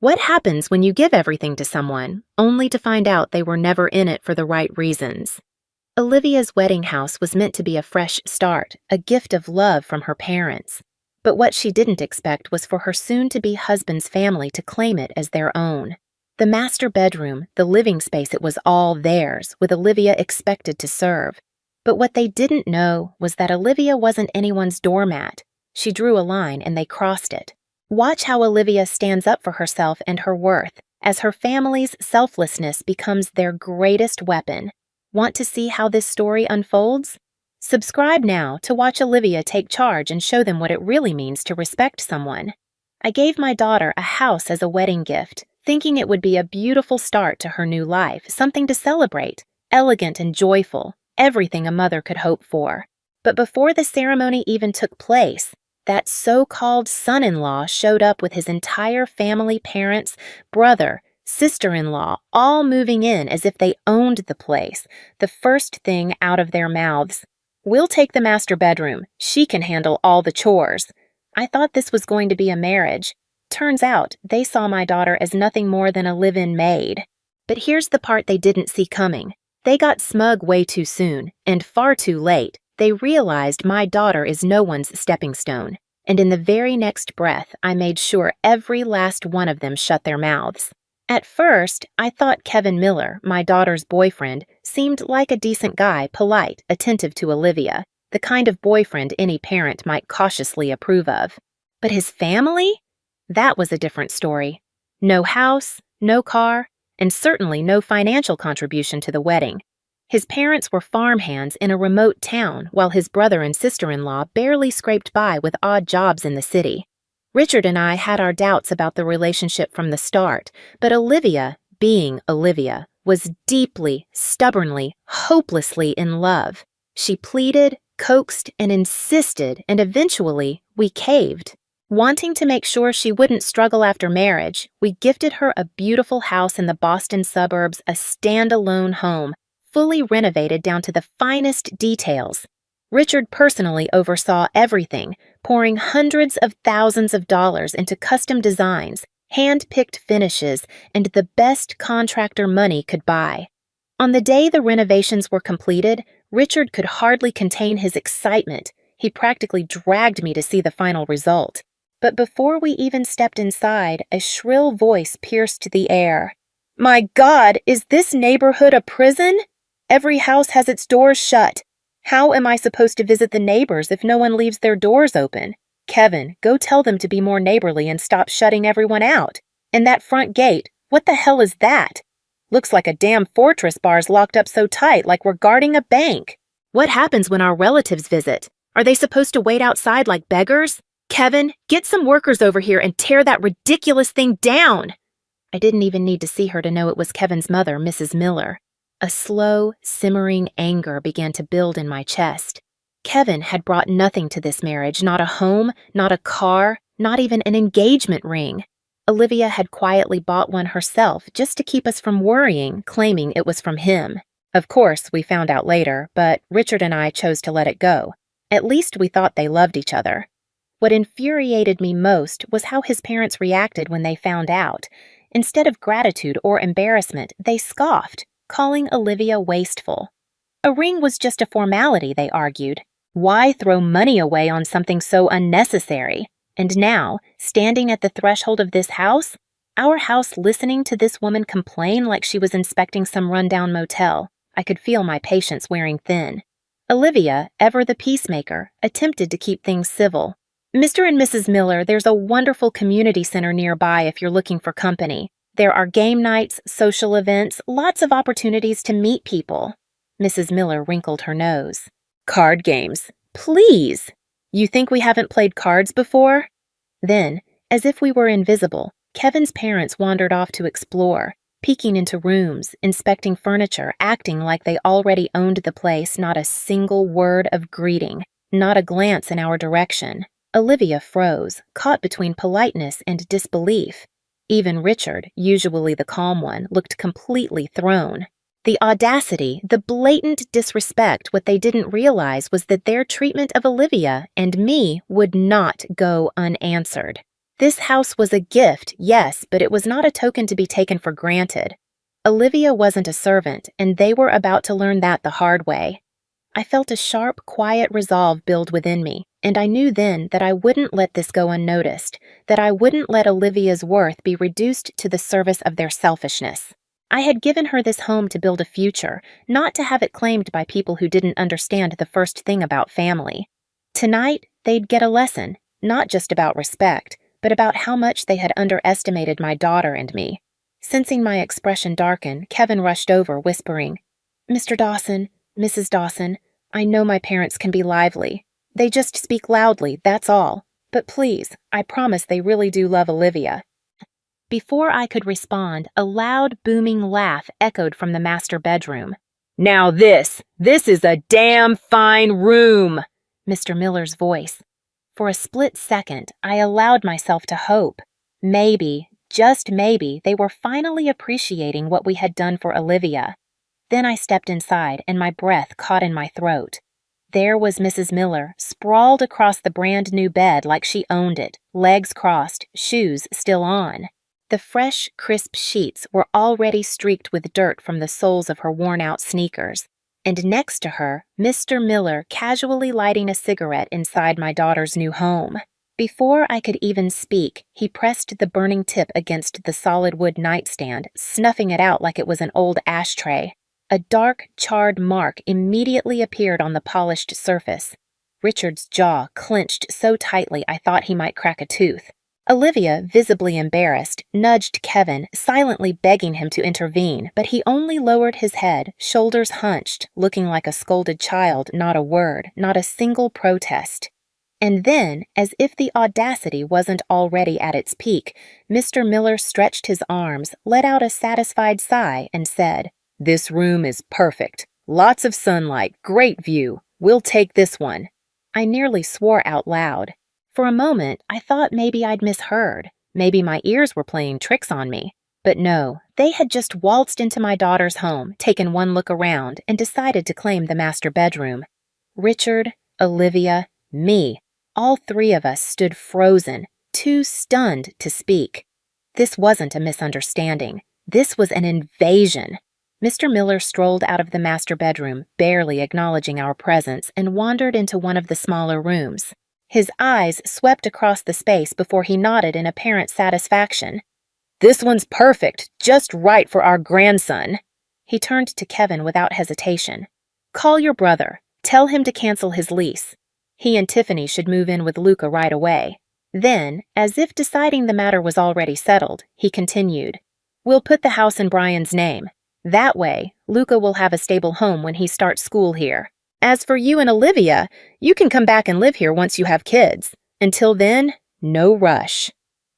What happens when you give everything to someone, only to find out they were never in it for the right reasons? Olivia's wedding house was meant to be a fresh start, a gift of love from her parents. But what she didn't expect was for her soon-to-be husband's family to claim it as their own. The master bedroom, the living space, it was all theirs, with Olivia expected to serve. But what they didn't know was that Olivia wasn't anyone's doormat. She drew a line and they crossed it. Watch how Olivia stands up for herself and her worth, as her family's selflessness becomes their greatest weapon. Want to see how this story unfolds? Subscribe now to watch Olivia take charge and show them what it really means to respect someone. I gave my daughter a house as a wedding gift, thinking it would be a beautiful start to her new life, something to celebrate, elegant and joyful, everything a mother could hope for. But before the ceremony even took place, that so-called son-in-law showed up with his entire family, parents, brother, sister-in-law, all moving in as if they owned the place, the first thing out of their mouths. "We'll take the master bedroom. She can handle all the chores." I thought this was going to be a marriage. Turns out they saw my daughter as nothing more than a live-in maid. But here's the part they didn't see coming. They got smug way too soon, and far too late. They realized my daughter is no one's stepping stone, and in the very next breath, I made sure every last one of them shut their mouths. At first, I thought Kevin Miller, my daughter's boyfriend, seemed like a decent guy, polite, attentive to Olivia, the kind of boyfriend any parent might cautiously approve of. But his family? That was a different story. No house, no car, and certainly no financial contribution to the wedding. His parents were farmhands in a remote town, while his brother and sister-in-law barely scraped by with odd jobs in the city. Richard and I had our doubts about the relationship from the start, but Olivia, being Olivia, was deeply, stubbornly, hopelessly in love. She pleaded, coaxed, and insisted, and eventually we caved. Wanting to make sure she wouldn't struggle after marriage, we gifted her a beautiful house in the Boston suburbs, a standalone home, fully renovated down to the finest details. Richard personally oversaw everything, pouring hundreds of thousands of dollars into custom designs, hand-picked finishes, and the best contractor money could buy. On the day the renovations were completed, Richard could hardly contain his excitement. He practically dragged me to see the final result. But before we even stepped inside, a shrill voice pierced the air. "My God, is this neighborhood a prison? Every house has its doors shut. How am I supposed to visit the neighbors if no one leaves their doors open? Kevin, go tell them to be more neighborly and stop shutting everyone out. And that front gate, what the hell is that? Looks like a damn fortress bar's locked up so tight like we're guarding a bank. What happens when our relatives visit? Are they supposed to wait outside like beggars? Kevin, get some workers over here and tear that ridiculous thing down!" I didn't even need to see her to know it was Kevin's mother, Mrs. Miller. A slow, simmering anger began to build in my chest. Kevin had brought nothing to this marriage, not a home, not a car, not even an engagement ring. Olivia had quietly bought one herself just to keep us from worrying, claiming it was from him. Of course, we found out later, but Richard and I chose to let it go. At least we thought they loved each other. What infuriated me most was how his parents reacted when they found out. Instead of gratitude or embarrassment, they scoffed, calling Olivia wasteful. A ring was just a formality, they argued. Why throw money away on something so unnecessary? And now, standing at the threshold of this house, our house listening to this woman complain like she was inspecting some rundown motel, I could feel my patience wearing thin. Olivia, ever the peacemaker, attempted to keep things civil. "Mr. and Mrs. Miller, there's a wonderful community center nearby if you're looking for company. There are game nights, social events, lots of opportunities to meet people." Mrs. Miller wrinkled her nose. "Card games. Please! You think we haven't played cards before?" Then, as if we were invisible, Kevin's parents wandered off to explore, peeking into rooms, inspecting furniture, acting like they already owned the place, not a single word of greeting, not a glance in our direction. Olivia froze, caught between politeness and disbelief. Even Richard, usually the calm one, looked completely thrown. The audacity, the blatant disrespect, what they didn't realize was that their treatment of Olivia and me would not go unanswered. This house was a gift, yes, but it was not a token to be taken for granted. Olivia wasn't a servant, and they were about to learn that the hard way. I felt a sharp, quiet resolve build within me, and I knew then that I wouldn't let this go unnoticed, that I wouldn't let Olivia's worth be reduced to the service of their selfishness. I had given her this home to build a future, not to have it claimed by people who didn't understand the first thing about family. Tonight, they'd get a lesson, not just about respect, but about how much they had underestimated my daughter and me. Sensing my expression darken, Kevin rushed over, whispering, "Mr. Dawson, Mrs. Dawson, I know my parents can be lively. They just speak loudly, that's all. But please, I promise they really do love Olivia." Before I could respond, a loud, booming laugh echoed from the master bedroom. "Now this is a damn fine room!" Mr. Miller's voice. For a split second, I allowed myself to hope. Maybe, just maybe, they were finally appreciating what we had done for Olivia. Then I stepped inside, and my breath caught in my throat. There was Mrs. Miller, sprawled across the brand-new bed like she owned it, legs crossed, shoes still on. The fresh, crisp sheets were already streaked with dirt from the soles of her worn-out sneakers. And next to her, Mr. Miller casually lighting a cigarette inside my daughter's new home. Before I could even speak, he pressed the burning tip against the solid wood nightstand, snuffing it out like it was an old ashtray. A dark, charred mark immediately appeared on the polished surface. Richard's jaw clenched so tightly I thought he might crack a tooth. Olivia, visibly embarrassed, nudged Kevin, silently begging him to intervene, but he only lowered his head, shoulders hunched, looking like a scolded child, not a word, not a single protest. And then, as if the audacity wasn't already at its peak, Mr. Miller stretched his arms, let out a satisfied sigh, and said, "This room is perfect. Lots of sunlight, great view. We'll take this one." I nearly swore out loud. For a moment, I thought maybe I'd misheard. Maybe my ears were playing tricks on me. But no, they had just waltzed into my daughter's home, taken one look around, and decided to claim the master bedroom. Richard, Olivia, me. All three of us stood frozen, too stunned to speak. This wasn't a misunderstanding. This was an invasion. Mr. Miller strolled out of the master bedroom, barely acknowledging our presence, and wandered into one of the smaller rooms. His eyes swept across the space before he nodded in apparent satisfaction. "This one's perfect, just right for our grandson." He turned to Kevin without hesitation. "Call your brother. Tell him to cancel his lease. He and Tiffany should move in with Luca right away." Then, as if deciding the matter was already settled, he continued, "We'll put the house in Brian's name. That way, Luca will have a stable home when he starts school here. As for you and Olivia, you can come back and live here once you have kids. Until then, no rush."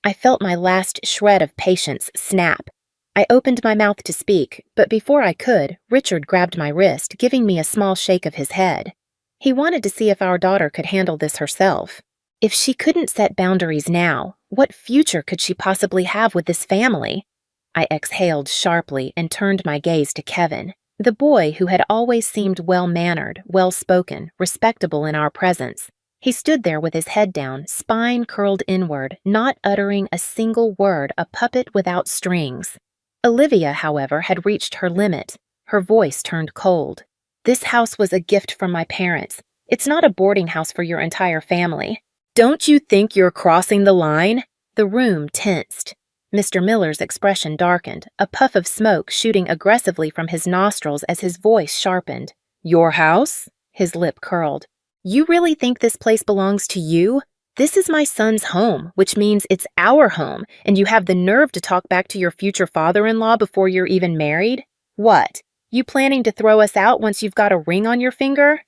I felt my last shred of patience snap. I opened my mouth to speak, but before I could, Richard grabbed my wrist, giving me a small shake of his head. He wanted to see if our daughter could handle this herself. If she couldn't set boundaries now, what future could she possibly have with this family? I exhaled sharply and turned my gaze to Kevin, the boy who had always seemed well-mannered, well-spoken, respectable in our presence. He stood there with his head down, spine curled inward, not uttering a single word, a puppet without strings. Olivia, however, had reached her limit. Her voice turned cold. "This house was a gift from my parents. It's not a boarding house for your entire family. Don't you think you're crossing the line?" The room tensed. Mr. Miller's expression darkened, a puff of smoke shooting aggressively from his nostrils as his voice sharpened. "Your house?" His lip curled. "You really think this place belongs to you? This is my son's home, which means it's our home, and you have the nerve to talk back to your future father-in-law before you're even married? What? You planning to throw us out once you've got a ring on your finger?"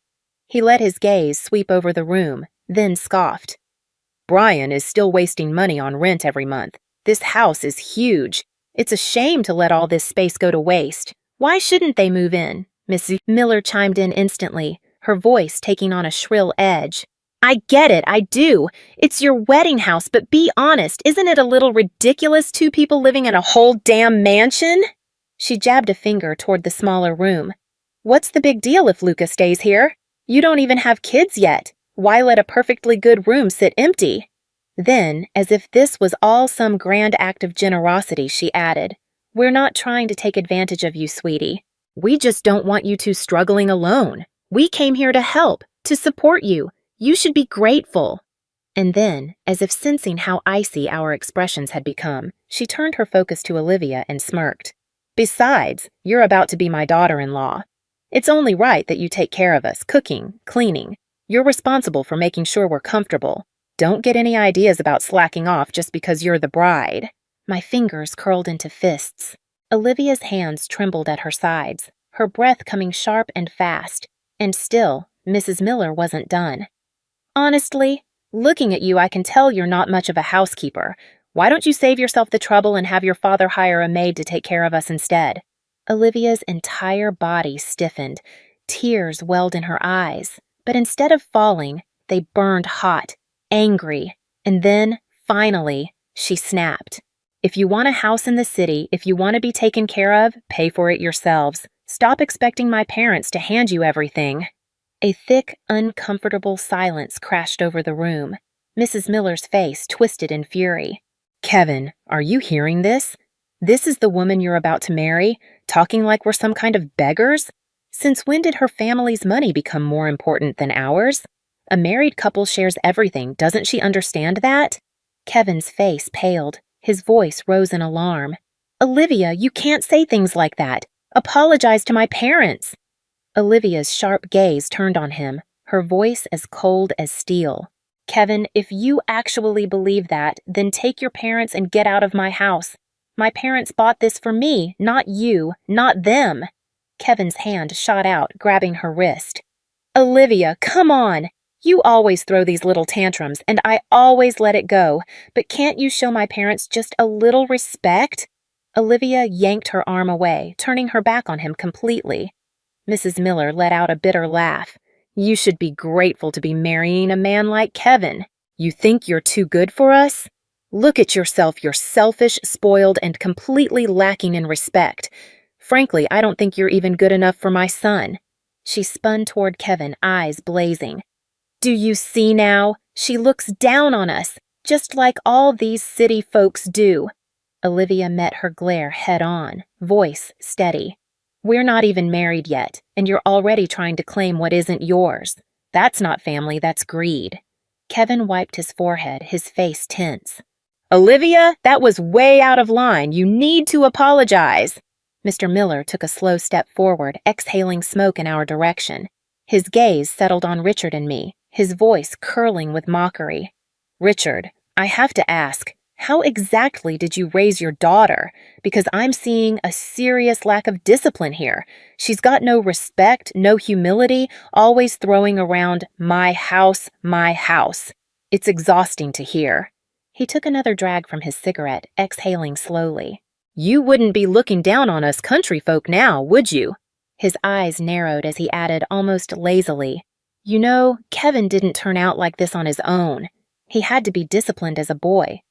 He let his gaze sweep over the room, then scoffed. "Brian is still wasting money on rent every month. This house is huge. It's a shame to let all this space go to waste. Why shouldn't they move in?" Miss Miller chimed in instantly, her voice taking on a shrill edge. "I get it, I do. It's your wedding house, but be honest, isn't it a little ridiculous, two people living in a whole damn mansion?" She jabbed a finger toward the smaller room. "What's the big deal if Luca stays here? You don't even have kids yet. Why let a perfectly good room sit empty?" Then, as if this was all some grand act of generosity, she added, "We're not trying to take advantage of you, sweetie. We just don't want you two struggling alone. We came here to help, to support you. You should be grateful." And then, as if sensing how icy our expressions had become, she turned her focus to Olivia and smirked. "Besides, you're about to be my daughter-in-law. It's only right that you take care of us, cooking, cleaning. You're responsible for making sure we're comfortable. Don't get any ideas about slacking off just because you're the bride." My fingers curled into fists. Olivia's hands trembled at her sides, her breath coming sharp and fast. And still, Mrs. Miller wasn't done. "Honestly, looking at you, I can tell you're not much of a housekeeper. Why don't you save yourself the trouble and have your father hire a maid to take care of us instead?" Olivia's entire body stiffened. Tears welled in her eyes. But instead of falling, they burned hot, angry. And then, finally, she snapped. "If you want a house in the city, if you want to be taken care of, pay for it yourselves. Stop expecting my parents to hand you everything." A thick, uncomfortable silence crashed over the room. Mrs. Miller's face twisted in fury. "Kevin, are you hearing this? This is the woman you're about to marry, talking like we're some kind of beggars? Since when did her family's money become more important than ours? A married couple shares everything, doesn't she understand that?" Kevin's face paled. His voice rose in alarm. "Olivia, you can't say things like that. Apologize to my parents." Olivia's sharp gaze turned on him, her voice as cold as steel. "Kevin, if you actually believe that, then take your parents and get out of my house. My parents bought this for me, not you, not them." Kevin's hand shot out, grabbing her wrist. "Olivia, come on! You always throw these little tantrums, and I always let it go, but can't you show my parents just a little respect?" Olivia yanked her arm away, turning her back on him completely. Mrs. Miller let out a bitter laugh. "You should be grateful to be marrying a man like Kevin. You think you're too good for us? Look at yourself, you're selfish, spoiled, and completely lacking in respect. Frankly, I don't think you're even good enough for my son." She spun toward Kevin, eyes blazing. "Do you see now? She looks down on us, just like all these city folks do." Olivia met her glare head-on, voice steady. "We're not even married yet, and you're already trying to claim what isn't yours. That's not family, that's greed." Kevin wiped his forehead, his face tense. "Olivia, that was way out of line. You need to apologize." Mr. Miller took a slow step forward, exhaling smoke in our direction. His gaze settled on Richard and me, his voice curling with mockery. "Richard, I have to ask, how exactly did you raise your daughter? Because I'm seeing a serious lack of discipline here. She's got no respect, no humility, always throwing around my house, my house. It's exhausting to hear." He took another drag from his cigarette, exhaling slowly. "You wouldn't be looking down on us country folk now, would you?" His eyes narrowed as he added almost lazily, "You know, Kevin didn't turn out like this on his own. He had to be disciplined as a boy.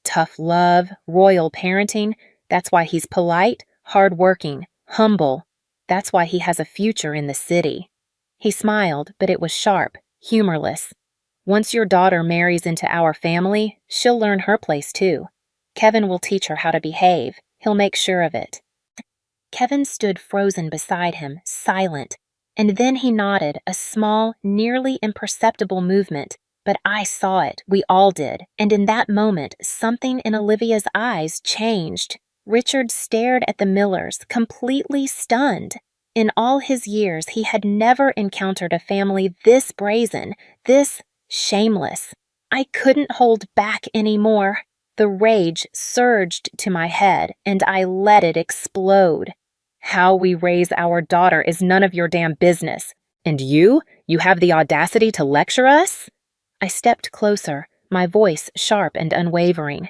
Tough love, royal parenting, that's why he's polite, hard-working, humble. That's why he has a future in the city." He smiled, but it was sharp, humorless. "Once your daughter marries into our family, she'll learn her place too. Kevin will teach her how to behave. He'll make sure of it." Kevin stood frozen beside him, silent, and then he nodded, a small, nearly imperceptible movement. But I saw it, we all did, and in that moment, something in Olivia's eyes changed. Richard stared at the Millers, completely stunned. In all his years, he had never encountered a family this brazen, this shameless. I couldn't hold back anymore. The rage surged to my head, and I let it explode. "How we raise our daughter is none of your damn business. And you have the audacity to lecture us?" I stepped closer, my voice sharp and unwavering.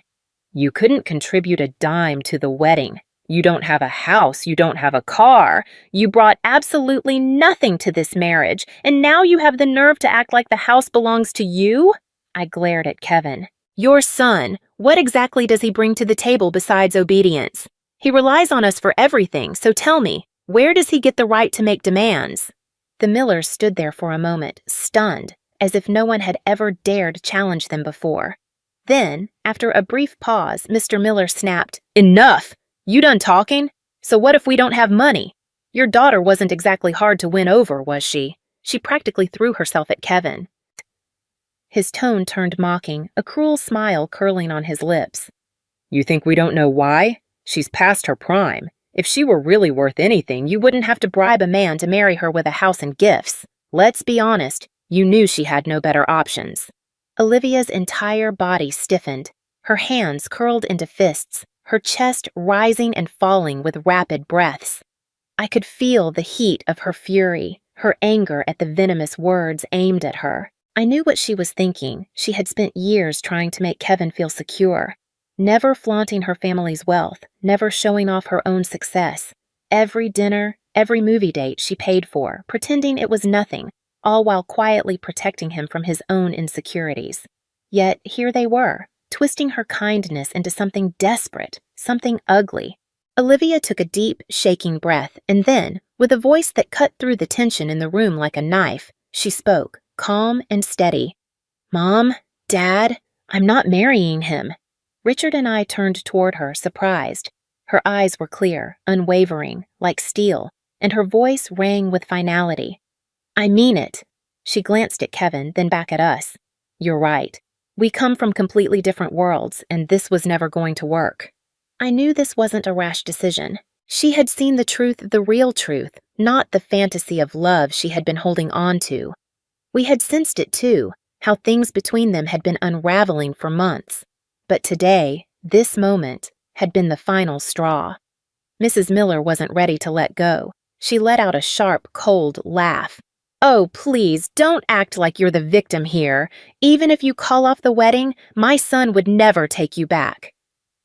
"You couldn't contribute a dime to the wedding. You don't have a house, you don't have a car. You brought absolutely nothing to this marriage, and now you have the nerve to act like the house belongs to you?" I glared at Kevin. "Your son, what exactly does he bring to the table besides obedience? He relies on us for everything, so tell me, where does he get the right to make demands?" The Millers stood there for a moment, stunned, as if no one had ever dared challenge them before. Then, after a brief pause, Mr. Miller snapped, "Enough! You done talking? So what if we don't have money? Your daughter wasn't exactly hard to win over, was she? She practically threw herself at Kevin." His tone turned mocking, a cruel smile curling on his lips. "You think we don't know why? She's past her prime. If she were really worth anything, you wouldn't have to bribe a man to marry her with a house and gifts. Let's be honest, you knew she had no better options." Olivia's entire body stiffened, her hands curled into fists, her chest rising and falling with rapid breaths. I could feel the heat of her fury, her anger at the venomous words aimed at her. I knew what she was thinking. She had spent years trying to make Kevin feel secure, never flaunting her family's wealth, never showing off her own success. Every dinner, every movie date she paid for, pretending it was nothing, all while quietly protecting him from his own insecurities. Yet here they were, twisting her kindness into something desperate, something ugly. Olivia took a deep, shaking breath, and then, with a voice that cut through the tension in the room like a knife, she spoke, calm and steady. "Mom, Dad, I'm not marrying him." Richard and I turned toward her, surprised. Her eyes were clear, unwavering, like steel, and her voice rang with finality. "I mean it." She glanced at Kevin, then back at us. "You're right. We come from completely different worlds, and this was never going to work." I knew this wasn't a rash decision. She had seen the truth, the real truth, not the fantasy of love she had been holding on to. We had sensed it too, how things between them had been unraveling for months. But today, this moment, had been the final straw. Mrs. Miller wasn't ready to let go. She let out a sharp, cold laugh. "Oh, please, don't act like you're the victim here. Even if you call off the wedding, my son would never take you back."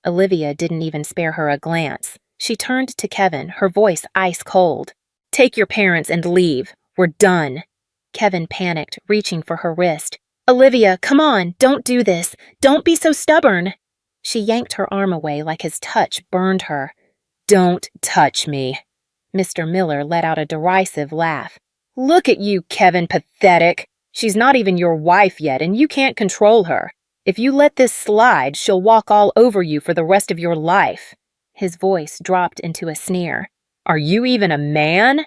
Olivia didn't even spare her a glance. She turned to Kevin, her voice ice cold. "Take your parents and leave. We're done." Kevin panicked, reaching for her wrist. "Olivia, come on, don't do this. Don't be so stubborn." She yanked her arm away like his touch burned her. "Don't touch me." Mr. Miller let out a derisive laugh. "Look at you, Kevin, pathetic. She's not even your wife yet, and you can't control her. If you let this slide, she'll walk all over you for the rest of your life." His voice dropped into a sneer. "Are you even a man?"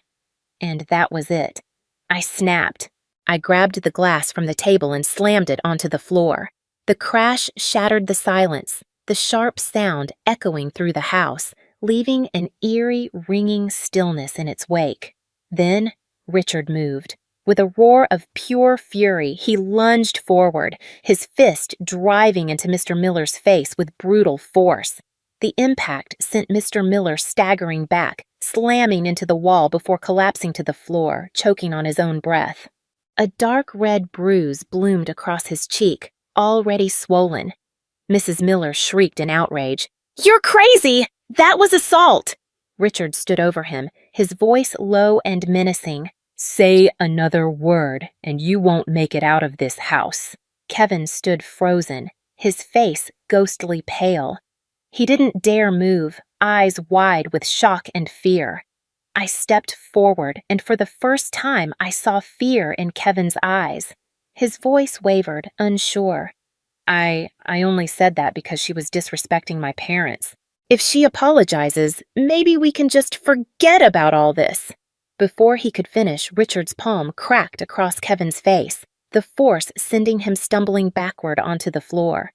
And that was it. I snapped. I grabbed the glass from the table and slammed it onto the floor. The crash shattered the silence, the sharp sound echoing through the house, leaving an eerie, ringing stillness in its wake. Then Richard moved. With a roar of pure fury, he lunged forward, his fist driving into Mr. Miller's face with brutal force. The impact sent Mr. Miller staggering back, slamming into the wall before collapsing to the floor, choking on his own breath. A dark red bruise bloomed across his cheek, already swollen. Mrs. Miller shrieked in outrage. "You're crazy! That was assault!" Richard stood over him, his voice low and menacing. "Say another word, and you won't make it out of this house." Kevin stood frozen, his face ghostly pale. He didn't dare move, eyes wide with shock and fear. I stepped forward, and for the first time I saw fear in Kevin's eyes. His voice wavered, unsure. I only said that because she was disrespecting my parents. If she apologizes, maybe we can just forget about all this." Before he could finish, Richard's palm cracked across Kevin's face, the force sending him stumbling backward onto the floor.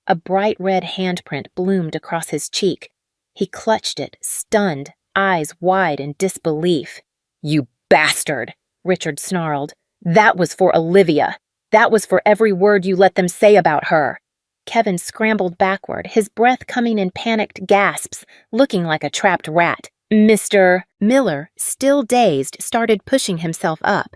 A bright red handprint bloomed across his cheek. He clutched it, stunned, eyes wide in disbelief. "You bastard!" Richard snarled. "That was for Olivia. That was for every word you let them say about her." Kevin scrambled backward, his breath coming in panicked gasps, looking like a trapped rat. Mr. Miller, still dazed, started pushing himself up.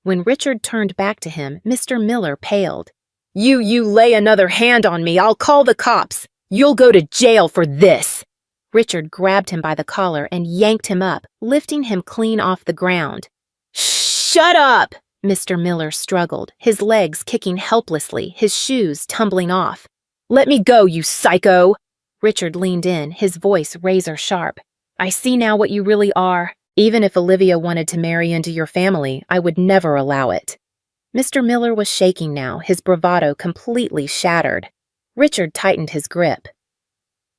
When Richard turned back to him, Mr. Miller paled. You lay another hand on me, I'll call the cops. You'll go to jail for this." Richard grabbed him by the collar and yanked him up, lifting him clean off the ground. "Shut up!" Mr. Miller struggled, his legs kicking helplessly, his shoes tumbling off. "Let me go, you psycho!" Richard leaned in, his voice razor sharp. "I see now what you really are. Even if Olivia wanted to marry into your family, I would never allow it." Mr. Miller was shaking now, his bravado completely shattered. Richard tightened his grip.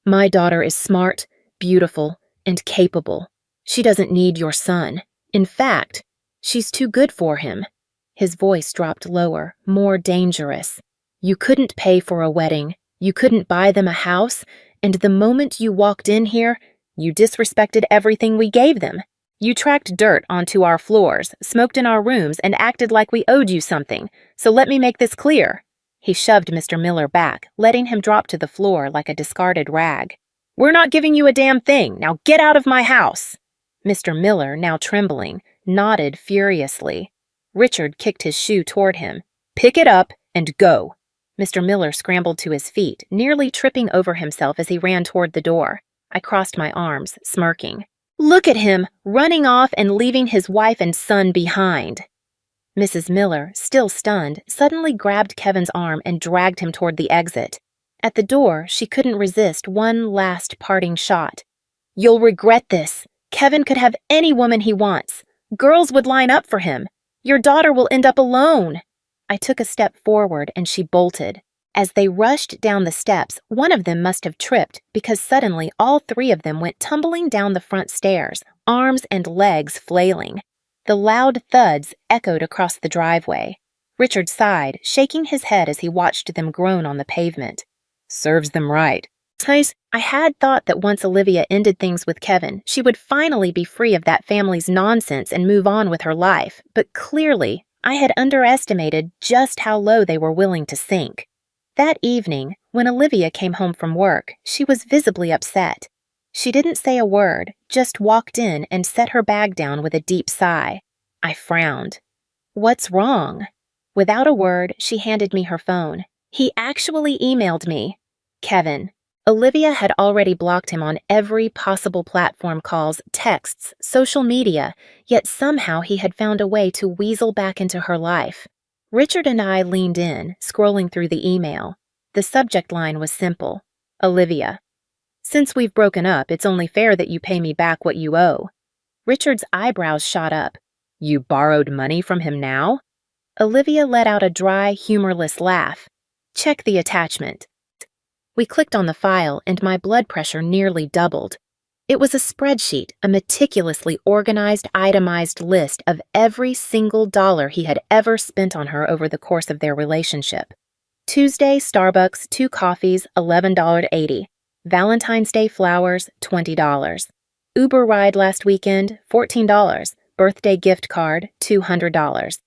My daughter is smart, beautiful, and capable. She doesn't need your son. In fact, she's too good for him. His voice dropped lower, more dangerous. You couldn't pay for a wedding. You couldn't buy them a house. And the moment you walked in here, you disrespected everything we gave them. You tracked dirt onto our floors, smoked in our rooms, and acted like we owed you something. So let me make this clear. He shoved Mr. Miller back, letting him drop to the floor like a discarded rag. We're not giving you a damn thing. Now get out of my house. Mr. Miller, now trembling, nodded furiously. Richard kicked his shoe toward him. Pick it up and go. Mr. Miller scrambled to his feet, nearly tripping over himself as he ran toward the door. I crossed my arms, smirking. Look at him, running off and leaving his wife and son behind. Mrs. Miller, still stunned, suddenly grabbed Kevin's arm and dragged him toward the exit. At the door, she couldn't resist one last parting shot. You'll regret this. Kevin could have any woman he wants. Girls would line up for him. Your daughter will end up alone. I took a step forward and she bolted. As they rushed down the steps, one of them must have tripped because suddenly all three of them went tumbling down the front stairs, arms and legs flailing. The loud thuds echoed across the driveway. Richard sighed, shaking his head as he watched them groan on the pavement. Serves them right. I had thought that once Olivia ended things with Kevin, she would finally be free of that family's nonsense and move on with her life, but clearly, I had underestimated just how low they were willing to sink. That evening, when Olivia came home from work, she was visibly upset. She didn't say a word, just walked in and set her bag down with a deep sigh. I frowned. What's wrong? Without a word, she handed me her phone. He actually emailed me. Kevin. Olivia had already blocked him on every possible platform, calls, texts, social media, yet somehow he had found a way to weasel back into her life. Richard and I leaned in, scrolling through the email. The subject line was simple. Olivia. Since we've broken up, it's only fair that you pay me back what you owe. Richard's eyebrows shot up. You borrowed money from him now? Olivia let out a dry, humorless laugh. Check the attachment. We clicked on the file, and my blood pressure nearly doubled. It was a spreadsheet, a meticulously organized, itemized list of every single dollar he had ever spent on her over the course of their relationship. Tuesday, Starbucks, 2 coffees, $11.80. Valentine's Day flowers, $20. Uber ride last weekend, $14. Birthday gift card, $200.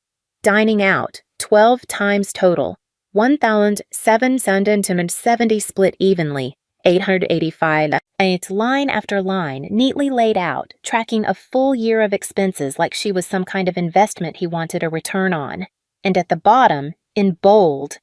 Dining out, 12 times total. 1,770 split evenly, 885. It's line after line, neatly laid out, tracking a full year of expenses like she was some kind of investment he wanted a return on. And at the bottom, in bold,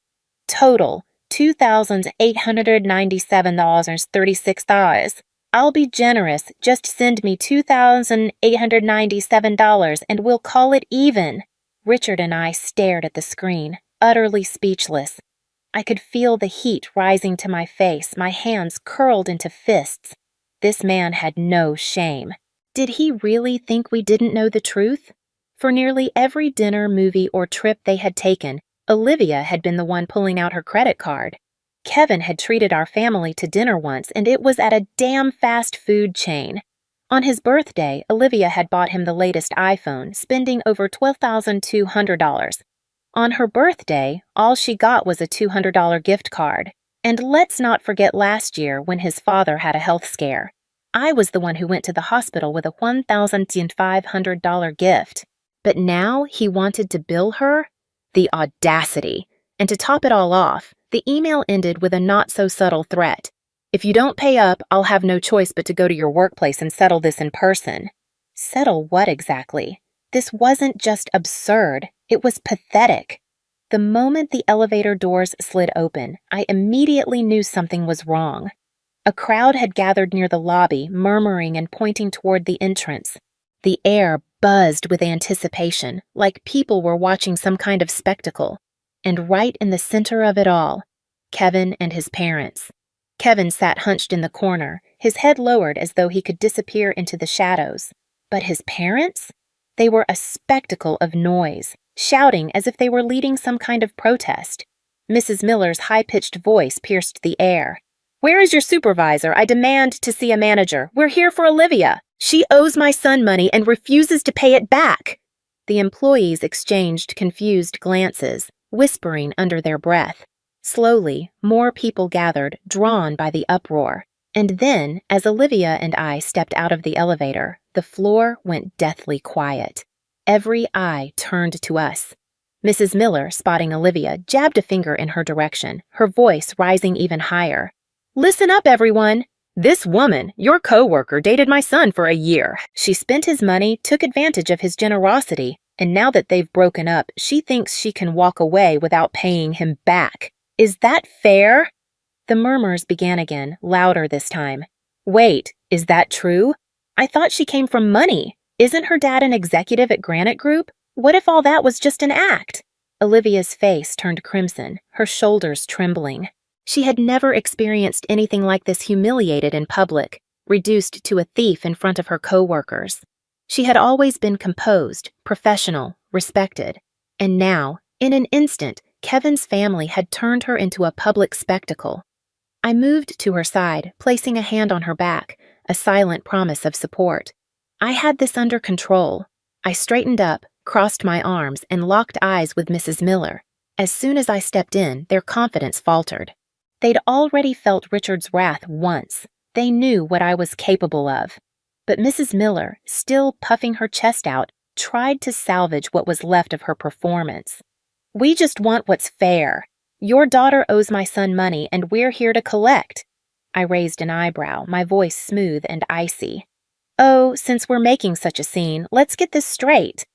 total, $2,897.36. I'll be generous, just send me $2,897 and we'll call it even. Richard and I stared at the screen, utterly speechless. I could feel the heat rising to my face, my hands curled into fists. This man had no shame. Did he really think we didn't know the truth? For nearly every dinner, movie, or trip they had taken, Olivia had been the one pulling out her credit card. Kevin had treated our family to dinner once, and it was at a damn fast food chain. On his birthday, Olivia had bought him the latest iPhone, spending over $12,200. On her birthday, all she got was a $200 gift card. And let's not forget last year when his father had a health scare. I was the one who went to the hospital with a $1,500 gift. But now he wanted to bill her? The audacity. And to top it all off, the email ended with a not-so-subtle threat. If you don't pay up, I'll have no choice but to go to your workplace and settle this in person. Settle what exactly? This wasn't just absurd. It was pathetic. The moment the elevator doors slid open, I immediately knew something was wrong. A crowd had gathered near the lobby, murmuring and pointing toward the entrance. The air buzzed with anticipation, like people were watching some kind of spectacle. And right in the center of it all, Kevin and his parents. Kevin sat hunched in the corner, his head lowered as though he could disappear into the shadows. But his parents? They were a spectacle of noise, shouting as if they were leading some kind of protest. Mrs. Miller's high-pitched voice pierced the air. "Where is your supervisor? I demand to see a manager. We're here for Olivia. She owes my son money and refuses to pay it back." The employees exchanged confused glances, whispering under their breath. Slowly, more people gathered, drawn by the uproar. And then, as Olivia and I stepped out of the elevator, the floor went deathly quiet. Every eye turned to us. Mrs. Miller, spotting Olivia, jabbed a finger in her direction, her voice rising even higher. "Listen up, everyone! This woman, your coworker, dated my son for a year. She spent his money, took advantage of his generosity, and now that they've broken up, she thinks she can walk away without paying him back. Is that fair?" The murmurs began again, louder this time. "Wait, is that true? I thought she came from money. Isn't her dad an executive at Granite Group? What if all that was just an act?" Olivia's face turned crimson, her shoulders trembling. She had never experienced anything like this, humiliated in public, reduced to a thief in front of her coworkers. She had always been composed, professional, respected. And now, in an instant, Kevin's family had turned her into a public spectacle. I moved to her side, placing a hand on her back, a silent promise of support. I had this under control. I straightened up, crossed my arms, and locked eyes with Mrs. Miller. As soon as I stepped in, their confidence faltered. They'd already felt Richard's wrath once. They knew what I was capable of. But Mrs. Miller, still puffing her chest out, tried to salvage what was left of her performance. "We just want what's fair. Your daughter owes my son money, and we're here to collect." I raised an eyebrow, my voice smooth and icy. "Oh, since we're making such a scene, let's get this straight.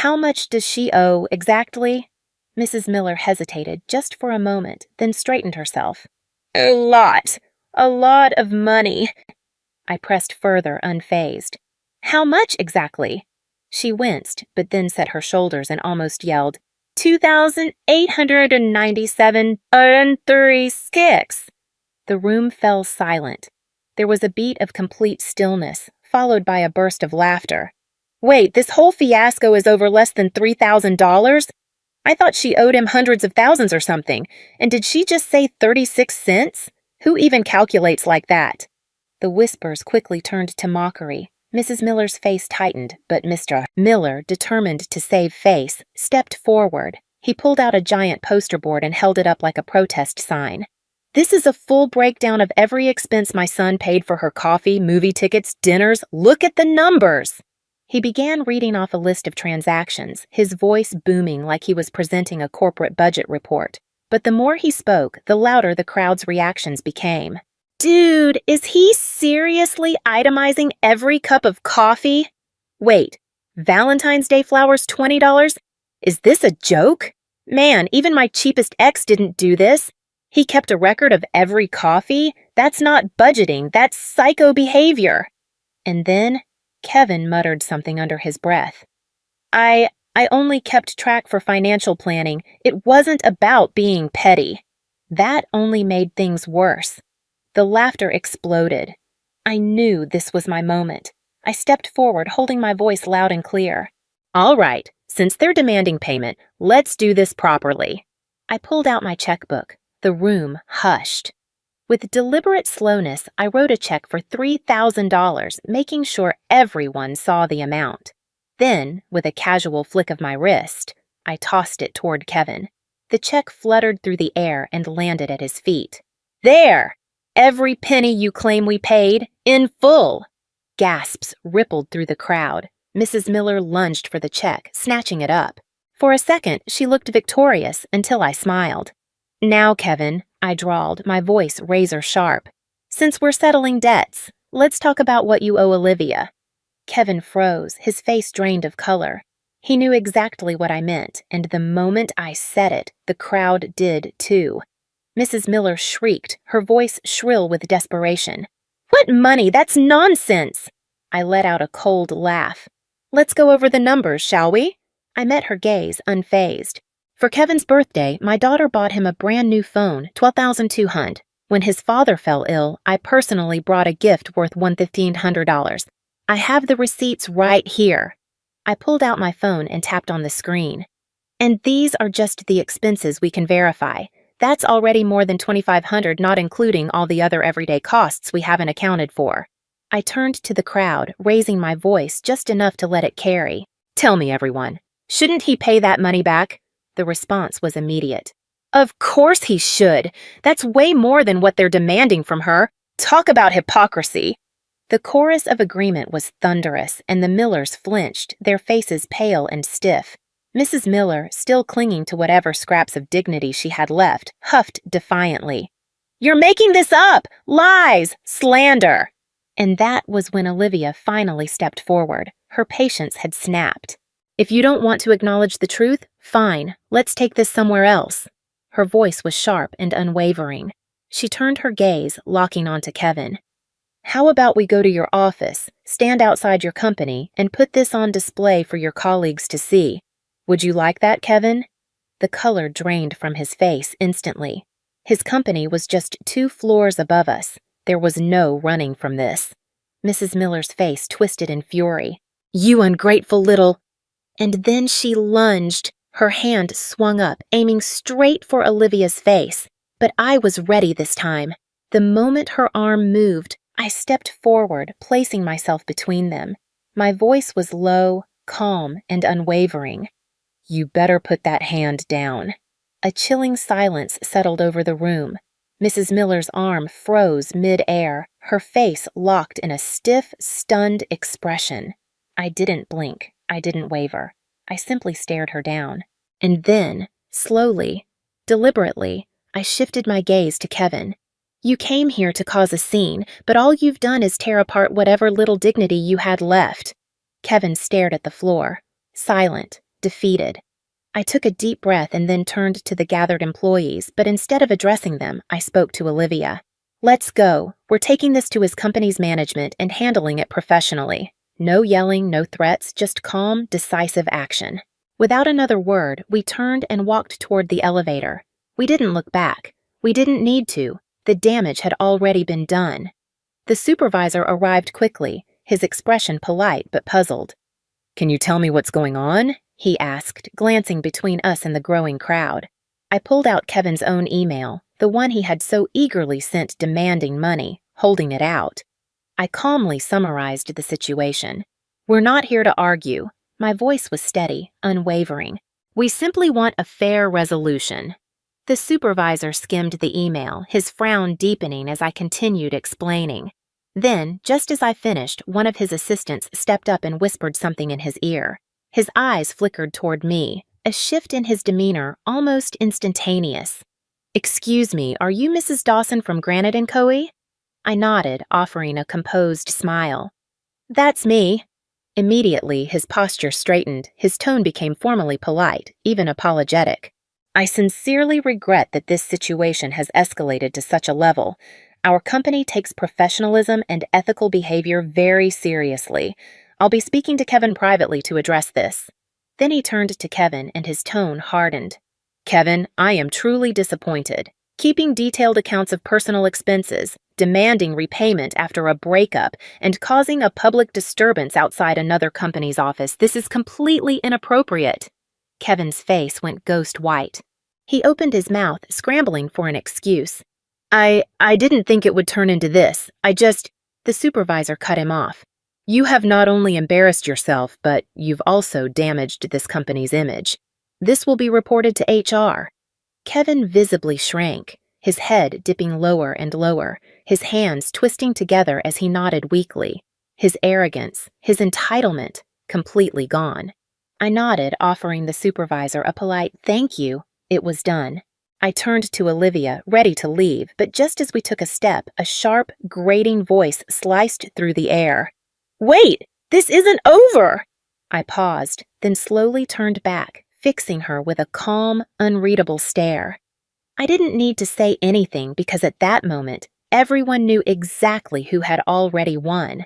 How much does she owe exactly?" Mrs. Miller hesitated just for a moment, then straightened herself. A lot of money." I pressed further, unfazed. "How much exactly?" She winced, but then set her shoulders and almost yelled, 2,897.36. The room fell silent. There was a beat of complete stillness, followed by a burst of laughter. "Wait, this whole fiasco is over less than $3,000? I thought she owed him hundreds of thousands or something. And did she just say 36 cents? Who even calculates like that?" The whispers quickly turned to mockery. Mrs. Miller's face tightened, but Mr. Miller, determined to save face, stepped forward. He pulled out a giant poster board and held it up like a protest sign. "This is a full breakdown of every expense my son paid for her coffee, movie tickets, dinners. Look at the numbers!" He began reading off a list of transactions, his voice booming like he was presenting a corporate budget report. But the more he spoke, the louder the crowd's reactions became. "Dude, is he seriously itemizing every cup of coffee? Wait, Valentine's Day flowers $20? Is this a joke? Man, even my cheapest ex didn't do this. He kept a record of every coffee? That's not budgeting, that's psycho behavior." And then Kevin muttered something under his breath. I only kept track for financial planning. It wasn't about being petty." That only made things worse. The laughter exploded. I knew this was my moment. I stepped forward, holding my voice loud and clear. "All right, since they're demanding payment, let's do this properly." I pulled out my checkbook. The room hushed. With deliberate slowness, I wrote a check for $3,000, making sure everyone saw the amount. Then, with a casual flick of my wrist, I tossed it toward Kevin. The check fluttered through the air and landed at his feet. "There! Every penny you claim we paid, in full!" Gasps rippled through the crowd. Mrs. Miller lunged for the check, snatching it up. For a second, she looked victorious until I smiled. "Now, Kevin," I drawled, my voice razor-sharp. "Since we're settling debts, let's talk about what you owe Olivia." Kevin froze, his face drained of color. He knew exactly what I meant, and the moment I said it, the crowd did too. Mrs. Miller shrieked, her voice shrill with desperation. "What money? That's nonsense!" I let out a cold laugh. "Let's go over the numbers, shall we?" I met her gaze, unfazed. For Kevin's birthday, my daughter bought him a brand new phone, $12,200. When his father fell ill, I personally brought a gift worth $1,500. I have the receipts right here. I pulled out my phone and tapped on the screen. And these are just the expenses we can verify. That's already more than $2,500, not including all the other everyday costs we haven't accounted for. I turned to the crowd, raising my voice just enough to let it carry. Tell me, everyone, shouldn't he pay that money back? The response was immediate. Of course he should. That's way more than what they're demanding from her. Talk about hypocrisy. The chorus of agreement was thunderous, and the Millers flinched, their faces pale and stiff. Mrs. Miller, still clinging to whatever scraps of dignity she had left, huffed defiantly. You're making this up! Lies! Slander! And that was when Olivia finally stepped forward. Her patience had snapped. If you don't want to acknowledge the truth, fine, let's take this somewhere else. Her voice was sharp and unwavering. She turned her gaze, locking onto Kevin. How about we go to your office, stand outside your company, and put this on display for your colleagues to see? Would you like that, Kevin? The color drained from his face instantly. His company was just 2 floors above us. There was no running from this. Mrs. Miller's face twisted in fury. You ungrateful little... And then she lunged. Her hand swung up, aiming straight for Olivia's face. But I was ready this time. The moment her arm moved, I stepped forward, placing myself between them. My voice was low, calm, and unwavering. You better put that hand down. A chilling silence settled over the room. Mrs. Miller's arm froze mid-air, her face locked in a stiff, stunned expression. I didn't blink. I didn't waver. I simply stared her down. And then, slowly, deliberately, I shifted my gaze to Kevin. You came here to cause a scene, but all you've done is tear apart whatever little dignity you had left. Kevin stared at the floor, silent, defeated. I took a deep breath and then turned to the gathered employees, but instead of addressing them, I spoke to Olivia. Let's go. We're taking this to his company's management and handling it professionally. No yelling, no threats, just calm, decisive action. Without another word, we turned and walked toward the elevator. We didn't look back. We didn't need to. The damage had already been done. The supervisor arrived quickly, his expression polite but puzzled. Can you tell me what's going on? He asked, glancing between us and the growing crowd. I pulled out Kevin's own email, the one he had so eagerly sent demanding money, holding it out. I calmly summarized the situation. We're not here to argue. My voice was steady, unwavering. We simply want a fair resolution. The supervisor skimmed the email, his frown deepening as I continued explaining. Then, just as I finished, one of his assistants stepped up and whispered something in his ear. His eyes flickered toward me, a shift in his demeanor almost instantaneous. Excuse me, are you Mrs. Dawson from Granite & Co.? I nodded, offering a composed smile. That's me. Immediately, his posture straightened, his tone became formally polite, even apologetic. I sincerely regret that this situation has escalated to such a level. Our company takes professionalism and ethical behavior very seriously. I'll be speaking to Kevin privately to address this. Then he turned to Kevin and his tone hardened. Kevin, I am truly disappointed. Keeping detailed accounts of personal expenses, demanding repayment after a breakup, and causing a public disturbance outside another company's office, this is completely inappropriate. Kevin's face went ghost white. He opened his mouth, scrambling for an excuse. I didn't think it would turn into this. The supervisor cut him off. You have not only embarrassed yourself, but you've also damaged this company's image. This will be reported to HR. Kevin visibly shrank, his head dipping lower and lower, his hands twisting together as he nodded weakly. His arrogance, his entitlement, completely gone. I nodded, offering the supervisor a polite thank you. It was done. I turned to Olivia, ready to leave, but just as we took a step, a sharp, grating voice sliced through the air. Wait! This isn't over! I paused, then slowly turned back, fixing her with a calm, unreadable stare. I didn't need to say anything because at that moment, everyone knew exactly who had already won.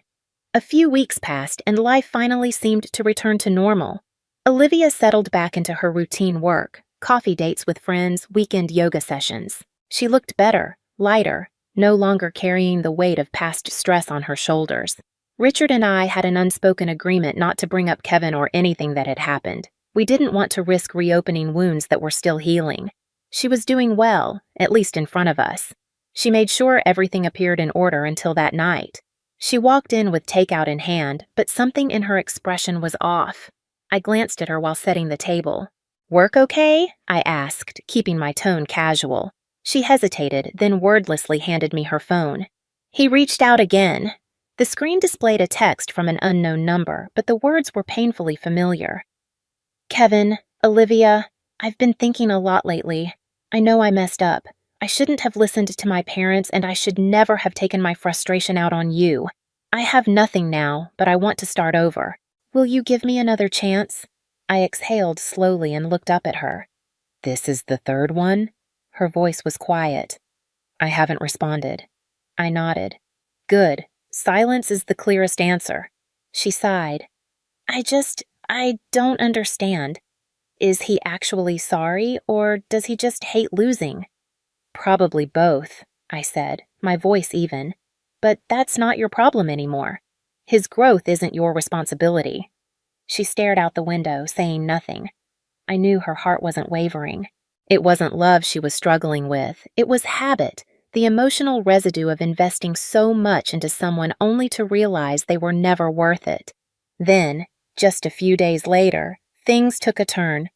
A few weeks passed and life finally seemed to return to normal. Olivia settled back into her routine work, coffee dates with friends, weekend yoga sessions. She looked better, lighter, no longer carrying the weight of past stress on her shoulders. Richard and I had an unspoken agreement not to bring up Kevin or anything that had happened. We didn't want to risk reopening wounds that were still healing. She was doing well, at least in front of us. She made sure everything appeared in order until that night. She walked in with takeout in hand, but something in her expression was off. I glanced at her while setting the table. "Work okay?" I asked, keeping my tone casual. She hesitated, then wordlessly handed me her phone. He reached out again. The screen displayed a text from an unknown number, but the words were painfully familiar. "Kevin, Olivia, I've been thinking a lot lately. I know I messed up. I shouldn't have listened to my parents, and I should never have taken my frustration out on you. I have nothing now, but I want to start over. Will you give me another chance?" I exhaled slowly and looked up at her. "This is the third one?" Her voice was quiet. I haven't responded. I nodded. "Good. Silence is the clearest answer." She sighed. I don't understand. Is he actually sorry, or does he just hate losing?" "Probably both," I said, my voice even. "But that's not your problem anymore. His growth isn't your responsibility." She stared out the window, saying nothing. I knew her heart wasn't wavering. It wasn't love she was struggling with. It was habit, the emotional residue of investing so much into someone only to realize they were never worth it. Then, just a few days later, things took a turn.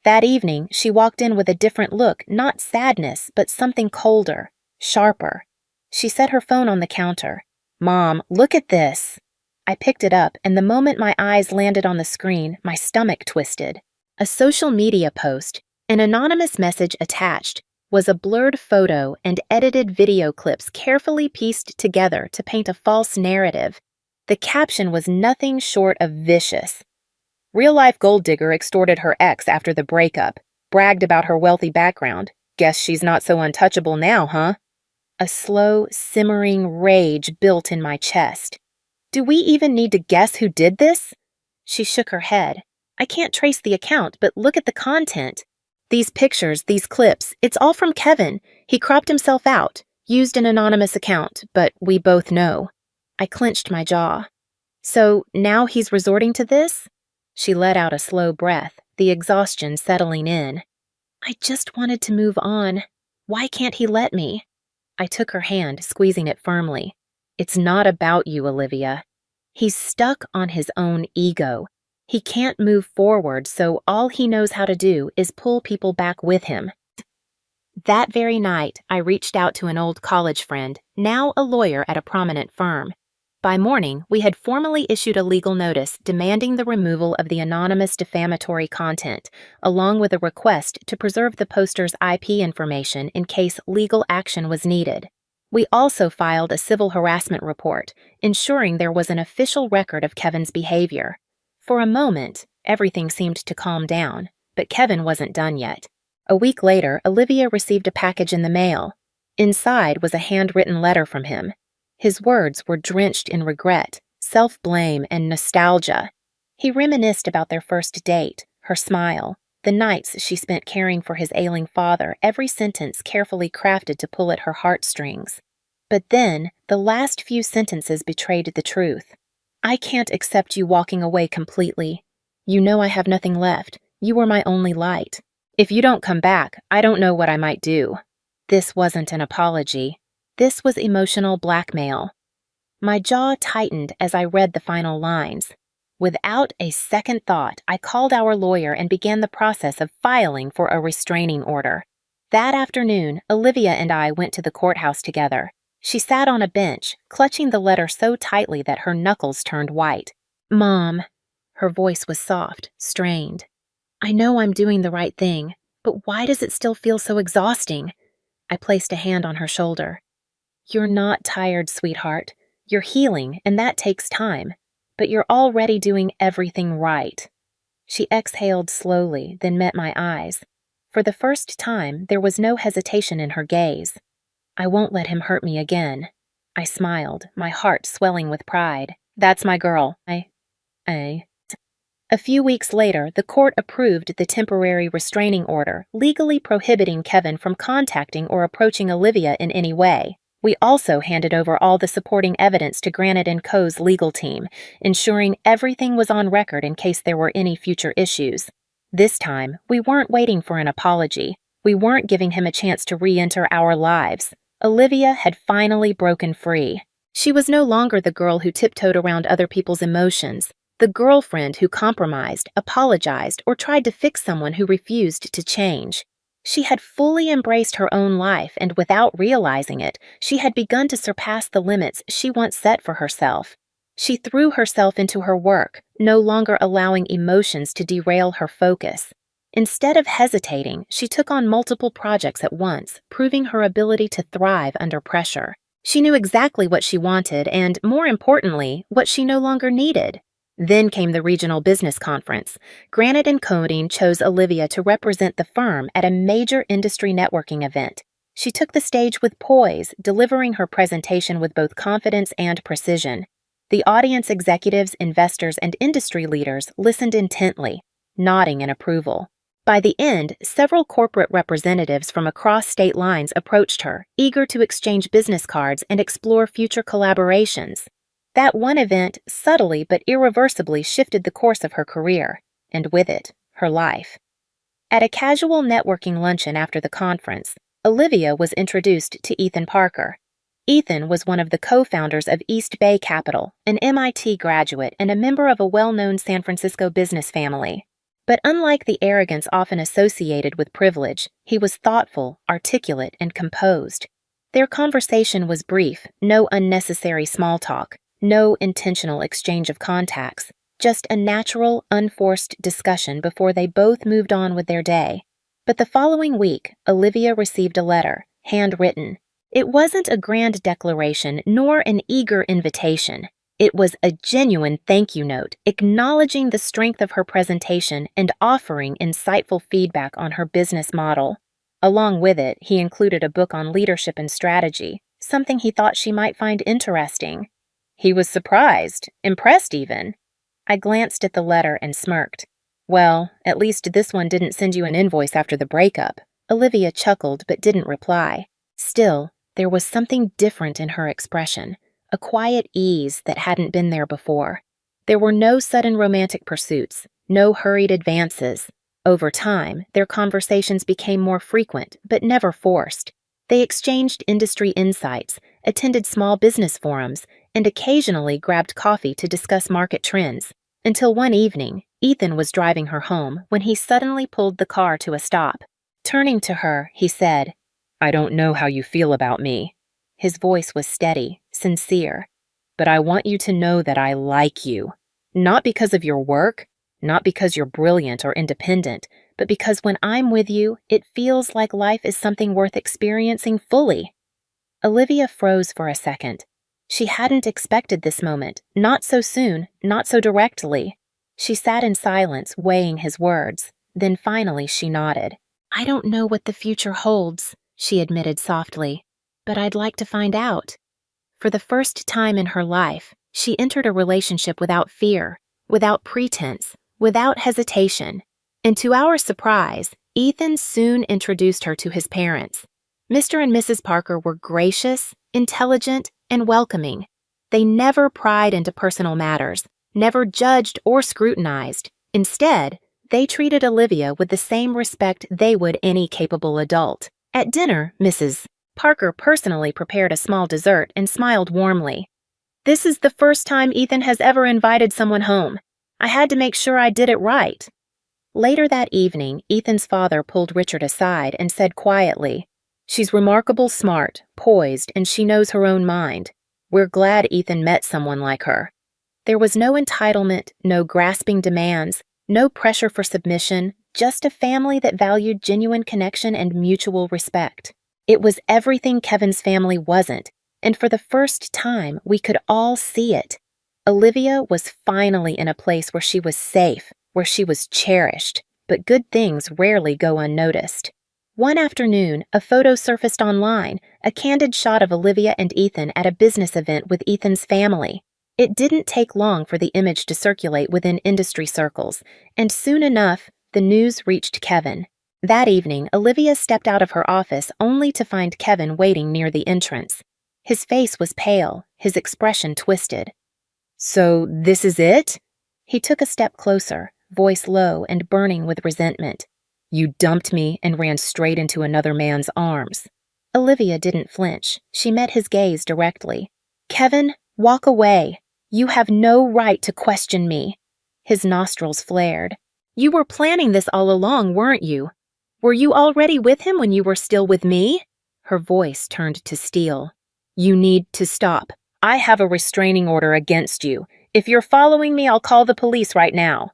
That evening, she walked in with a different look, not sadness, but something colder, sharper. She set her phone on the counter. "Mom, look at this." I picked it up, and the moment my eyes landed on the screen, my stomach twisted. A social media post, an anonymous message attached, was a blurred photo and edited video clips carefully pieced together to paint a false narrative. The caption was nothing short of vicious. "Real-life gold digger extorted her ex after the breakup. Bragged about her wealthy background. Guess she's not so untouchable now, huh?" A slow, simmering rage built in my chest. "Do we even need to guess who did this?" She shook her head. "I can't trace the account, but look at the content. These pictures, these clips, it's all from Kevin. He cropped himself out, used an anonymous account, but we both know." I clenched my jaw. "So now he's resorting to this?" She let out a slow breath, the exhaustion settling in. "I just wanted to move on. Why can't he let me?" I took her hand, squeezing it firmly. "It's not about you, Olivia. He's stuck on his own ego. He can't move forward, so all he knows how to do is pull people back with him." That very night, I reached out to an old college friend, now a lawyer at a prominent firm. By morning, we had formally issued a legal notice demanding the removal of the anonymous defamatory content, along with a request to preserve the poster's IP information in case legal action was needed. We also filed a civil harassment report, ensuring there was an official record of Kevin's behavior. For a moment, everything seemed to calm down, but Kevin wasn't done yet. A week later, Olivia received a package in the mail. Inside was a handwritten letter from him. His words were drenched in regret, self-blame, and nostalgia. He reminisced about their first date, her smile, the nights she spent caring for his ailing father, every sentence carefully crafted to pull at her heartstrings. But then, the last few sentences betrayed the truth. "I can't accept you walking away completely. You know I have nothing left. You were my only light. If you don't come back, I don't know what I might do." This wasn't an apology. This was emotional blackmail. My jaw tightened as I read the final lines. Without a second thought, I called our lawyer and began the process of filing for a restraining order. That afternoon, Olivia and I went to the courthouse together. She sat on a bench, clutching the letter so tightly that her knuckles turned white. "Mom," her voice was soft, strained. "I know I'm doing the right thing, but why does it still feel so exhausting?" I placed a hand on her shoulder. "You're not tired, sweetheart. You're healing, and that takes time. But you're already doing everything right." She exhaled slowly, then met my eyes. For the first time, there was no hesitation in her gaze. "I won't let him hurt me again." I smiled, my heart swelling with pride. "That's my girl. A few weeks later, the court approved the temporary restraining order, legally prohibiting Kevin from contacting or approaching Olivia in any way. We also handed over all the supporting evidence to Granite & Co.'s legal team, ensuring everything was on record in case there were any future issues. This time, we weren't waiting for an apology. We weren't giving him a chance to re-enter our lives. Olivia had finally broken free. She was no longer the girl who tiptoed around other people's emotions, the girlfriend who compromised, apologized, or tried to fix someone who refused to change. She had fully embraced her own life, and without realizing it, she had begun to surpass the limits she once set for herself. She threw herself into her work, no longer allowing emotions to derail her focus. Instead of hesitating, she took on multiple projects at once, proving her ability to thrive under pressure. She knew exactly what she wanted and, more importantly, what she no longer needed. Then came the regional business conference. Granite and Coding chose Olivia to represent the firm at a major industry networking event. She took the stage with poise, delivering her presentation with both confidence and precision. The audience executives, investors, and industry leaders listened intently, nodding in approval. By the end, several corporate representatives from across state lines approached her, eager to exchange business cards and explore future collaborations. That one event subtly but irreversibly shifted the course of her career, and with it, her life. At a casual networking luncheon after the conference, Olivia was introduced to Ethan Parker. Ethan was one of the co-founders of East Bay Capital, an MIT graduate and a member of a well-known San Francisco business family. But unlike the arrogance often associated with privilege, he was thoughtful, articulate, and composed. Their conversation was brief, no unnecessary small talk, no intentional exchange of contacts, just a natural, unforced discussion before they both moved on with their day. But the following week, Olivia received a letter, handwritten. It wasn't a grand declaration nor an eager invitation. It was a genuine thank you note, acknowledging the strength of her presentation and offering insightful feedback on her business model. Along with it, he included a book on leadership and strategy, something he thought she might find interesting. He was surprised, impressed even. I glanced at the letter and smirked. Well, at least this one didn't send you an invoice after the breakup. Olivia chuckled but didn't reply. Still, there was something different in her expression, a quiet ease that hadn't been there before. There were no sudden romantic pursuits, no hurried advances. Over time, their conversations became more frequent but never forced. They exchanged industry insights, attended small business forums, and occasionally grabbed coffee to discuss market trends. Until one evening, Ethan was driving her home when he suddenly pulled the car to a stop. Turning to her, he said, "I don't know how you feel about me." His voice was steady, sincere. "But I want you to know that I like you. Not because of your work, not because you're brilliant or independent, but because when I'm with you, it feels like life is something worth experiencing fully." Olivia froze for a second. She hadn't expected this moment, not so soon, not so directly. She sat in silence, weighing his words. Then finally she nodded. "I don't know what the future holds," she admitted softly, "but I'd like to find out." For the first time in her life, she entered a relationship without fear, without pretense, without hesitation. And to our surprise, Ethan soon introduced her to his parents. Mr. and Mrs. Parker were gracious, intelligent, and welcoming. They never pried into personal matters, never judged or scrutinized. Instead, they treated Olivia with the same respect they would any capable adult. At dinner, Mrs. Parker personally prepared a small dessert and smiled warmly. "This is the first time Ethan has ever invited someone home. I had to make sure I did it right." Later that evening, Ethan's father pulled Richard aside and said quietly, "She's remarkable smart, poised, and she knows her own mind. We're glad Ethan met someone like her." There was no entitlement, no grasping demands, no pressure for submission, just a family that valued genuine connection and mutual respect. It was everything Kevin's family wasn't, and for the first time, we could all see it. Olivia was finally in a place where she was safe, where she was cherished, but good things rarely go unnoticed. One afternoon, a photo surfaced online, a candid shot of Olivia and Ethan at a business event with Ethan's family. It didn't take long for the image to circulate within industry circles, and soon enough, the news reached Kevin. That evening, Olivia stepped out of her office only to find Kevin waiting near the entrance. His face was pale, his expression twisted. "So this is it?" He took a step closer, voice low and burning with resentment. You dumped me and ran straight into another man's arms. Olivia didn't flinch. She met his gaze directly. Kevin, walk away. You have no right to question me. His nostrils flared. You were planning this all along, weren't you? Were you already with him when you were still with me? Her voice turned to steel. You need to stop. I have a restraining order against you. If you're following me, I'll call the police right now.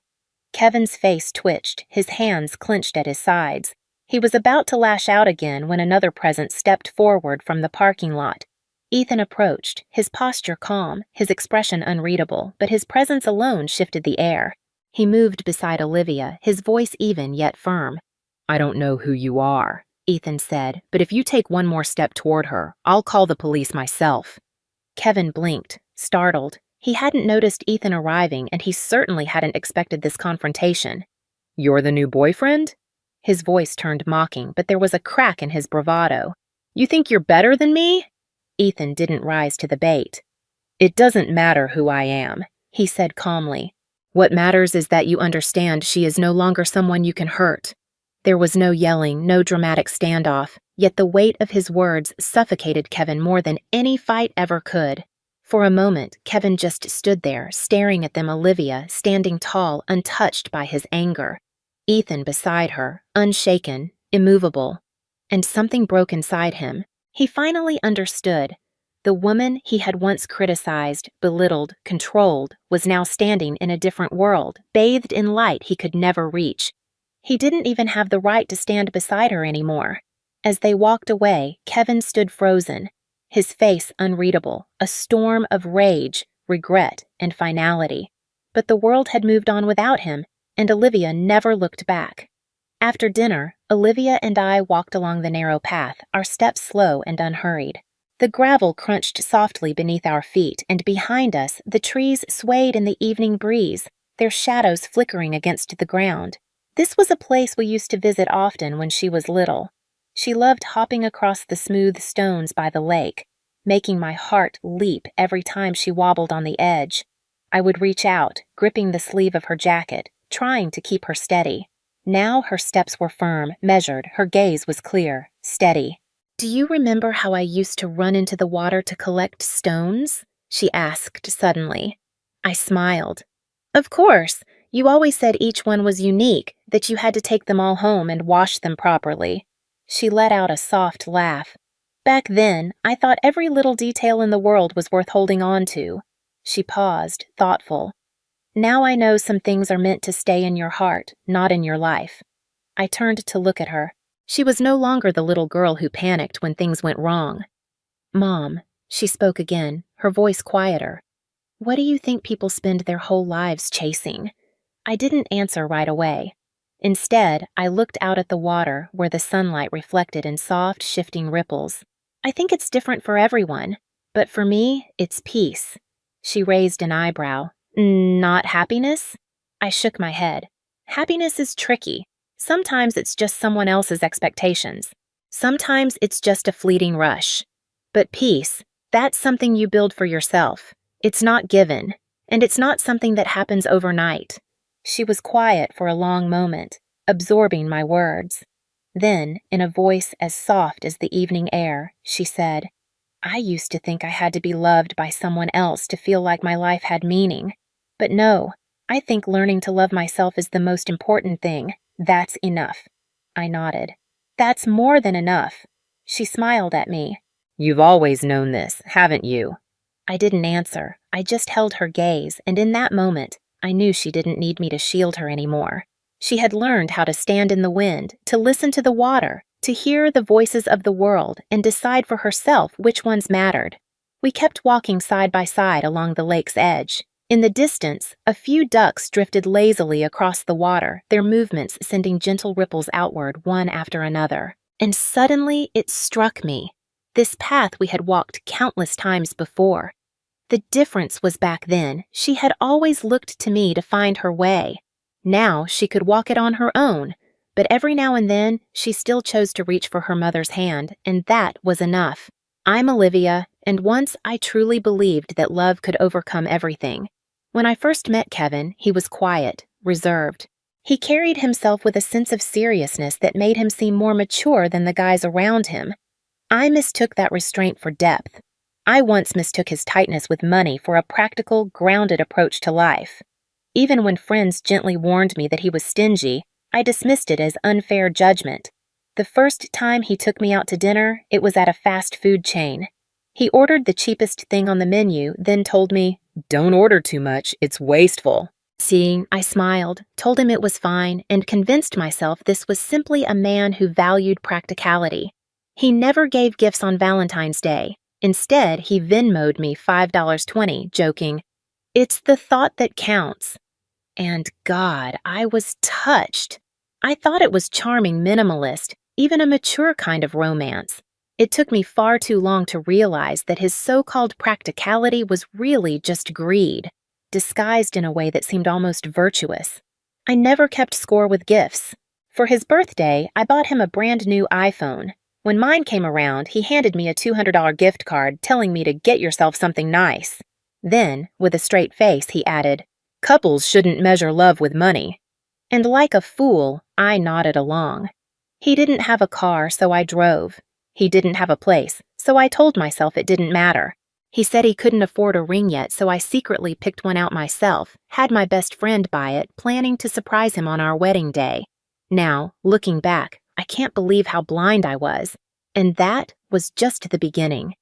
Kevin's face twitched, his hands clenched at his sides. He was about to lash out again when another presence stepped forward from the parking lot. Ethan approached, his posture calm, his expression unreadable, but his presence alone shifted the air. He moved beside Olivia, his voice even yet firm. I don't know who you are, Ethan said, but if you take one more step toward her, I'll call the police myself. Kevin blinked, startled. He hadn't noticed Ethan arriving, and he certainly hadn't expected this confrontation. You're the new boyfriend? His voice turned mocking, but there was a crack in his bravado. You think you're better than me? Ethan didn't rise to the bait. It doesn't matter who I am, he said calmly. What matters is that you understand she is no longer someone you can hurt. There was no yelling, no dramatic standoff, yet the weight of his words suffocated Kevin more than any fight ever could. For a moment, Kevin just stood there, staring at them, Olivia, standing tall, untouched by his anger. Ethan beside her, unshaken, immovable. And something broke inside him. He finally understood. The woman he had once criticized, belittled, controlled, was now standing in a different world, bathed in light he could never reach. He didn't even have the right to stand beside her anymore. As they walked away, Kevin stood frozen, his face unreadable, a storm of rage, regret, and finality. But the world had moved on without him, and Olivia never looked back. After dinner, Olivia and I walked along the narrow path, our steps slow and unhurried. The gravel crunched softly beneath our feet, and behind us, the trees swayed in the evening breeze, their shadows flickering against the ground. This was a place we used to visit often when she was little. She loved hopping across the smooth stones by the lake, making my heart leap every time she wobbled on the edge. I would reach out, gripping the sleeve of her jacket, trying to keep her steady. Now her steps were firm, measured, her gaze was clear, steady. Do you remember how I used to run into the water to collect stones? She asked suddenly. I smiled. Of course, you always said each one was unique, that you had to take them all home and wash them properly. She let out a soft laugh. Back then, I thought every little detail in the world was worth holding on to. She paused, thoughtful. Now I know some things are meant to stay in your heart, not in your life. I turned to look at her. She was no longer the little girl who panicked when things went wrong. Mom, she spoke again, her voice quieter. What do you think people spend their whole lives chasing? I didn't answer right away. Instead, I looked out at the water where the sunlight reflected in soft, shifting ripples. I think it's different for everyone, but for me, it's peace. She raised an eyebrow. Not happiness? I shook my head. Happiness is tricky. Sometimes it's just someone else's expectations. Sometimes it's just a fleeting rush. But peace, that's something you build for yourself. It's not given, and it's not something that happens overnight. She was quiet for a long moment, absorbing my words. Then, in a voice as soft as the evening air, she said, I used to think I had to be loved by someone else to feel like my life had meaning. But no, I think learning to love myself is the most important thing. That's enough. I nodded. That's more than enough. She smiled at me. You've always known this, haven't you? I didn't answer. I just held her gaze, and in that moment, I knew she didn't need me to shield her anymore. She had learned how to stand in the wind, to listen to the water, to hear the voices of the world, and decide for herself which ones mattered. We kept walking side by side along the lake's edge. In the distance, a few ducks drifted lazily across the water, their movements sending gentle ripples outward one after another. And suddenly it struck me. This path we had walked countless times before. The difference was back then, she had always looked to me to find her way. Now she could walk it on her own, but every now and then she still chose to reach for her mother's hand, and that was enough. I'm Olivia, and once I truly believed that love could overcome everything. When I first met Kevin, he was quiet, reserved. He carried himself with a sense of seriousness that made him seem more mature than the guys around him. I mistook that restraint for depth. I once mistook his tightness with money for a practical, grounded approach to life. Even when friends gently warned me that he was stingy, I dismissed it as unfair judgment. The first time he took me out to dinner, it was at a fast food chain. He ordered the cheapest thing on the menu, then told me, "Don't order too much, it's wasteful." Seeing, I smiled, told him it was fine, and convinced myself this was simply a man who valued practicality. He never gave gifts on Valentine's Day. Instead, he Venmo'd me $5.20, joking, "It's the thought that counts." And God, I was touched. I thought it was charming minimalist, even a mature kind of romance. It took me far too long to realize that his so-called practicality was really just greed, disguised in a way that seemed almost virtuous. I never kept score with gifts. For his birthday, I bought him a brand new iPhone. When mine came around, he handed me a $200 gift card telling me to get yourself something nice. Then, with a straight face, he added, "Couples shouldn't measure love with money." And like a fool, I nodded along. He didn't have a car, so I drove. He didn't have a place, so I told myself it didn't matter. He said he couldn't afford a ring yet, so I secretly picked one out myself, had my best friend buy it, planning to surprise him on our wedding day. Now, looking back, I can't believe how blind I was. And that was just the beginning.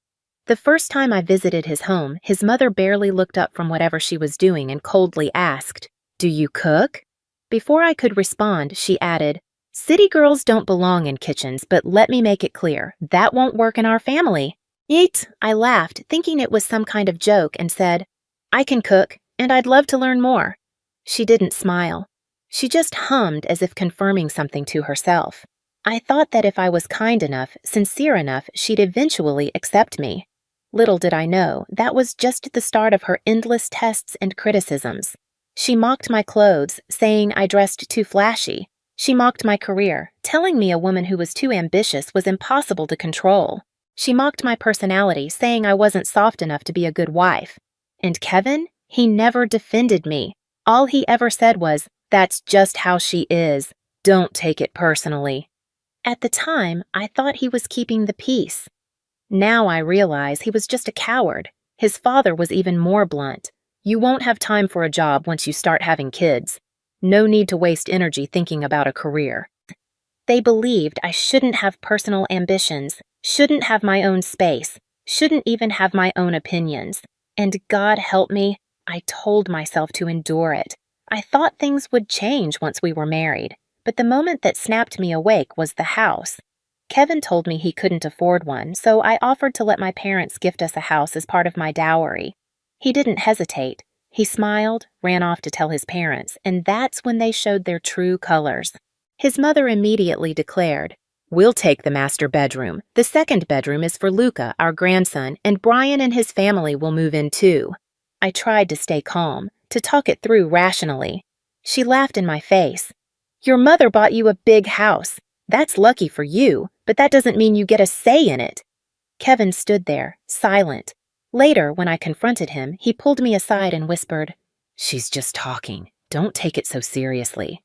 The first time I visited his home, his mother barely looked up from whatever she was doing and coldly asked, "Do you cook?" Before I could respond, she added, "City girls don't belong in kitchens, but let me make it clear, that won't work in our family." "Eat," I laughed, thinking it was some kind of joke, and said, "I can cook, and I'd love to learn more." She didn't smile. She just hummed as if confirming something to herself. I thought that if I was kind enough, sincere enough, she'd eventually accept me. Little did I know, that was just the start of her endless tests and criticisms. She mocked my clothes, saying I dressed too flashy. She mocked my career, telling me a woman who was too ambitious was impossible to control. She mocked my personality, saying I wasn't soft enough to be a good wife. And Kevin? He never defended me. All he ever said was, "That's just how she is. Don't take it personally." At the time, I thought he was keeping the peace. Now I realize he was just a coward. His father was even more blunt. "You won't have time for a job once you start having kids. No need to waste energy thinking about a career." They believed I shouldn't have personal ambitions, shouldn't have my own space, shouldn't even have my own opinions. And God help me, I told myself to endure it. I thought things would change once we were married, but the moment that snapped me awake was the house. Kevin told me he couldn't afford one, so I offered to let my parents gift us a house as part of my dowry. He didn't hesitate. He smiled, ran off to tell his parents, and that's when they showed their true colors. His mother immediately declared, "We'll take the master bedroom. The second bedroom is for Luca, our grandson, and Brian and his family will move in too." I tried to stay calm, to talk it through rationally. She laughed in my face. "Your mother bought you a big house. That's lucky for you, but that doesn't mean you get a say in it." Kevin stood there, silent. Later, when I confronted him, he pulled me aside and whispered, "She's just talking. Don't take it so seriously."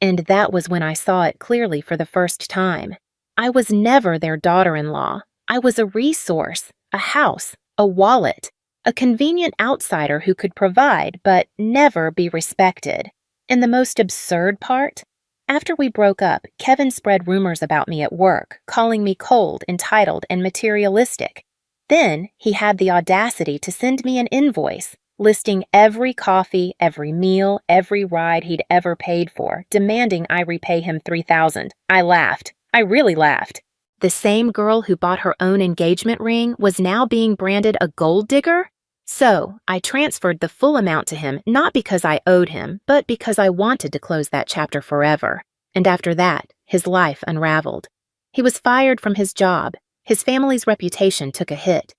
And that was when I saw it clearly for the first time. I was never their daughter-in-law. I was a resource, a house, a wallet, a convenient outsider who could provide but never be respected. And the most absurd part? After we broke up, Kevin spread rumors about me at work, calling me cold, entitled, and materialistic. Then he had the audacity to send me an invoice, listing every coffee, every meal, every ride he'd ever paid for, demanding I repay him $3,000. I laughed. I really laughed. The same girl who bought her own engagement ring was now being branded a gold digger? So, I transferred the full amount to him not because I owed him, but because I wanted to close that chapter forever. And after that, his life unraveled. He was fired from his job. His family's reputation took a hit.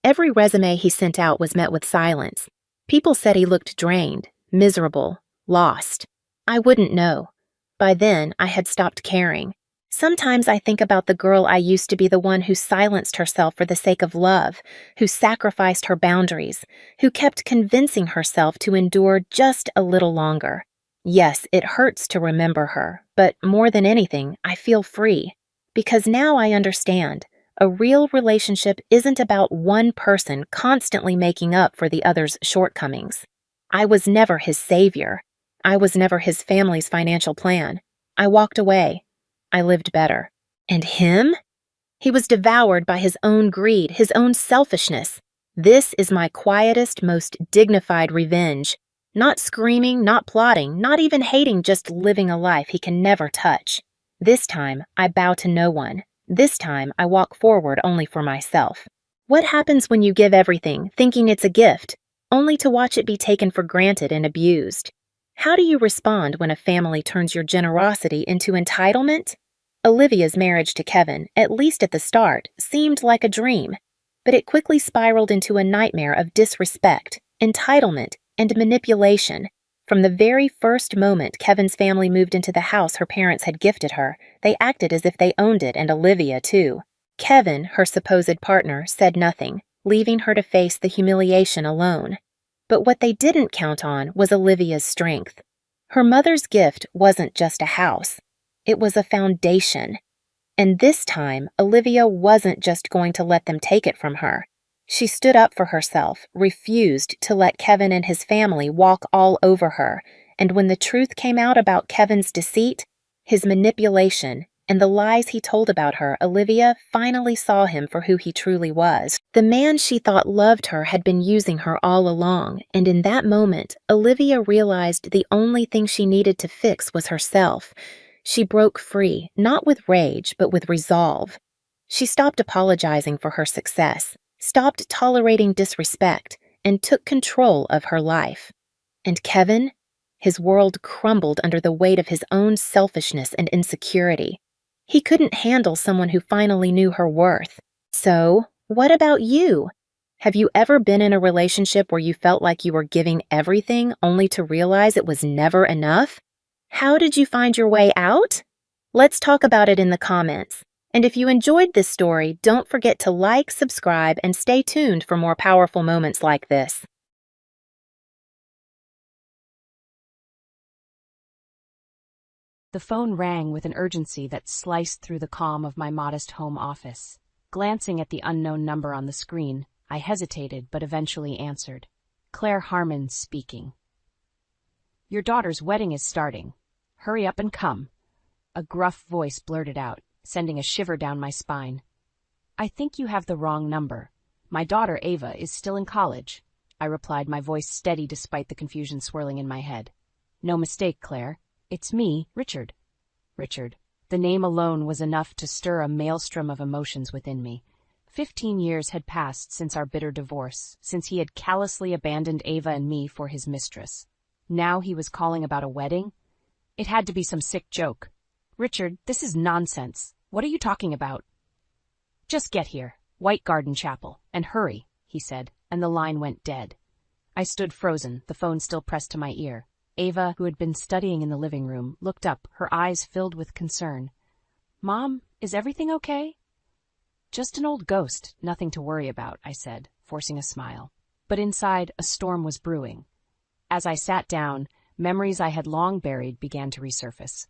Every resume he sent out was met with silence. People said he looked drained, miserable, lost. I wouldn't know. By then, I had stopped caring. Sometimes I think about the girl I used to be, the one who silenced herself for the sake of love, who sacrificed her boundaries, who kept convincing herself to endure just a little longer. Yes, it hurts to remember her, but more than anything, I feel free. Because now I understand. A real relationship isn't about one person constantly making up for the other's shortcomings. I was never his savior. I was never his family's financial plan. I walked away. I lived better. And him? He was devoured by his own greed, his own selfishness. This is my quietest, most dignified revenge. Not screaming, not plotting, not even hating, just living a life he can never touch. This time, I bow to no one. This time, I walk forward only for myself. What happens when you give everything, thinking it's a gift, only to watch it be taken for granted and abused? How do you respond when a family turns your generosity into entitlement? Olivia's marriage to Kevin, at least at the start, seemed like a dream, but it quickly spiraled into a nightmare of disrespect, entitlement, and manipulation. From the very first moment Kevin's family moved into the house her parents had gifted her, they acted as if they owned it, and Olivia too. Kevin, her supposed partner, said nothing, leaving her to face the humiliation alone. But what they didn't count on was Olivia's strength. Her mother's gift wasn't just a house. It was a foundation. And this time, Olivia wasn't just going to let them take it from her. She stood up for herself, refused to let Kevin and his family walk all over her, and when the truth came out about Kevin's deceit, his manipulation, and the lies he told about her, Olivia finally saw him for who he truly was. The man she thought loved her had been using her all along, and in that moment, Olivia realized the only thing she needed to fix was herself. She broke free, not with rage, but with resolve. She stopped apologizing for her success, stopped tolerating disrespect, and took control of her life. And Kevin? His world crumbled under the weight of his own selfishness and insecurity. He couldn't handle someone who finally knew her worth. So, what about you? Have you ever been in a relationship where you felt like you were giving everything only to realize it was never enough? How did you find your way out? Let's talk about it in the comments. And if you enjoyed this story, don't forget to like, subscribe, and stay tuned for more powerful moments like this. The phone rang with an urgency that sliced through the calm of my modest home office. Glancing at the unknown number on the screen, I hesitated but eventually answered. Claire Harmon speaking. Your daughter's wedding is starting. Hurry up and come. A gruff voice blurted out, sending a shiver down my spine. I think you have the wrong number. My daughter Ava is still in college, I replied, my voice steady despite the confusion swirling in my head. No mistake, Claire. It's me, Richard. Richard. The name alone was enough to stir a maelstrom of emotions within me. 15 years had passed since our bitter divorce, since he had callously abandoned Ava and me for his mistress. Now he was calling about a wedding? It had to be some sick joke. Richard, this is nonsense. What are you talking about? Just get here, White Garden Chapel, and hurry, he said, and the line went dead. I stood frozen, the phone still pressed to my ear. Ava, who had been studying in the living room, looked up, her eyes filled with concern. Mom, is everything okay? Just an old ghost, nothing to worry about, I said, forcing a smile. But inside, a storm was brewing. As I sat down, memories I had long buried began to resurface.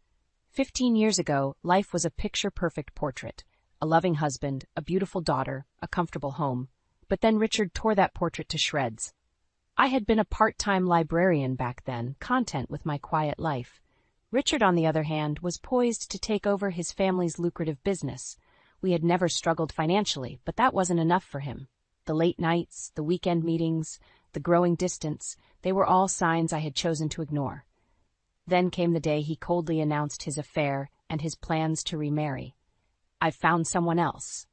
15 years ago, life was a picture-perfect portrait. A loving husband, a beautiful daughter, a comfortable home. But then Richard tore that portrait to shreds. I had been a part-time librarian back then, content with my quiet life. Richard, on the other hand, was poised to take over his family's lucrative business. We had never struggled financially, but that wasn't enough for him. The late nights, the weekend meetings, the growing distance, they were all signs I had chosen to ignore. Then came the day he coldly announced his affair and his plans to remarry. I've found someone else.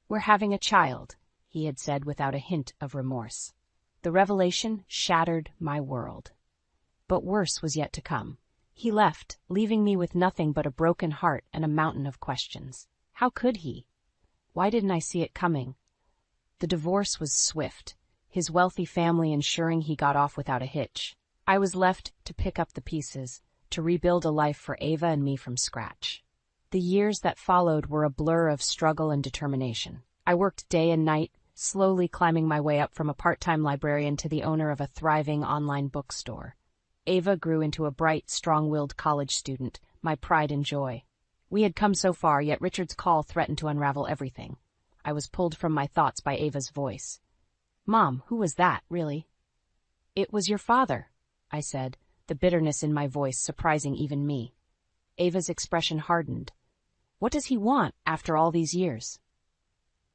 We're having a child, he had said without a hint of remorse. The revelation shattered my world. But worse was yet to come. He left, leaving me with nothing but a broken heart and a mountain of questions. How could he? Why didn't I see it coming? The divorce was swift, his wealthy family ensuring he got off without a hitch. I was left to pick up the pieces, to rebuild a life for Ava and me from scratch. The years that followed were a blur of struggle and determination. I worked day and night, slowly climbing my way up from a part-time librarian to the owner of a thriving online bookstore. Ava grew into a bright, strong-willed college student, my pride and joy. We had come so far, yet Richard's call threatened to unravel everything. I was pulled from my thoughts by Ava's voice. "Mom, who was that, really?" "It was your father," I said, the bitterness in my voice surprising even me. Ava's expression hardened. "What does he want after all these years?"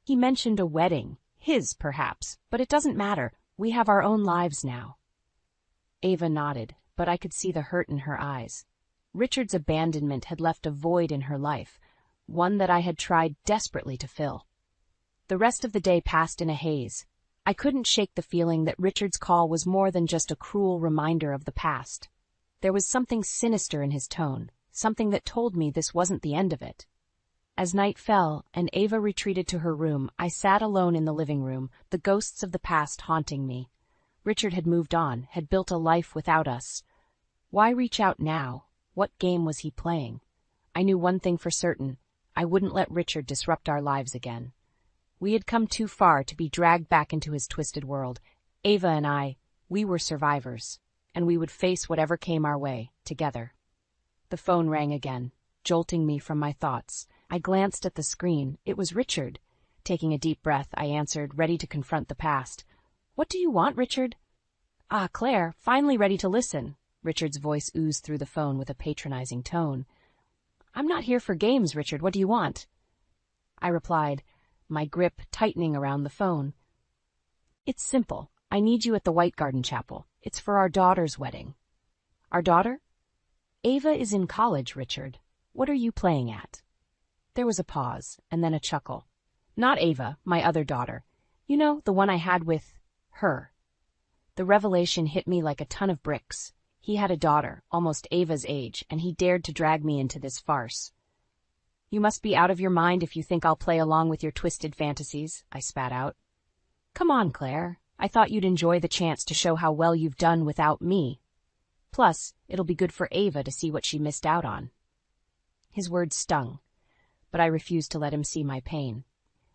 "He mentioned a wedding. His, perhaps, but it doesn't matter. We have our own lives now." Ava nodded, but I could see the hurt in her eyes. Richard's abandonment had left a void in her life, one that I had tried desperately to fill. The rest of the day passed in a haze. I couldn't shake the feeling that Richard's call was more than just a cruel reminder of the past. There was something sinister in his tone, something that told me this wasn't the end of it. As night fell and Ava retreated to her room, I sat alone in the living room, the ghosts of the past haunting me. Richard had moved on, had built a life without us. Why reach out now? What game was he playing? I knew one thing for certain. I wouldn't let Richard disrupt our lives again. We had come too far to be dragged back into his twisted world. Ava and I, we were survivors, and we would face whatever came our way, together. The phone rang again, jolting me from my thoughts. I glanced at the screen. It was Richard. Taking a deep breath, I answered, ready to confront the past. "What do you want, Richard?" "Ah, Claire, finally ready to listen." Richard's voice oozed through the phone with a patronizing tone. "I'm not here for games, Richard. What do you want?" I replied, my grip tightening around the phone. "It's simple. I need you at the White Garden Chapel. It's for our daughter's wedding." "Our daughter?" "Ava is in college, Richard. What are you playing at?" There was a pause, and then a chuckle. "Not Ava, my other daughter. You know, the one I had with her." The revelation hit me like a ton of bricks. He had a daughter, almost Ava's age, and he dared to drag me into this farce. "You must be out of your mind if you think I'll play along with your twisted fantasies," I spat out. "Come on, Claire. I thought you'd enjoy the chance to show how well you've done without me. Plus, it'll be good for Ava to see what she missed out on." His words stung, but I refused to let him see my pain.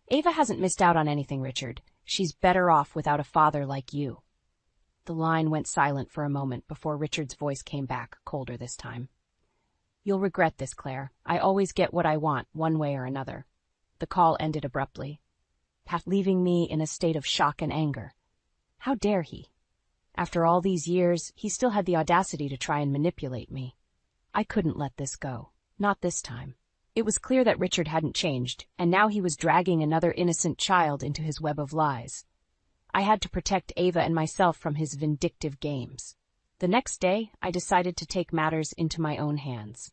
"Ava hasn't missed out on anything, Richard. She's better off without a father like you." The line went silent for a moment before Richard's voice came back, colder this time. "You'll regret this, Claire. I always get what I want, one way or another." The call ended abruptly, leaving me in a state of shock and anger. How dare he? After all these years, he still had the audacity to try and manipulate me. I couldn't let this go. Not this time. It was clear that Richard hadn't changed, and now he was dragging another innocent child into his web of lies. I had to protect Ava and myself from his vindictive games. The next day, I decided to take matters into my own hands.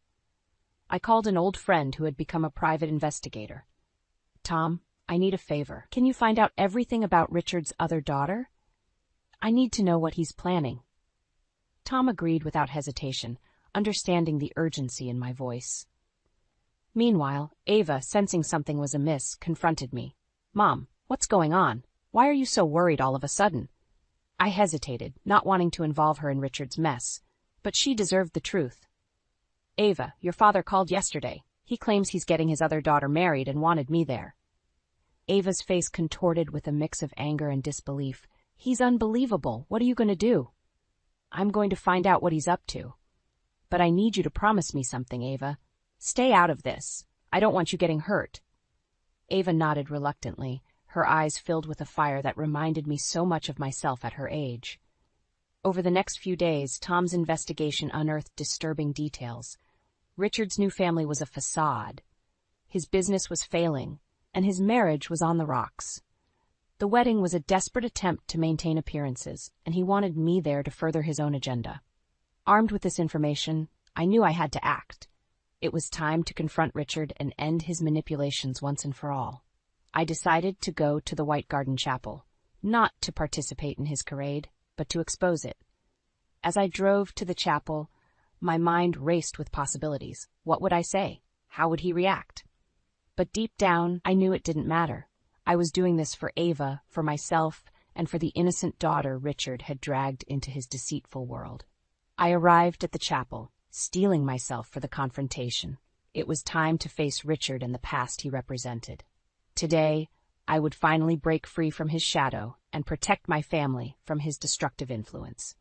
I called an old friend who had become a private investigator. "Tom, I need a favor. Can you find out everything about Richard's other daughter? I need to know what he's planning." Tom agreed without hesitation, understanding the urgency in my voice. Meanwhile, Ava, sensing something was amiss, confronted me. "Mom, what's going on? Why are you so worried all of a sudden?" I hesitated, not wanting to involve her in Richard's mess, but she deserved the truth. "Ava, your father called yesterday. He claims he's getting his other daughter married and wanted me there." Ava's face contorted with a mix of anger and disbelief. "He's unbelievable. What are you going to do?" "I'm going to find out what he's up to. But I need you to promise me something, Ava. Stay out of this. I don't want you getting hurt." Ava nodded reluctantly, her eyes filled with a fire that reminded me so much of myself at her age. Over the next few days, Tom's investigation unearthed disturbing details. Richard's new family was a facade. His business was failing, and his marriage was on the rocks. The wedding was a desperate attempt to maintain appearances, and he wanted me there to further his own agenda. Armed with this information, I knew I had to act. It was time to confront Richard and end his manipulations once and for all. I decided to go to the White Garden Chapel, not to participate in his charade, but to expose it. As I drove to the chapel, my mind raced with possibilities. What would I say? How would he react? But deep down, I knew it didn't matter. I was doing this for Ava, for myself, and for the innocent daughter Richard had dragged into his deceitful world. I arrived at the chapel, steeling myself for the confrontation. It was time to face Richard and the past he represented. Today, I would finally break free from his shadow and protect my family from his destructive influence.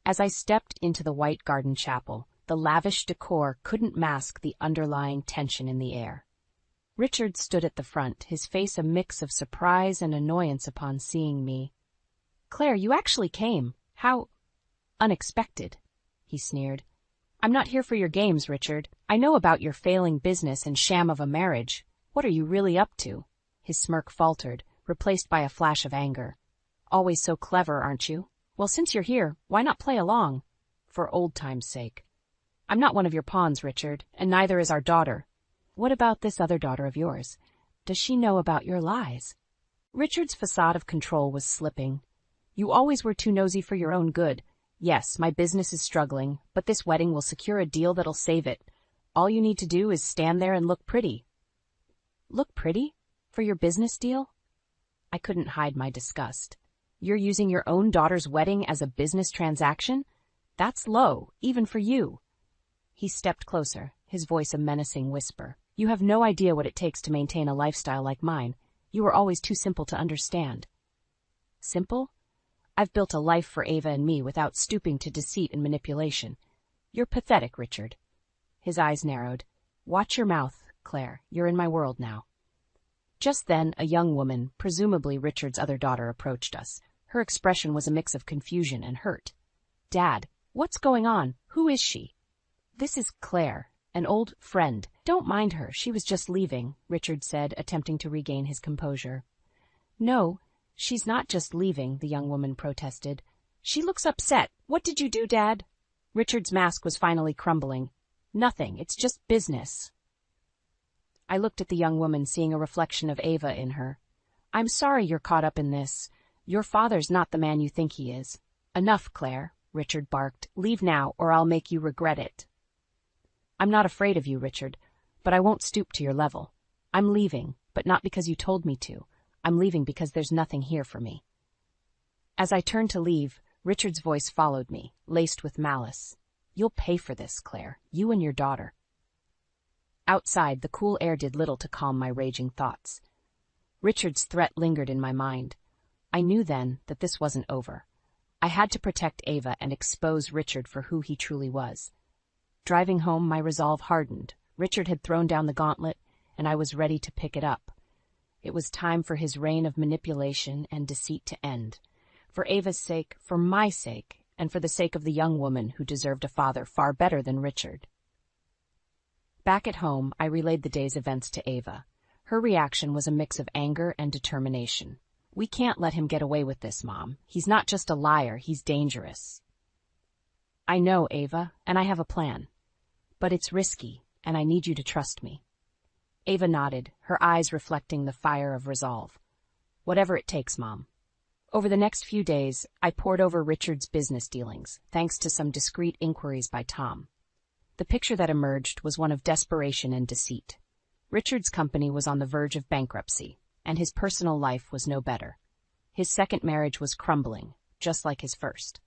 As I stepped into the white garden chapel, the lavish decor couldn't mask the underlying tension in the air. Richard stood at the front, his face a mix of surprise and annoyance upon seeing me. "Claire, you actually came. How unexpected," he sneered. "I'm not here for your games, Richard. I know about your failing business and sham of a marriage. What are you really up to?" His smirk faltered, replaced by a flash of anger. "Always so clever, aren't you? Well, since you're here, why not play along? For old time's sake. I'm not one of your pawns, Richard, and neither is our daughter. What about this other daughter of yours? Does she know about your lies?" Richard's facade of control was slipping. "You always were too nosy for your own good. Yes, my business is struggling, but this wedding will secure a deal that'll save it. All you need to do is stand there and look pretty." "Look pretty? For your business deal?" I couldn't hide my disgust. "You're using your own daughter's wedding as a business transaction? That's low, even for you." He stepped closer, his voice a menacing whisper. "You have no idea what it takes to maintain a lifestyle like mine. You are always too simple to understand." "Simple? I've built a life for Ava and me without stooping to deceit and manipulation. You're pathetic, Richard." His eyes narrowed. "Watch your mouth, Claire. You're in my world now." Just then, a young woman, presumably Richard's other daughter, approached us. Her expression was a mix of confusion and hurt. "Dad, what's going on? Who is she?" "This is Claire, an old friend. Don't mind her, she was just leaving," Richard said, attempting to regain his composure. "No, she's not just leaving," the young woman protested. "She looks upset. What did you do, Dad?" Richard's mask was finally crumbling. "Nothing, it's just business." I looked at the young woman, seeing a reflection of Ava in her. "I'm sorry you're caught up in this. Your father's not the man you think he is." "Enough, Claire," Richard barked. "Leave now, or I'll make you regret it." "I'm not afraid of you, Richard, but I won't stoop to your level. I'm leaving, but not because you told me to. I'm leaving because there's nothing here for me." As I turned to leave, Richard's voice followed me, laced with malice. "You'll pay for this, Claire, you and your daughter." Outside, the cool air did little to calm my raging thoughts. Richard's threat lingered in my mind. I knew then that this wasn't over. I had to protect Ava and expose Richard for who he truly was. Driving home, my resolve hardened. Richard had thrown down the gauntlet, and I was ready to pick it up. It was time for his reign of manipulation and deceit to end. For Ava's sake, for my sake, and for the sake of the young woman who deserved a father far better than Richard. Back at home, I relayed the day's events to Ava. Her reaction was a mix of anger and determination. "We can't let him get away with this, Mom. He's not just a liar, he's dangerous." "I know, Ava, and I have a plan. But it's risky, and I need you to trust me." Ava nodded, her eyes reflecting the fire of resolve. "Whatever it takes, Mom." Over the next few days, I pored over Richard's business dealings, thanks to some discreet inquiries by Tom. The picture that emerged was one of desperation and deceit. Richard's company was on the verge of bankruptcy, and his personal life was no better. His second marriage was crumbling, just like his first.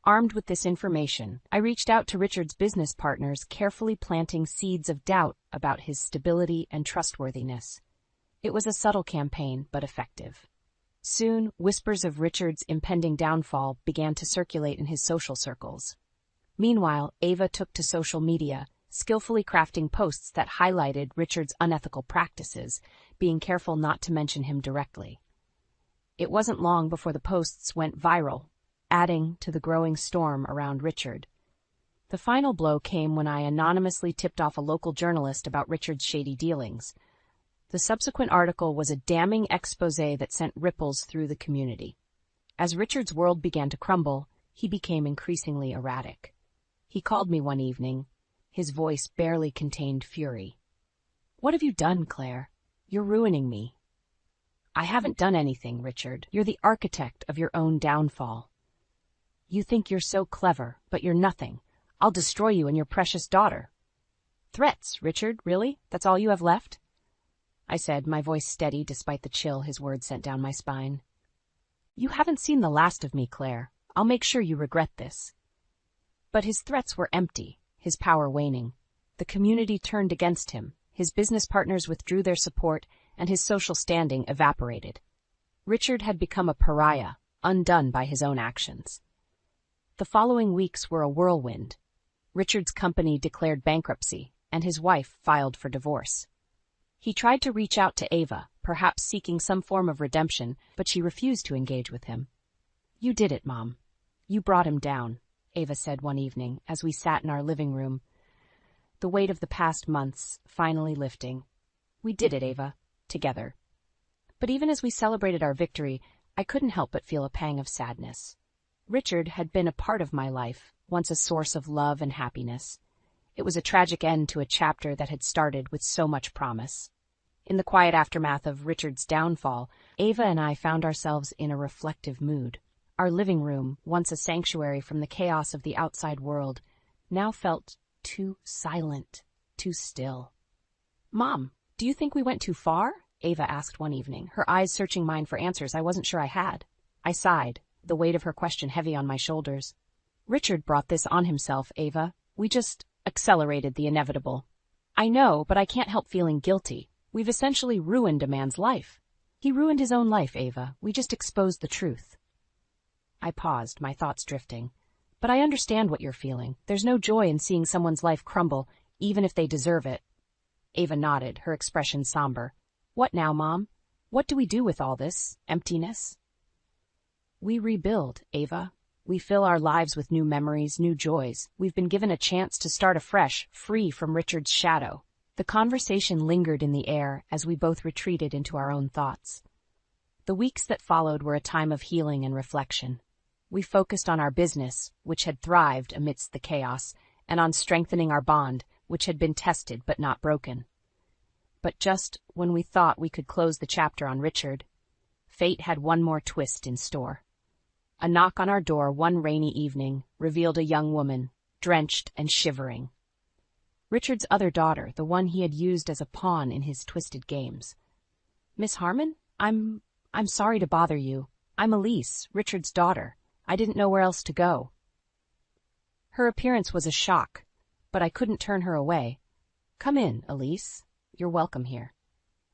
Armed with this information, I reached out to Richard's business partners, carefully planting seeds of doubt about his stability and trustworthiness. It was a subtle campaign, but effective. Soon, whispers of Richard's impending downfall began to circulate in his social circles. Meanwhile, Ava took to social media, skillfully crafting posts that highlighted Richard's unethical practices, being careful not to mention him directly. It wasn't long before the posts went viral, adding to the growing storm around Richard. The final blow came when I anonymously tipped off a local journalist about Richard's shady dealings. The subsequent article was a damning expose that sent ripples through the community. As Richard's world began to crumble, he became increasingly erratic. He called me one evening. His voice barely contained fury. "What have you done, Claire? You're ruining me." "I haven't done anything, Richard. You're the architect of your own downfall. You think you're so clever, but you're nothing. I'll destroy you and your precious daughter." "Threats, Richard, really? That's all you have left?" I said, my voice steady despite the chill his words sent down my spine. "You haven't seen the last of me, Claire. I'll make sure you regret this." But his threats were empty, his power waning. The community turned against him, his business partners withdrew their support, and his social standing evaporated. Richard had become a pariah, undone by his own actions. The following weeks were a whirlwind. Richard's company declared bankruptcy, and his wife filed for divorce. He tried to reach out to Ava, perhaps seeking some form of redemption, but she refused to engage with him. "You did it, Mom. You brought him down," Ava said one evening as we sat in our living room, the weight of the past months finally lifting. "We did it, Ava, together." But even as we celebrated our victory, I couldn't help but feel a pang of sadness. Richard had been a part of my life, once a source of love and happiness. It was a tragic end to a chapter that had started with so much promise. In the quiet aftermath of Richard's downfall, Ava and I found ourselves in a reflective mood. Our living room, once a sanctuary from the chaos of the outside world, now felt too silent, too still. "Mom, do you think we went too far?" Ava asked one evening, her eyes searching mine for answers I wasn't sure I had. I sighed, the weight of her question heavy on my shoulders. "Richard brought this on himself, Ava. We just accelerated the inevitable." "I know, but I can't help feeling guilty. We've essentially ruined a man's life." "He ruined his own life, Ava. We just exposed the truth." I paused, my thoughts drifting. "But I understand what you're feeling. There's no joy in seeing someone's life crumble, even if they deserve it." Ava nodded, her expression somber. "What now, Mom? What do we do with all this emptiness?" "We rebuild, Ava. We fill our lives with new memories, new joys. We've been given a chance to start afresh, free from Richard's shadow." The conversation lingered in the air as we both retreated into our own thoughts. The weeks that followed were a time of healing and reflection. We focused on our business, which had thrived amidst the chaos, and on strengthening our bond, which had been tested but not broken. But just when we thought we could close the chapter on Richard, fate had one more twist in store. A knock on our door one rainy evening revealed a young woman, drenched and shivering. Richard's other daughter, the one he had used as a pawn in his twisted games. "Miss Harmon? I'm sorry to bother you. I'm Elise, Richard's daughter. I didn't know where else to go." Her appearance was a shock, but I couldn't turn her away. "Come in, Elise. You're welcome here."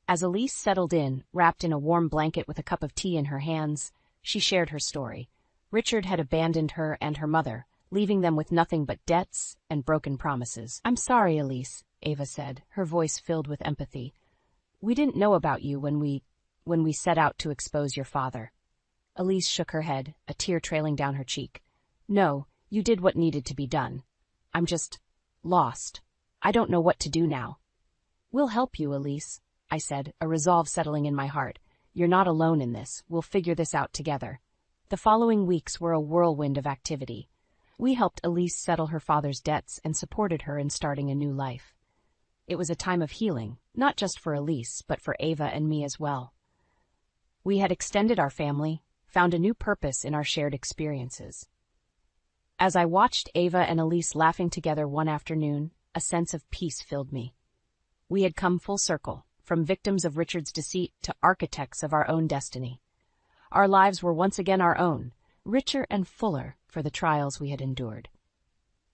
As Elise settled in, wrapped in a warm blanket with a cup of tea in her hands, she shared her story. Richard had abandoned her and her mother, leaving them with nothing but debts and broken promises. "I'm sorry, Elise," Ava said, her voice filled with empathy. "We didn't know about you when we set out to expose your father." Elise shook her head, a tear trailing down her cheek. "No, you did what needed to be done. I'm just lost. I don't know what to do now." "We'll help you, Elise," I said, a resolve settling in my heart. "You're not alone in this. We'll figure this out together." The following weeks were a whirlwind of activity. We helped Elise settle her father's debts and supported her in starting a new life. It was a time of healing, not just for Elise, but for Ava and me as well. We had extended our family, found a new purpose in our shared experiences. As I watched Ava and Elise laughing together one afternoon, a sense of peace filled me. We had come full circle, from victims of Richard's deceit to architects of our own destiny. Our lives were once again our own, richer and fuller for the trials we had endured.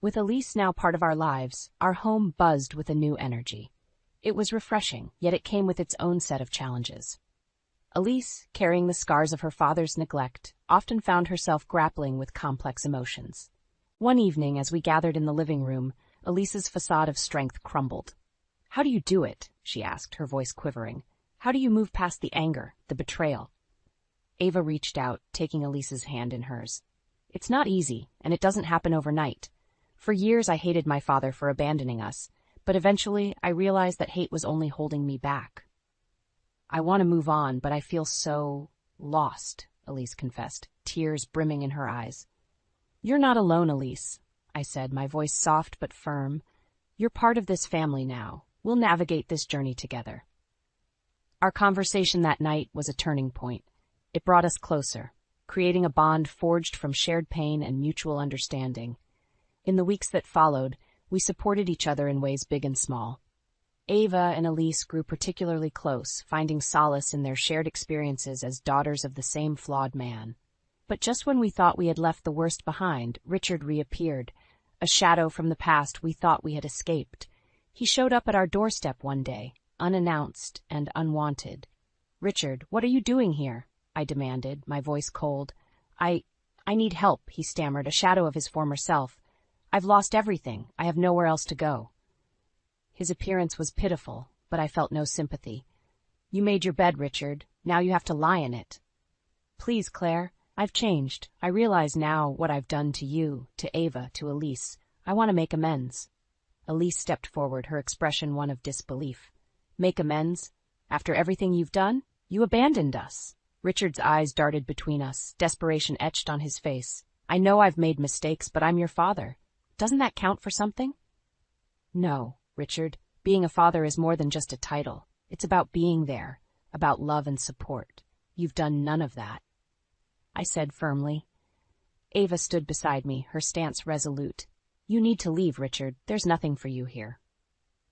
With Elise now part of our lives, our home buzzed with a new energy. It was refreshing, yet it came with its own set of challenges. Elise, carrying the scars of her father's neglect, often found herself grappling with complex emotions. One evening, as we gathered in the living room, Elise's facade of strength crumbled. "How do you do it?" she asked, her voice quivering. "How do you move past the anger, the betrayal?" Ava reached out, taking Elise's hand in hers. "It's not easy, and it doesn't happen overnight. For years I hated my father for abandoning us, but eventually I realized that hate was only holding me back. I want to move on, but I feel so lost," Elise confessed, tears brimming in her eyes. "You're not alone, Elise," I said, my voice soft but firm. "You're part of this family now. We'll navigate this journey together." Our conversation that night was a turning point. It brought us closer, creating a bond forged from shared pain and mutual understanding. In the weeks that followed, we supported each other in ways big and small. Ava and Elise grew particularly close, finding solace in their shared experiences as daughters of the same flawed man. But just when we thought we had left the worst behind, Richard reappeared, a shadow from the past we thought we had escaped. He showed up at our doorstep one day, unannounced and unwanted. "Richard, what are you doing here?" I demanded, my voice cold. I I need help, he stammered, a shadow of his former self. I've lost everything. I have nowhere else to go. His appearance was pitiful, but I felt no sympathy. You made your bed, Richard. Now you have to lie in it. Please, Claire. I've changed. I realize now what I've done to you, to Ava, to Elise. I want to make amends. Elise stepped forward, her expression one of disbelief. Make amends? After everything you've done? You abandoned us. Richard's eyes darted between us, desperation etched on his face. I know I've made mistakes, but I'm your father. Doesn't that count for something? No, Richard. Being a father is more than just a title. It's about being there, about love and support. You've done none of that, I said firmly. Ava stood beside me, her stance resolute. You need to leave, Richard. There's nothing for you here.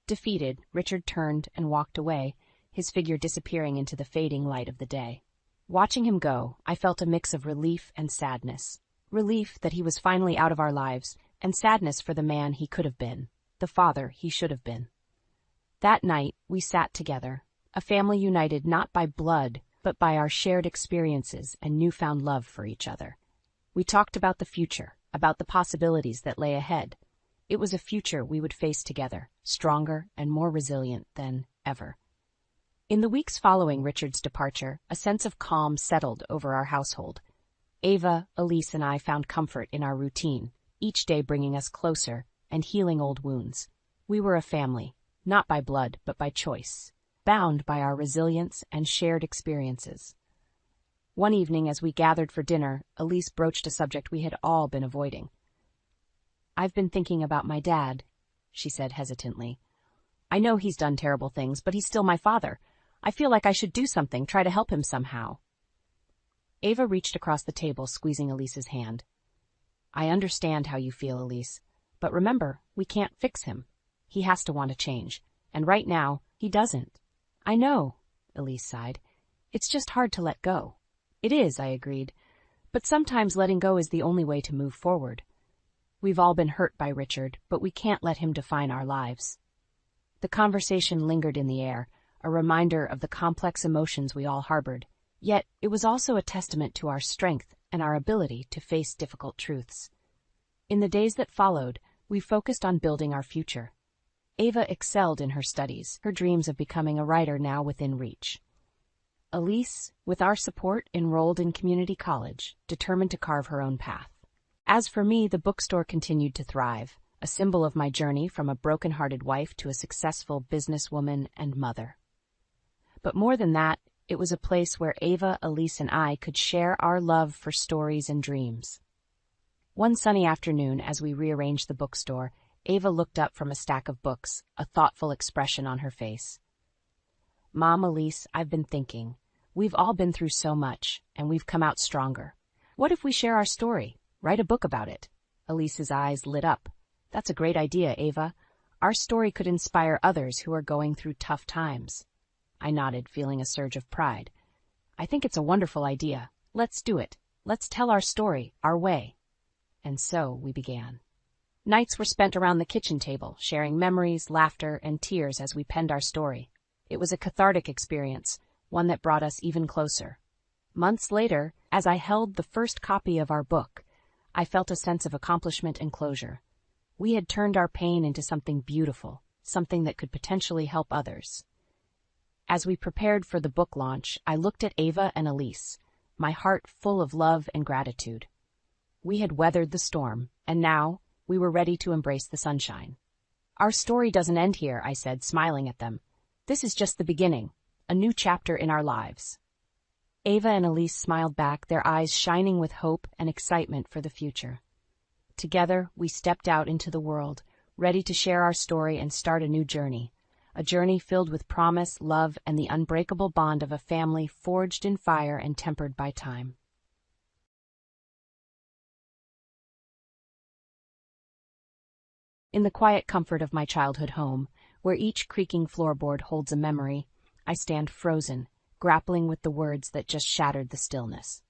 Defeated, Richard turned and walked away, his figure disappearing into the fading light of the day. Watching him go, I felt a mix of relief and sadness. Relief that he was finally out of our lives, and sadness for the man he could have been, the father he should have been. That night, we sat together, a family united not by blood, but by our shared experiences and newfound love for each other. We talked about the future, about the possibilities that lay ahead. It was a future we would face together, stronger and more resilient than ever. In the weeks following Richard's departure, a sense of calm settled over our household. Ava, Elise, and I found comfort in our routine, each day bringing us closer and healing old wounds. We were a family, not by blood, but by choice, bound by our resilience and shared experiences. One evening, as we gathered for dinner, Elise broached a subject we had all been avoiding. I've been thinking about my dad, she said hesitantly. I know he's done terrible things, but he's still my father. I feel like I should do something, try to help him somehow. Ava reached across the table, squeezing Elise's hand. I understand how you feel, Elise, but remember, we can't fix him. He has to want to change, and right now, he doesn't. I know, Elise sighed. It's just hard to let go. It is, I agreed, but sometimes letting go is the only way to move forward. We've all been hurt by Richard, but we can't let him define our lives. The conversation lingered in the air, a reminder of the complex emotions we all harbored, yet it was also a testament to our strength and our ability to face difficult truths. In the days that followed, we focused on building our future. Ava excelled in her studies, her dreams of becoming a writer now within reach. Elise, with our support, enrolled in community college, determined to carve her own path. As for me, the bookstore continued to thrive, a symbol of my journey from a broken-hearted wife to a successful businesswoman and mother. But more than that, it was a place where Ava, Elise, and I could share our love for stories and dreams. One sunny afternoon, as we rearranged the bookstore, Ava looked up from a stack of books, a thoughtful expression on her face. Mom, Elise, I've been thinking. We've all been through so much, and we've come out stronger. What if we share our story? Write a book about it. Elise's eyes lit up. That's a great idea, Ava. Our story could inspire others who are going through tough times. I nodded, feeling a surge of pride. I think it's a wonderful idea. Let's do it. Let's tell our story, our way. And so we began. Nights were spent around the kitchen table, sharing memories, laughter, and tears as we penned our story. It was a cathartic experience, one that brought us even closer. Months later, as I held the first copy of our book, I felt a sense of accomplishment and closure. We had turned our pain into something beautiful, something that could potentially help others. As we prepared for the book launch, I looked at Ava and Elise, my heart full of love and gratitude. We had weathered the storm, and now we were ready to embrace the sunshine. Our story doesn't end here, I said, smiling at them. This is just the beginning, a new chapter in our lives. Ava and Elise smiled back, their eyes shining with hope and excitement for the future. Together, we stepped out into the world, ready to share our story and start a new journey. A journey filled with promise, love, and the unbreakable bond of a family forged in fire and tempered by time. In the quiet comfort of my childhood home, where each creaking floorboard holds a memory, I stand frozen, grappling with the words that just shattered the stillness.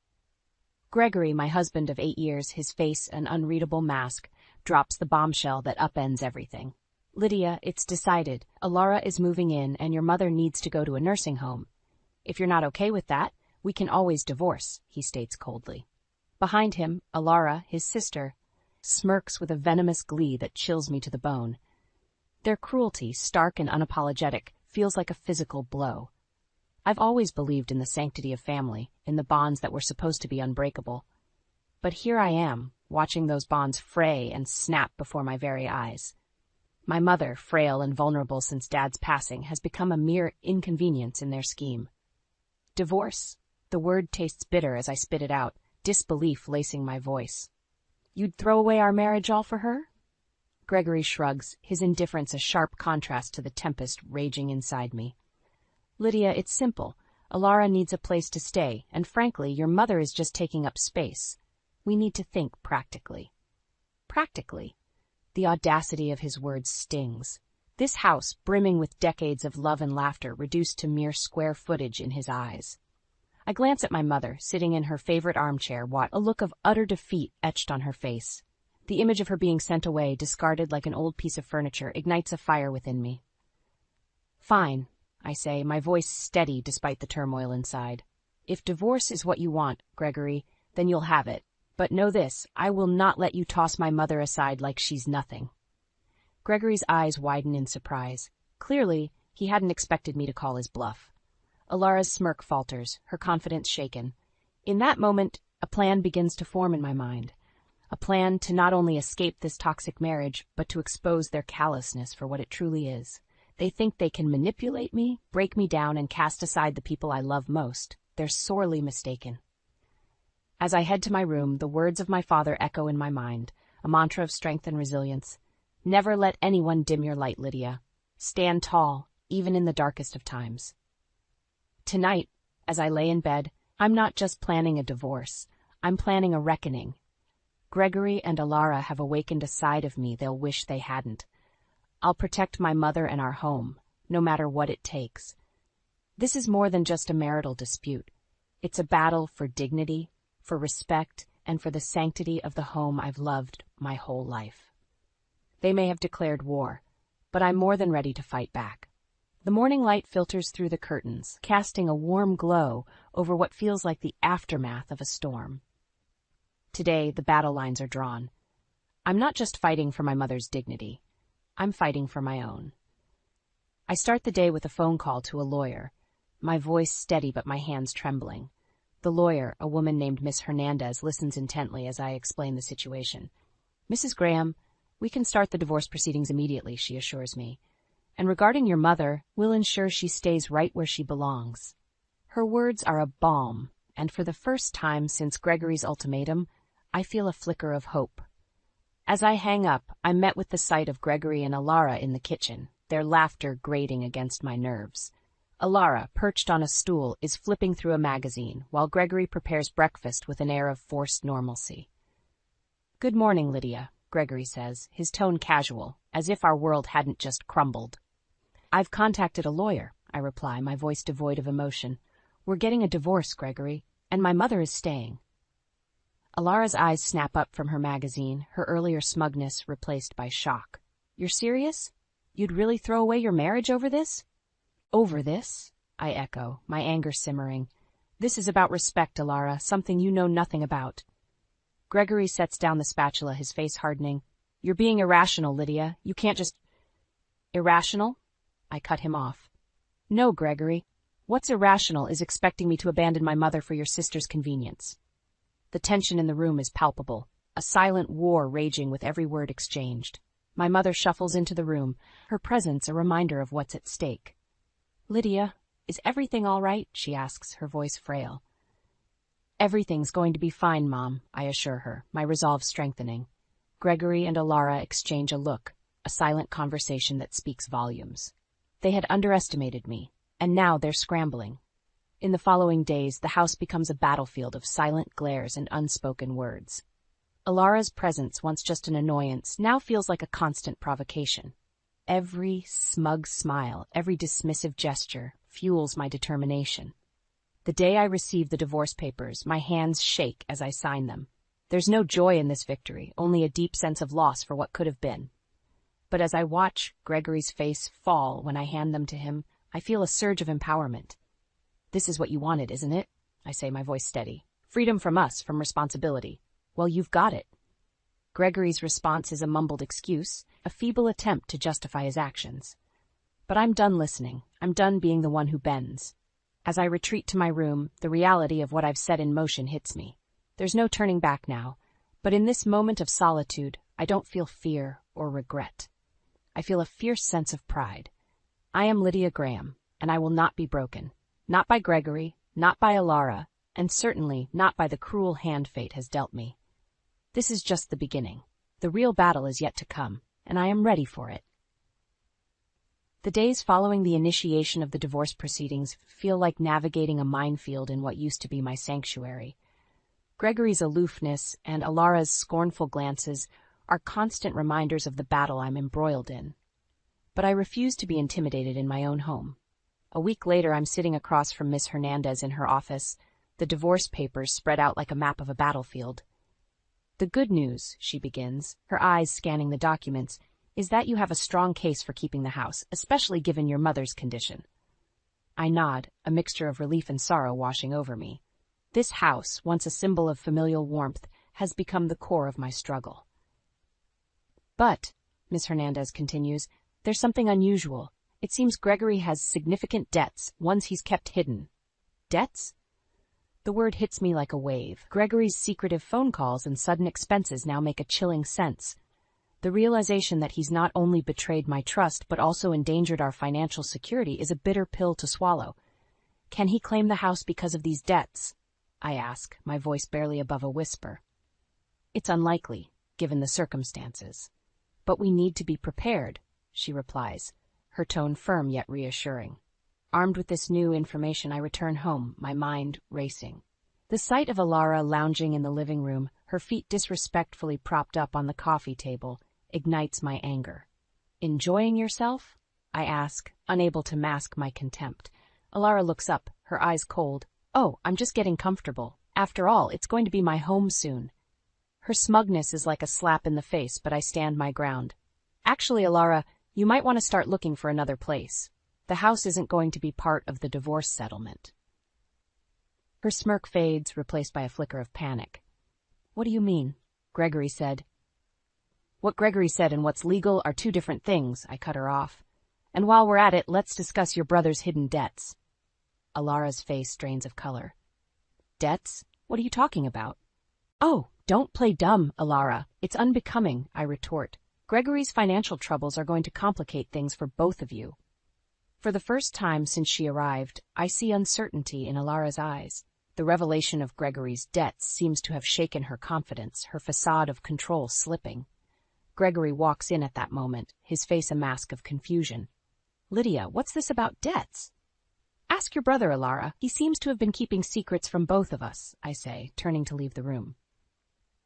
Gregory, my husband of 8 years, his face an unreadable mask, drops the bombshell that upends everything. Lydia, it's decided. Alara is moving in and your mother needs to go to a nursing home. If you're not okay with that, we can always divorce, he states coldly. Behind him, Alara, his sister, smirks with a venomous glee that chills me to the bone. Their cruelty, stark and unapologetic, feels like a physical blow. I've always believed in the sanctity of family, in the bonds that were supposed to be unbreakable. But here I am, watching those bonds fray and snap before my very eyes. My mother, frail and vulnerable since Dad's passing, has become a mere inconvenience in their scheme. Divorce? The word tastes bitter as I spit it out, disbelief lacing my voice. You'd throw away our marriage all for her? Gregory shrugs, his indifference a sharp contrast to the tempest raging inside me. Lydia, it's simple. Alara needs a place to stay, and frankly, your mother is just taking up space. We need to think practically. Practically? The audacity of his words stings. This house, brimming with decades of love and laughter, reduced to mere square footage in his eyes. I glance at my mother, sitting in her favorite armchair, a look of utter defeat etched on her face. The image of her being sent away, discarded like an old piece of furniture, ignites a fire within me. Fine, I say, my voice steady despite the turmoil inside. If divorce is what you want, Gregory, then you'll have it. But know this, I will not let you toss my mother aside like she's nothing. Gregory's eyes widen in surprise. Clearly, he hadn't expected me to call his bluff. Alara's smirk falters, her confidence shaken. In that moment, a plan begins to form in my mind. A plan to not only escape this toxic marriage, but to expose their callousness for what it truly is. They think they can manipulate me, break me down, and cast aside the people I love most. They're sorely mistaken. As I head to my room, the words of my father echo in my mind, a mantra of strength and resilience. Never let anyone dim your light, Lydia. Stand tall, even in the darkest of times. Tonight, as I lay in bed, I'm not just planning a divorce. I'm planning a reckoning. Gregory and Alara have awakened a side of me they'll wish they hadn't. I'll protect my mother and our home, no matter what it takes. This is more than just a marital dispute. It's a battle for dignity, for respect, and for the sanctity of the home I've loved my whole life. They may have declared war, but I'm more than ready to fight back. The morning light filters through the curtains, casting a warm glow over what feels like the aftermath of a storm. Today, the battle lines are drawn. I'm not just fighting for my mother's dignity. I'm fighting for my own. I start the day with a phone call to a lawyer, my voice steady but my hands trembling. The lawyer, a woman named Miss Hernandez, listens intently as I explain the situation. Mrs. Graham, we can start the divorce proceedings immediately, she assures me. And regarding your mother, we'll ensure she stays right where she belongs. Her words are a balm, and for the first time since Gregory's ultimatum, I feel a flicker of hope. As I hang up, I'm met with the sight of Gregory and Alara in the kitchen, their laughter grating against my nerves. Alara, perched on a stool, is flipping through a magazine, while Gregory prepares breakfast with an air of forced normalcy. Good morning, Lydia, Gregory says, his tone casual, as if our world hadn't just crumbled. I've contacted a lawyer, I reply, my voice devoid of emotion. We're getting a divorce, Gregory, and my mother is staying. Alara's eyes snap up from her magazine, her earlier smugness replaced by shock. You're serious? You'd really throw away your marriage over this? Over this? I echo, my anger simmering. This is about respect, Alara, something you know nothing about. Gregory sets down the spatula, his face hardening. You're being irrational, Lydia. You can't just... Irrational? I cut him off. No, Gregory. What's irrational is expecting me to abandon my mother for your sister's convenience. The tension in the room is palpable, a silent war raging with every word exchanged. My mother shuffles into the room, her presence a reminder of what's at stake. Lydia, is everything all right? She asks, her voice frail. Everything's going to be fine, Mom, I assure her, my resolve strengthening. Gregory and Alara exchange a look, a silent conversation that speaks volumes. They had underestimated me, and now they're scrambling. In the following days, the house becomes a battlefield of silent glares and unspoken words. Alara's presence, once just an annoyance, now feels like a constant provocation. Every smug smile, every dismissive gesture, fuels my determination. The day I receive the divorce papers, my hands shake as I sign them. There's no joy in this victory, only a deep sense of loss for what could have been. But as I watch Gregory's face fall when I hand them to him, I feel a surge of empowerment. This is what you wanted, isn't it? I say, my voice steady. Freedom from us, from responsibility. Well, you've got it. Gregory's response is a mumbled excuse, a feeble attempt to justify his actions. But I'm done listening. I'm done being the one who bends. As I retreat to my room, the reality of what I've set in motion hits me. There's no turning back now, but in this moment of solitude, I don't feel fear or regret. I feel a fierce sense of pride. I am Lydia Graham, and I will not be broken. Not by Gregory, not by Alara, and certainly not by the cruel hand fate has dealt me. This is just the beginning. The real battle is yet to come, and I am ready for it. The days following the initiation of the divorce proceedings feel like navigating a minefield in what used to be my sanctuary. Gregory's aloofness and Alara's scornful glances are constant reminders of the battle I'm embroiled in. But I refuse to be intimidated in my own home. A week later, I'm sitting across from Miss Hernandez in her office, the divorce papers spread out like a map of a battlefield. "The good news," she begins, her eyes scanning the documents, "is that you have a strong case for keeping the house, especially given your mother's condition." I nod, a mixture of relief and sorrow washing over me. This house, once a symbol of familial warmth, has become the core of my struggle. "But," Miss Hernandez continues, "there's something unusual. It seems Gregory has significant debts, ones he's kept hidden." Debts? The word hits me like a wave. Gregory's secretive phone calls and sudden expenses now make a chilling sense. The realization that he's not only betrayed my trust but also endangered our financial security is a bitter pill to swallow. Can he claim the house because of these debts? I ask, my voice barely above a whisper. It's unlikely, given the circumstances. But we need to be prepared, she replies, her tone firm yet reassuring. Armed with this new information, I return home, my mind racing. The sight of Alara lounging in the living room, her feet disrespectfully propped up on the coffee table, ignites my anger. "Enjoying yourself?" I ask, unable to mask my contempt. Alara looks up, her eyes cold. "Oh, I'm just getting comfortable. After all, it's going to be my home soon." Her smugness is like a slap in the face, but I stand my ground. "Actually, Alara, you might want to start looking for another place. The house isn't going to be part of the divorce settlement." Her smirk fades, replaced by a flicker of panic. "What do you mean?" Gregory said. "What Gregory said and what's legal are two different things," I cut her off. "And while we're at it, let's discuss your brother's hidden debts." Alara's face drains of color. "Debts? What are you talking about?" "Oh, don't play dumb, Alara. It's unbecoming," I retort. "Gregory's financial troubles are going to complicate things for both of you." For the first time since she arrived, I see uncertainty in Alara's eyes. The revelation of Gregory's debts seems to have shaken her confidence, her facade of control slipping. Gregory walks in at that moment, his face a mask of confusion. "Lydia, what's this about debts?" "Ask your brother, Alara. He seems to have been keeping secrets from both of us," I say, turning to leave the room.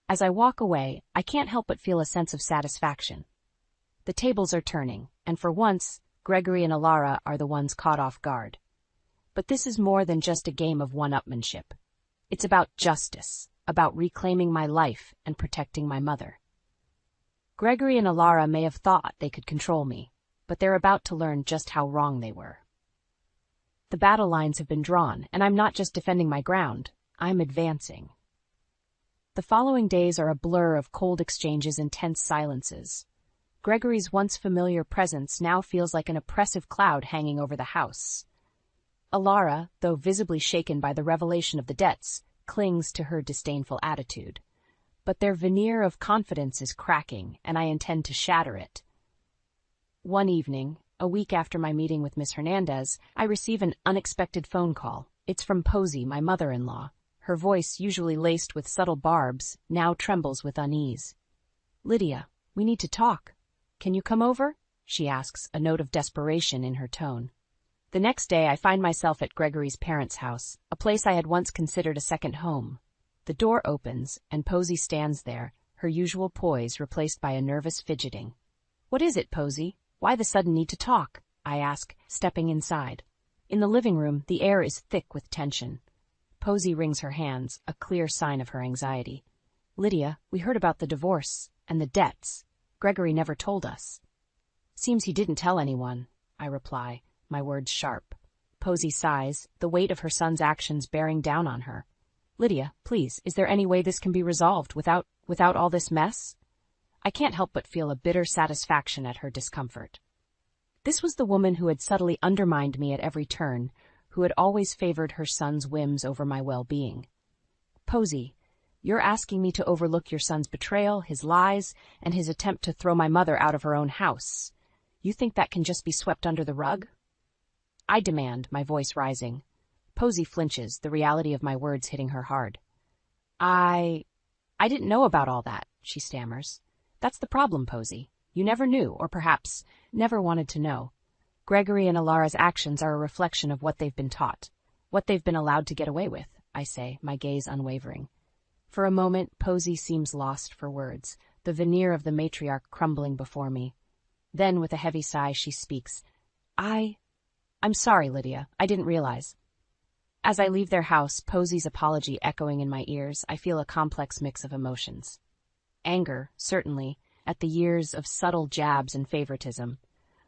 As I walk away, I can't help but feel a sense of satisfaction. The tables are turning, and for once, Gregory and Alara are the ones caught off guard. But this is more than just a game of one-upmanship. It's about justice, about reclaiming my life and protecting my mother. Gregory and Alara may have thought they could control me, but they're about to learn just how wrong they were. The battle lines have been drawn, and I'm not just defending my ground, I'm advancing. The following days are a blur of cold exchanges and tense silences. Gregory's once familiar presence now feels like an oppressive cloud hanging over the house. Alara, though visibly shaken by the revelation of the debts, clings to her disdainful attitude. But their veneer of confidence is cracking, and I intend to shatter it. One evening, a week after my meeting with Miss Hernandez, I receive an unexpected phone call. It's from Posey, my mother-in-law. Her voice, usually laced with subtle barbs, now trembles with unease. "Lydia, we need to talk. Can you come over?" she asks, a note of desperation in her tone. The next day, I find myself at Gregory's parents' house, a place I had once considered a second home. The door opens, and Posey stands there, her usual poise replaced by a nervous fidgeting. "What is it, Posey? Why the sudden need to talk?" I ask, stepping inside. In the living room, the air is thick with tension. Posey wrings her hands, a clear sign of her anxiety. "Lydia, we heard about the divorce, and the debts. Gregory never told us." "Seems he didn't tell anyone," I reply, my words sharp. Posey sighs, the weight of her son's actions bearing down on her. Lydia, please, is there any way this can be resolved without all this mess? I can't help but feel a bitter satisfaction at her discomfort. This was the woman who had subtly undermined me at every turn, who had always favored her son's whims over my well-being. Posey, you're asking me to overlook your son's betrayal, his lies, and his attempt to throw my mother out of her own house. You think that can just be swept under the rug? I demand, my voice rising. Posey flinches, the reality of my words hitting her hard. I didn't know about all that, she stammers. That's the problem, Posey. You never knew, or perhaps never wanted to know. Gregory and Alara's actions are a reflection of what they've been taught, what they've been allowed to get away with, I say, my gaze unwavering. For a moment, Posey seems lost for words, the veneer of the matriarch crumbling before me. Then, with a heavy sigh, she speaks. I'm sorry, Lydia. I didn't realize. As I leave their house, Posey's apology echoing in my ears, I feel a complex mix of emotions. Anger, certainly, at the years of subtle jabs and favoritism,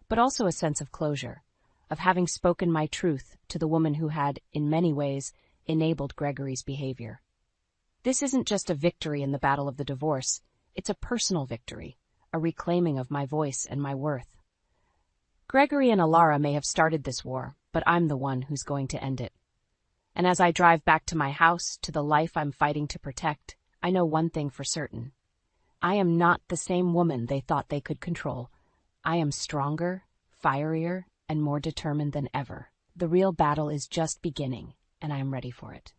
but also a sense of closure, of having spoken my truth to the woman who had, in many ways, enabled Gregory's behavior. This isn't just a victory in the battle of the divorce, it's a personal victory, a reclaiming of my voice and my worth. Gregory and Alara may have started this war, but I'm the one who's going to end it. And as I drive back to my house, to the life I'm fighting to protect, I know one thing for certain. I am not the same woman they thought they could control. I am stronger, fierier, and more determined than ever. The real battle is just beginning, and I am ready for it.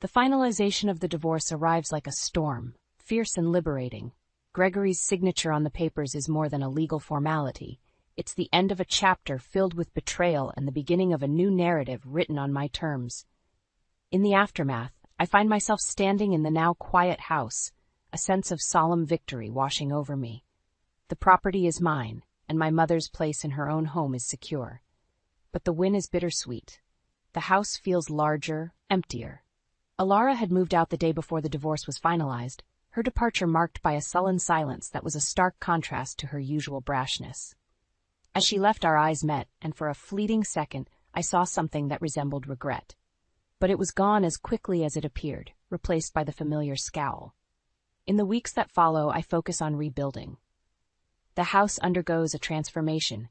The finalization of the divorce arrives like a storm, fierce and liberating. Gregory's signature on the papers is more than a legal formality. It's the end of a chapter filled with betrayal and the beginning of a new narrative written on my terms. In the aftermath, I find myself standing in the now quiet house, a sense of solemn victory washing over me. The property is mine, and my mother's place in her own home is secure. But the win is bittersweet. The house feels larger, emptier. Alara had moved out the day before the divorce was finalized, her departure marked by a sullen silence that was a stark contrast to her usual brashness. As she left, our eyes met, and for a fleeting second, I saw something that resembled regret. But it was gone as quickly as it appeared, replaced by the familiar scowl. In the weeks that follow, I focus on rebuilding. The house undergoes a transformation,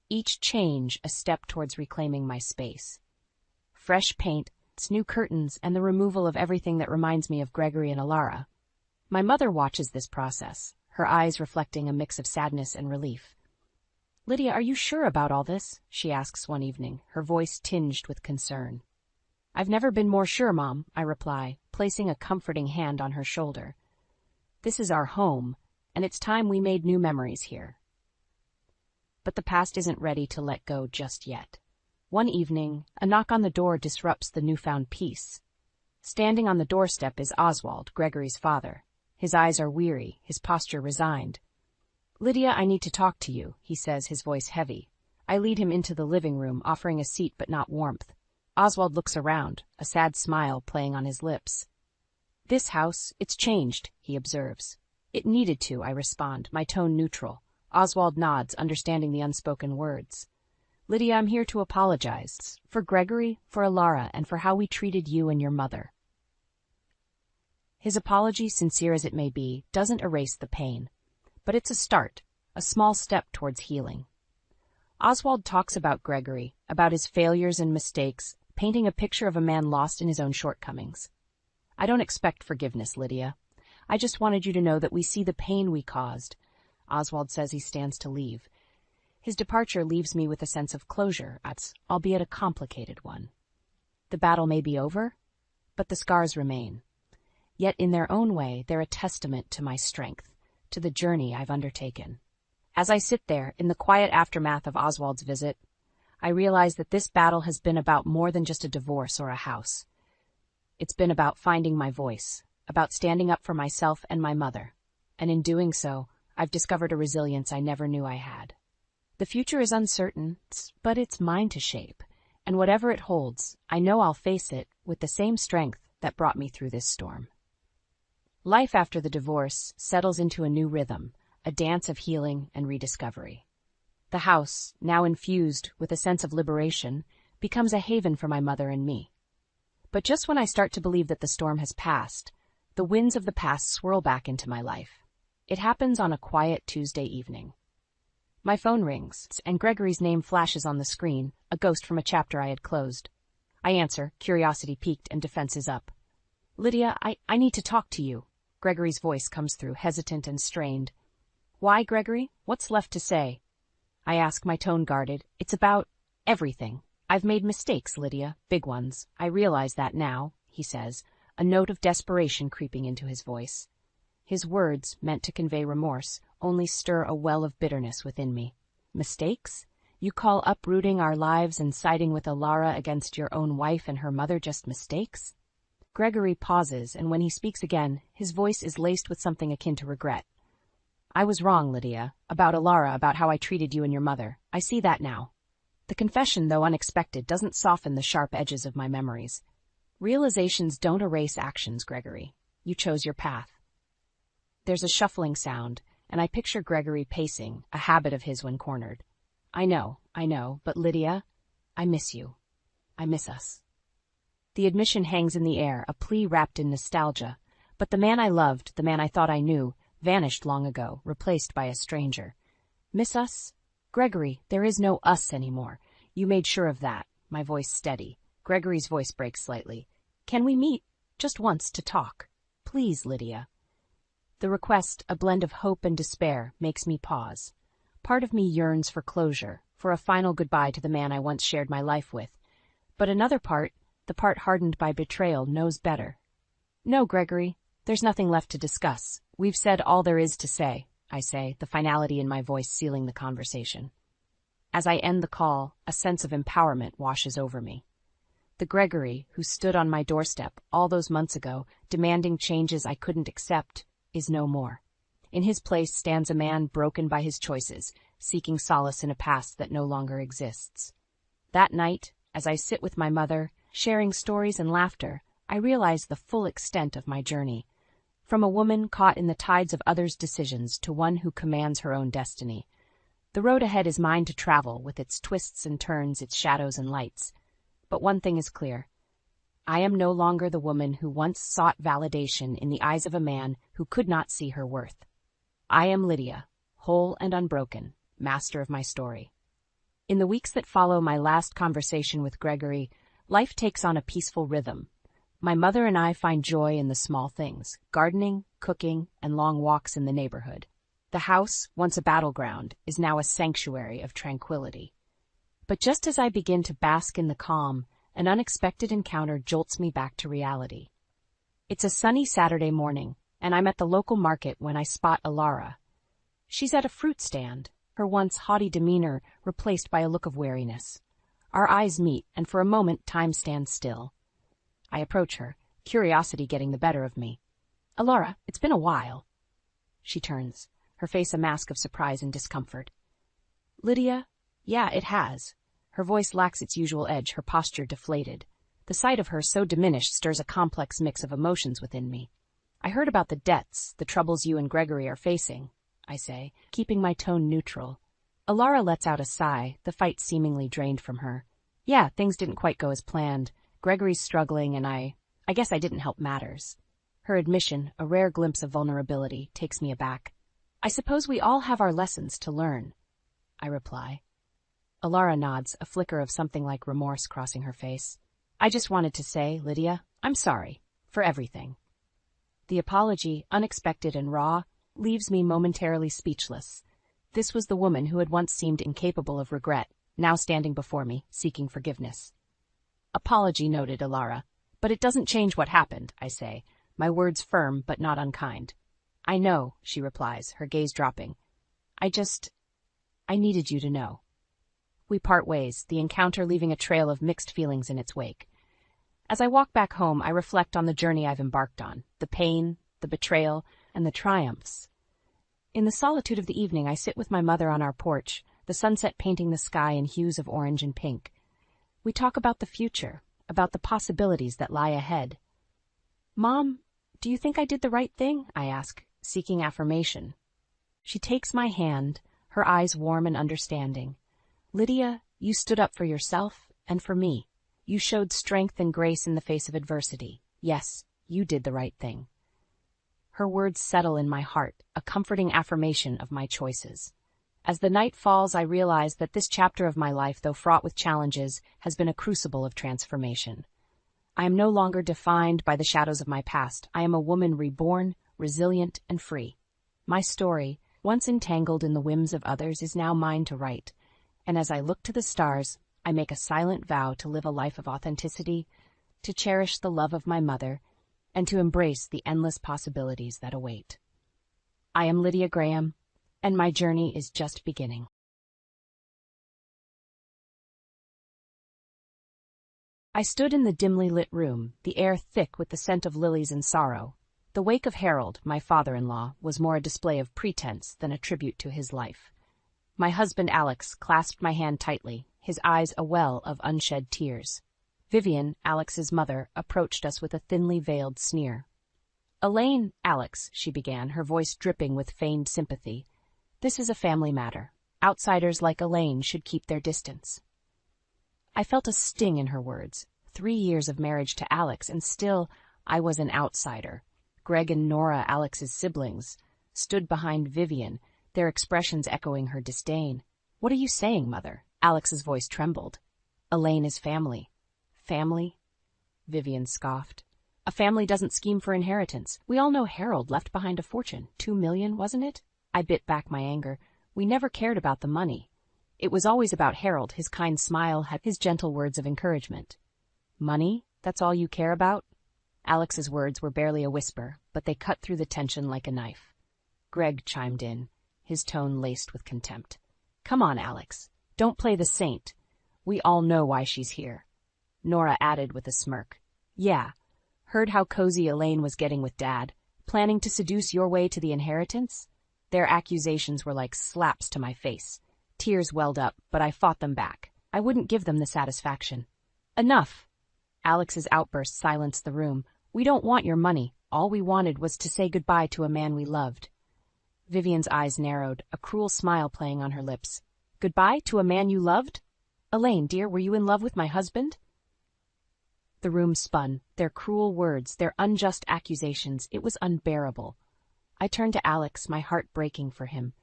each change a step towards reclaiming my space. Fresh paint, new curtains, and the removal of everything that reminds me of Gregory and Alara. My mother watches this process, her eyes reflecting a mix of sadness and relief. Lydia, are you sure about all this? She asks one evening, her voice tinged with concern. I've never been more sure, Mom, I reply, placing a comforting hand on her shoulder. This is our home, and it's time we made new memories here. But the past isn't ready to let go just yet. One evening, a knock on the door disrupts the newfound peace. Standing on the doorstep is Oswald, Gregory's father. His eyes are weary, his posture resigned. Lydia, I need to talk to you, he says, his voice heavy. I lead him into the living room, offering a seat but not warmth. Oswald looks around, a sad smile playing on his lips. This house, it's changed, he observes. It needed to, I respond, my tone neutral. Oswald nods, understanding the unspoken words. Lydia, I'm here to apologize. For Gregory, for Alara, and for how we treated you and your mother. His apology, sincere as it may be, doesn't erase the pain. But it's a start, a small step towards healing. Oswald talks about Gregory, about his failures and mistakes, painting a picture of a man lost in his own shortcomings. I don't expect forgiveness, Lydia. I just wanted you to know that we see the pain we caused. Oswald says he stands to leave. His departure leaves me with a sense of closure, albeit a complicated one. The battle may be over, but the scars remain. Yet in their own way, they're a testament to my strength, to the journey I've undertaken. As I sit there, in the quiet aftermath of Oswald's visit, I realize that this battle has been about more than just a divorce or a house. It's been about finding my voice, about standing up for myself and my mother, and in doing so, I've discovered a resilience I never knew I had. The future is uncertain, but it's mine to shape, and whatever it holds, I know I'll face it with the same strength that brought me through this storm. Life after the divorce settles into a new rhythm, a dance of healing and rediscovery. The house, now infused with a sense of liberation, becomes a haven for my mother and me. But just when I start to believe that the storm has passed, the winds of the past swirl back into my life. It happens on a quiet Tuesday evening. My phone rings, and Gregory's name flashes on the screen, a ghost from a chapter I had closed. I answer, curiosity piqued and defenses up. "Lydia, I need to talk to you." Gregory's voice comes through, hesitant and strained. "Why, Gregory? What's left to say?" I ask, my tone guarded. "It's about everything. I've made mistakes, Lydia, big ones. I realize that now," he says, a note of desperation creeping into his voice. His words, meant to convey remorse, only stir a well of bitterness within me. "Mistakes? You call uprooting our lives and siding with Alara against your own wife and her mother just mistakes?" Gregory pauses, and when he speaks again, his voice is laced with something akin to regret. "I was wrong, Lydia, about Alara, about how I treated you and your mother. I see that now." The confession, though unexpected, doesn't soften the sharp edges of my memories. Realizations don't erase actions, Gregory. You chose your path. There's a shuffling sound, and I picture Gregory pacing, a habit of his when cornered. I know, but Lydia, I miss you. I miss us." The admission hangs in the air, a plea wrapped in nostalgia, but the man I loved, the man I thought I knew, vanished long ago, replaced by a stranger. Miss us? Gregory, there is no us anymore. You made sure of that. My voice steady. Gregory's voice breaks slightly. "Can we meet? Just once to talk. Please, Lydia." The request, a blend of hope and despair, makes me pause. Part of me yearns for closure, for a final goodbye to the man I once shared my life with. But another part, the part hardened by betrayal, knows better. "No, Gregory, there's nothing left to discuss. We've said all there is to say," I say, the finality in my voice sealing the conversation. As I end the call, a sense of empowerment washes over me. The Gregory, who stood on my doorstep all those months ago, demanding changes I couldn't accept, is no more. In his place stands a man broken by his choices, seeking solace in a past that no longer exists. That night, as I sit with my mother, sharing stories and laughter, I realize the full extent of my journey. From a woman caught in the tides of others' decisions to one who commands her own destiny. The road ahead is mine to travel, with its twists and turns, its shadows and lights. But one thing is clear. I am no longer the woman who once sought validation in the eyes of a man who could not see her worth. I am Lydia, whole and unbroken, master of my story. In the weeks that follow my last conversation with Gregory, life takes on a peaceful rhythm. My mother and I find joy in the small things, gardening, cooking, and long walks in the neighborhood. The house, once a battleground, is now a sanctuary of tranquility. But just as I begin to bask in the calm, an unexpected encounter jolts me back to reality. It's a sunny Saturday morning, and I'm at the local market when I spot Alara. She's at a fruit stand, her once haughty demeanor replaced by a look of wariness. Our eyes meet, and for a moment time stands still. I approach her, curiosity getting the better of me. "Alara, it's been a while." She turns, her face a mask of surprise and discomfort. "Lydia, yeah, it has." Her voice lacks its usual edge, her posture deflated. The sight of her so diminished stirs a complex mix of emotions within me. "I heard about the debts, the troubles you and Gregory are facing," I say, keeping my tone neutral. Alara lets out a sigh, the fight seemingly drained from her. "Yeah, things didn't quite go as planned. Gregory's struggling, and I guess I didn't help matters." Her admission, a rare glimpse of vulnerability, takes me aback. "I suppose we all have our lessons to learn," I reply. Alara nods, a flicker of something like remorse crossing her face. "I just wanted to say, Lydia, I'm sorry. For everything." The apology, unexpected and raw, leaves me momentarily speechless. This was the woman who had once seemed incapable of regret, now standing before me, seeking forgiveness. "Apology noted, Alara. But it doesn't change what happened," I say, my words firm but not unkind. "I know," she replies, her gaze dropping. I needed you to know." We part ways, the encounter leaving a trail of mixed feelings in its wake. As I walk back home, I reflect on the journey I've embarked on, the pain, the betrayal, and the triumphs. In the solitude of the evening, I sit with my mother on our porch, the sunset painting the sky in hues of orange and pink. We talk about the future, about the possibilities that lie ahead. "Mom, do you think I did the right thing?" I ask, seeking affirmation. She takes my hand, her eyes warm and understanding. "Lydia, you stood up for yourself and for me. You showed strength and grace in the face of adversity. Yes, you did the right thing. Her words settle in my heart, a comforting affirmation of my choices. As the night falls, I realize that this chapter of my life, though fraught with challenges, has been a crucible of transformation. I am no longer defined by the shadows of my past. I am a woman reborn, resilient, and free. My story, once entangled in the whims of others, is now mine to write. And as I look to the stars, I make a silent vow to live a life of authenticity, to cherish the love of my mother, and to embrace the endless possibilities that await. I am Lydia Graham, and my journey is just beginning. I stood in the dimly lit room, the air thick with the scent of lilies and sorrow. The wake of Harold, my father-in-law, was more a display of pretense than a tribute to his life. My husband Alex clasped my hand tightly, his eyes a well of unshed tears. Vivian, Alex's mother, approached us with a thinly veiled sneer. "Elaine, Alex," she began, her voice dripping with feigned sympathy. "This is a family matter. Outsiders like Elaine should keep their distance." I felt a sting in her words. 3 years of marriage to Alex, and still I was an outsider. Greg and Nora, Alex's siblings, stood behind Vivian, their expressions echoing her disdain. "What are you saying, Mother?" Alex's voice trembled. "Elaine is family." "Family?" Vivian scoffed. "A family doesn't scheme for inheritance. We all know Harold left behind a fortune. 2 million, wasn't it?" I bit back my anger. We never cared about the money. It was always about Harold, his kind smile, his gentle words of encouragement. "Money? That's all you care about?" Alex's words were barely a whisper, but they cut through the tension like a knife. Greg chimed in, his tone laced with contempt. "Come on, Alex. Don't play the saint. We all know why she's here." Nora added with a smirk. "Yeah. Heard how cozy Elaine was getting with Dad? Planning to seduce your way to the inheritance?" Their accusations were like slaps to my face. Tears welled up, but I fought them back. I wouldn't give them the satisfaction. "Enough!" Alex's outburst silenced the room. "We don't want your money. All we wanted was to say goodbye to a man we loved." Vivian's eyes narrowed, a cruel smile playing on her lips. "Goodbye to a man you loved? Elaine, dear, were you in love with my husband?" The room spun. Their cruel words, their unjust accusations, it was unbearable. I turned to Alex, my heart breaking for him.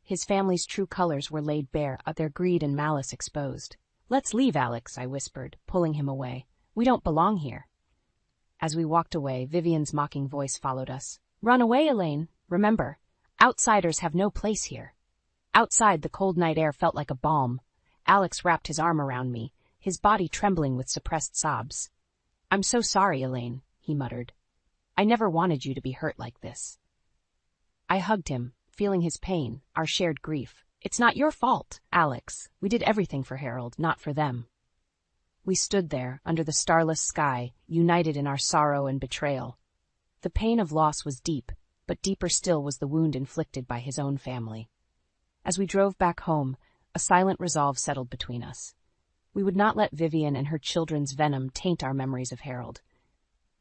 His family's true colors were laid bare, their greed and malice exposed. "Let's leave, Alex," I whispered, pulling him away. "We don't belong here." As we walked away, Vivian's mocking voice followed us. "Run away, Elaine. Remember, outsiders have no place here." Outside, the cold night air felt like a balm. Alex wrapped his arm around me, his body trembling with suppressed sobs. "I'm so sorry, Elaine," he muttered. "I never wanted you to be hurt like this." I hugged him, feeling his pain, our shared grief. "It's not your fault, Alex. We did everything for Harold, not for them." We stood there, under the starless sky, united in our sorrow and betrayal. The pain of loss was deep, but deeper still was the wound inflicted by his own family. As we drove back home, a silent resolve settled between us. We would not let Vivian and her children's venom taint our memories of Harold.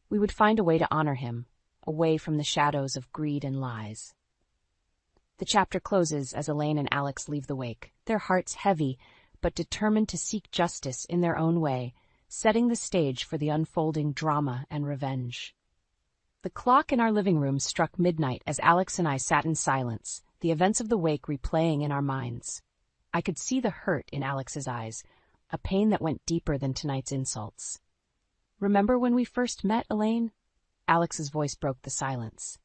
We would find a way to honor him, away from the shadows of greed and lies. The chapter closes as Elaine and Alex leave the wake, their hearts heavy, but determined to seek justice in their own way, setting the stage for the unfolding drama and revenge. The clock in our living room struck midnight as Alex and I sat in silence, the events of the wake replaying in our minds. I could see the hurt in Alex's eyes, a pain that went deeper than tonight's insults. "Remember when we first met, Elaine?" Alex's voice broke the silence.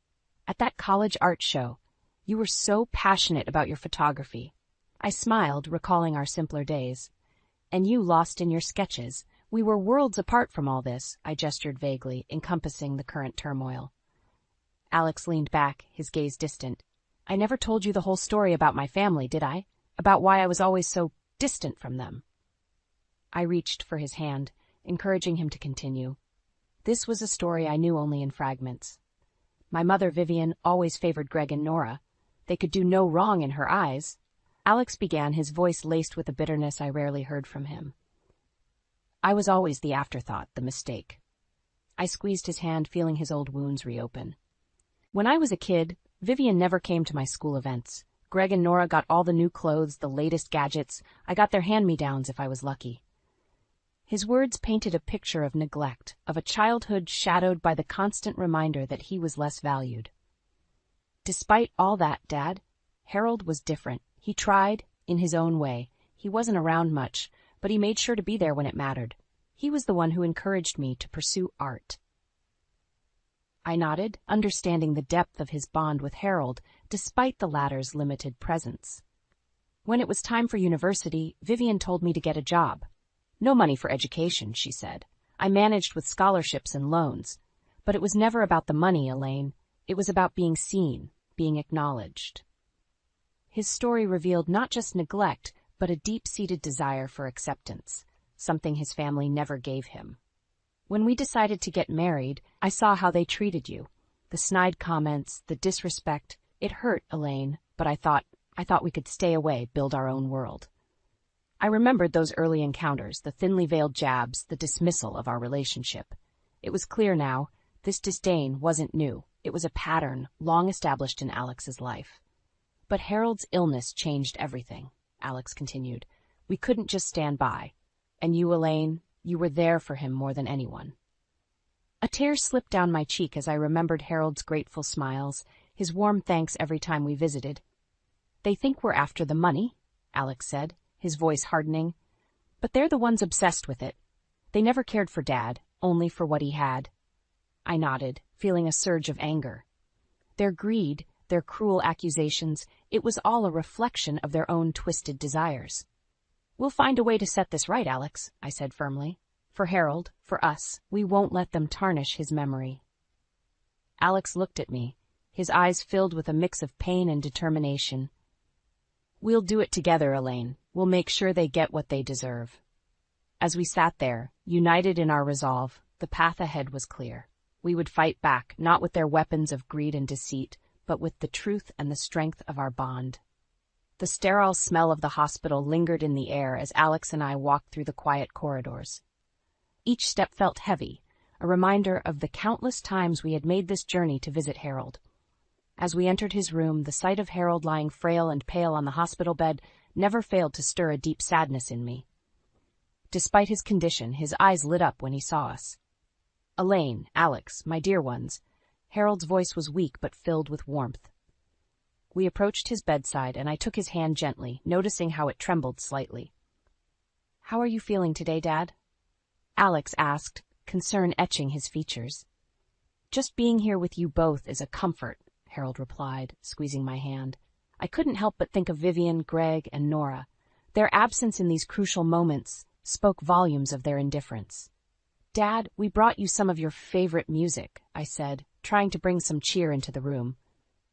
"At that college art show, you were so passionate about your photography." I smiled, recalling our simpler days. "And you lost in your sketches. We were worlds apart from all this," I gestured vaguely, encompassing the current turmoil. Alex leaned back, his gaze distant. "I never told you the whole story about my family, did I? About why I was always so distant from them." I reached for his hand, encouraging him to continue. This was a story I knew only in fragments. My mother, Vivian, always favored Greg and Nora. They could do no wrong in her eyes. Alex began, his voice laced with a bitterness I rarely heard from him. "I was always the afterthought, the mistake." I squeezed his hand, feeling his old wounds reopen. "When I was a kid, Vivian never came to my school events. Greg and Nora got all the new clothes, the latest gadgets. I got their hand-me-downs if I was lucky." His words painted a picture of neglect, of a childhood shadowed by the constant reminder that he was less valued. Despite all that, Dad, Harold was different. He tried, in his own way. He wasn't around much, but he made sure to be there when it mattered. He was the one who encouraged me to pursue art. I nodded, understanding the depth of his bond with Harold, despite the latter's limited presence. When it was time for university, Vivian told me to get a job. No money for education, she said. I managed with scholarships and loans. But it was never about the money, Elaine. It was about being seen, being acknowledged. His story revealed not just neglect, but a deep-seated desire for acceptance, something his family never gave him. When we decided to get married, I saw how they treated you. The snide comments, the disrespect. It hurt, Elaine, but I thought we could stay away, build our own world. I remembered those early encounters, the thinly veiled jabs, the dismissal of our relationship. It was clear now, this disdain wasn't new. It was a pattern long established in Alex's life. But Harold's illness changed everything, Alex continued. We couldn't just stand by. And you, Elaine, you were there for him more than anyone. A tear slipped down my cheek as I remembered Harold's grateful smiles, his warm thanks every time we visited. They think we're after the money, Alex said, his voice hardening. But they're the ones obsessed with it. They never cared for Dad, only for what he had. I nodded, feeling a surge of anger. Their greed, their cruel accusations, it was all a reflection of their own twisted desires. We'll find a way to set this right, Alex, I said firmly. For Harold, for us, we won't let them tarnish his memory. Alex looked at me, his eyes filled with a mix of pain and determination. We'll do it together, Elaine. We'll make sure they get what they deserve. As we sat there, united in our resolve, the path ahead was clear. We would fight back, not with their weapons of greed and deceit, but with the truth and the strength of our bond. The sterile smell of the hospital lingered in the air as Alex and I walked through the quiet corridors. Each step felt heavy, a reminder of the countless times we had made this journey to visit Harold. As we entered his room, the sight of Harold lying frail and pale on the hospital bed never failed to stir a deep sadness in me. Despite his condition, his eyes lit up when he saw us. Elaine, Alex, my dear ones. Harold's voice was weak but filled with warmth. We approached his bedside, and I took his hand gently, noticing how it trembled slightly. How are you feeling today, Dad? Alex asked, concern etching his features. Just being here with you both is a comfort, Harold replied, squeezing my hand. I couldn't help but think of Vivian, Greg, and Nora. Their absence in these crucial moments spoke volumes of their indifference. Dad, we brought you some of your favorite music, I said, trying to bring some cheer into the room.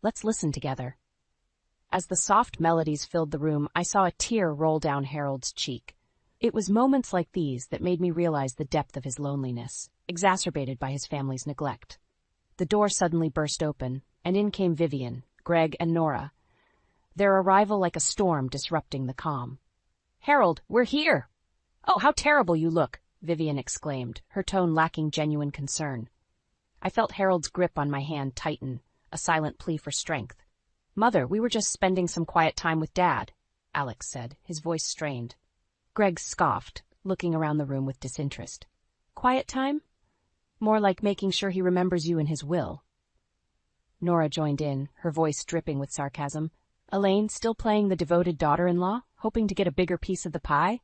Let's listen together. As the soft melodies filled the room, I saw a tear roll down Harold's cheek. It was moments like these that made me realize the depth of his loneliness, exacerbated by his family's neglect. The door suddenly burst open, and in came Vivian, Greg, and Nora, their arrival like a storm disrupting the calm. Harold, we're here! Oh, how terrible you look, Vivian exclaimed, her tone lacking genuine concern. I felt Harold's grip on my hand tighten, a silent plea for strength. Mother, we were just spending some quiet time with Dad, Alex said, his voice strained. Greg scoffed, looking around the room with disinterest. Quiet time? More like making sure he remembers you in his will. Nora joined in, her voice dripping with sarcasm. Elaine, still playing the devoted daughter-in-law, hoping to get a bigger piece of the pie?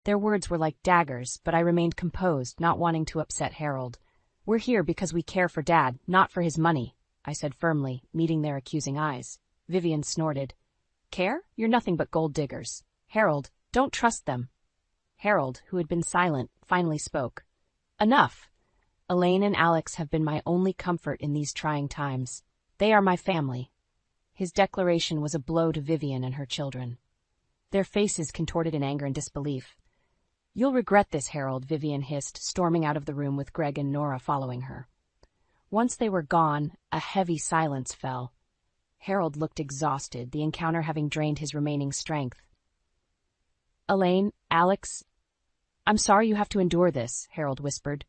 Their words were like daggers, but I remained composed, not wanting to upset Harold. We're here because we care for Dad, not for his money, I said firmly, meeting their accusing eyes. Vivian snorted. Care? You're nothing but gold diggers. Harold, don't trust them. Harold, who had been silent, finally spoke. Enough. Elaine and Alex have been my only comfort in these trying times. They are my family. His declaration was a blow to Vivian and her children. Their faces contorted in anger and disbelief. You'll regret this, Harold, Vivian hissed, storming out of the room with Greg and Nora following her. Once they were gone, a heavy silence fell. Harold looked exhausted, the encounter having drained his remaining strength. Elaine, Alex, I'm sorry you have to endure this, Harold whispered.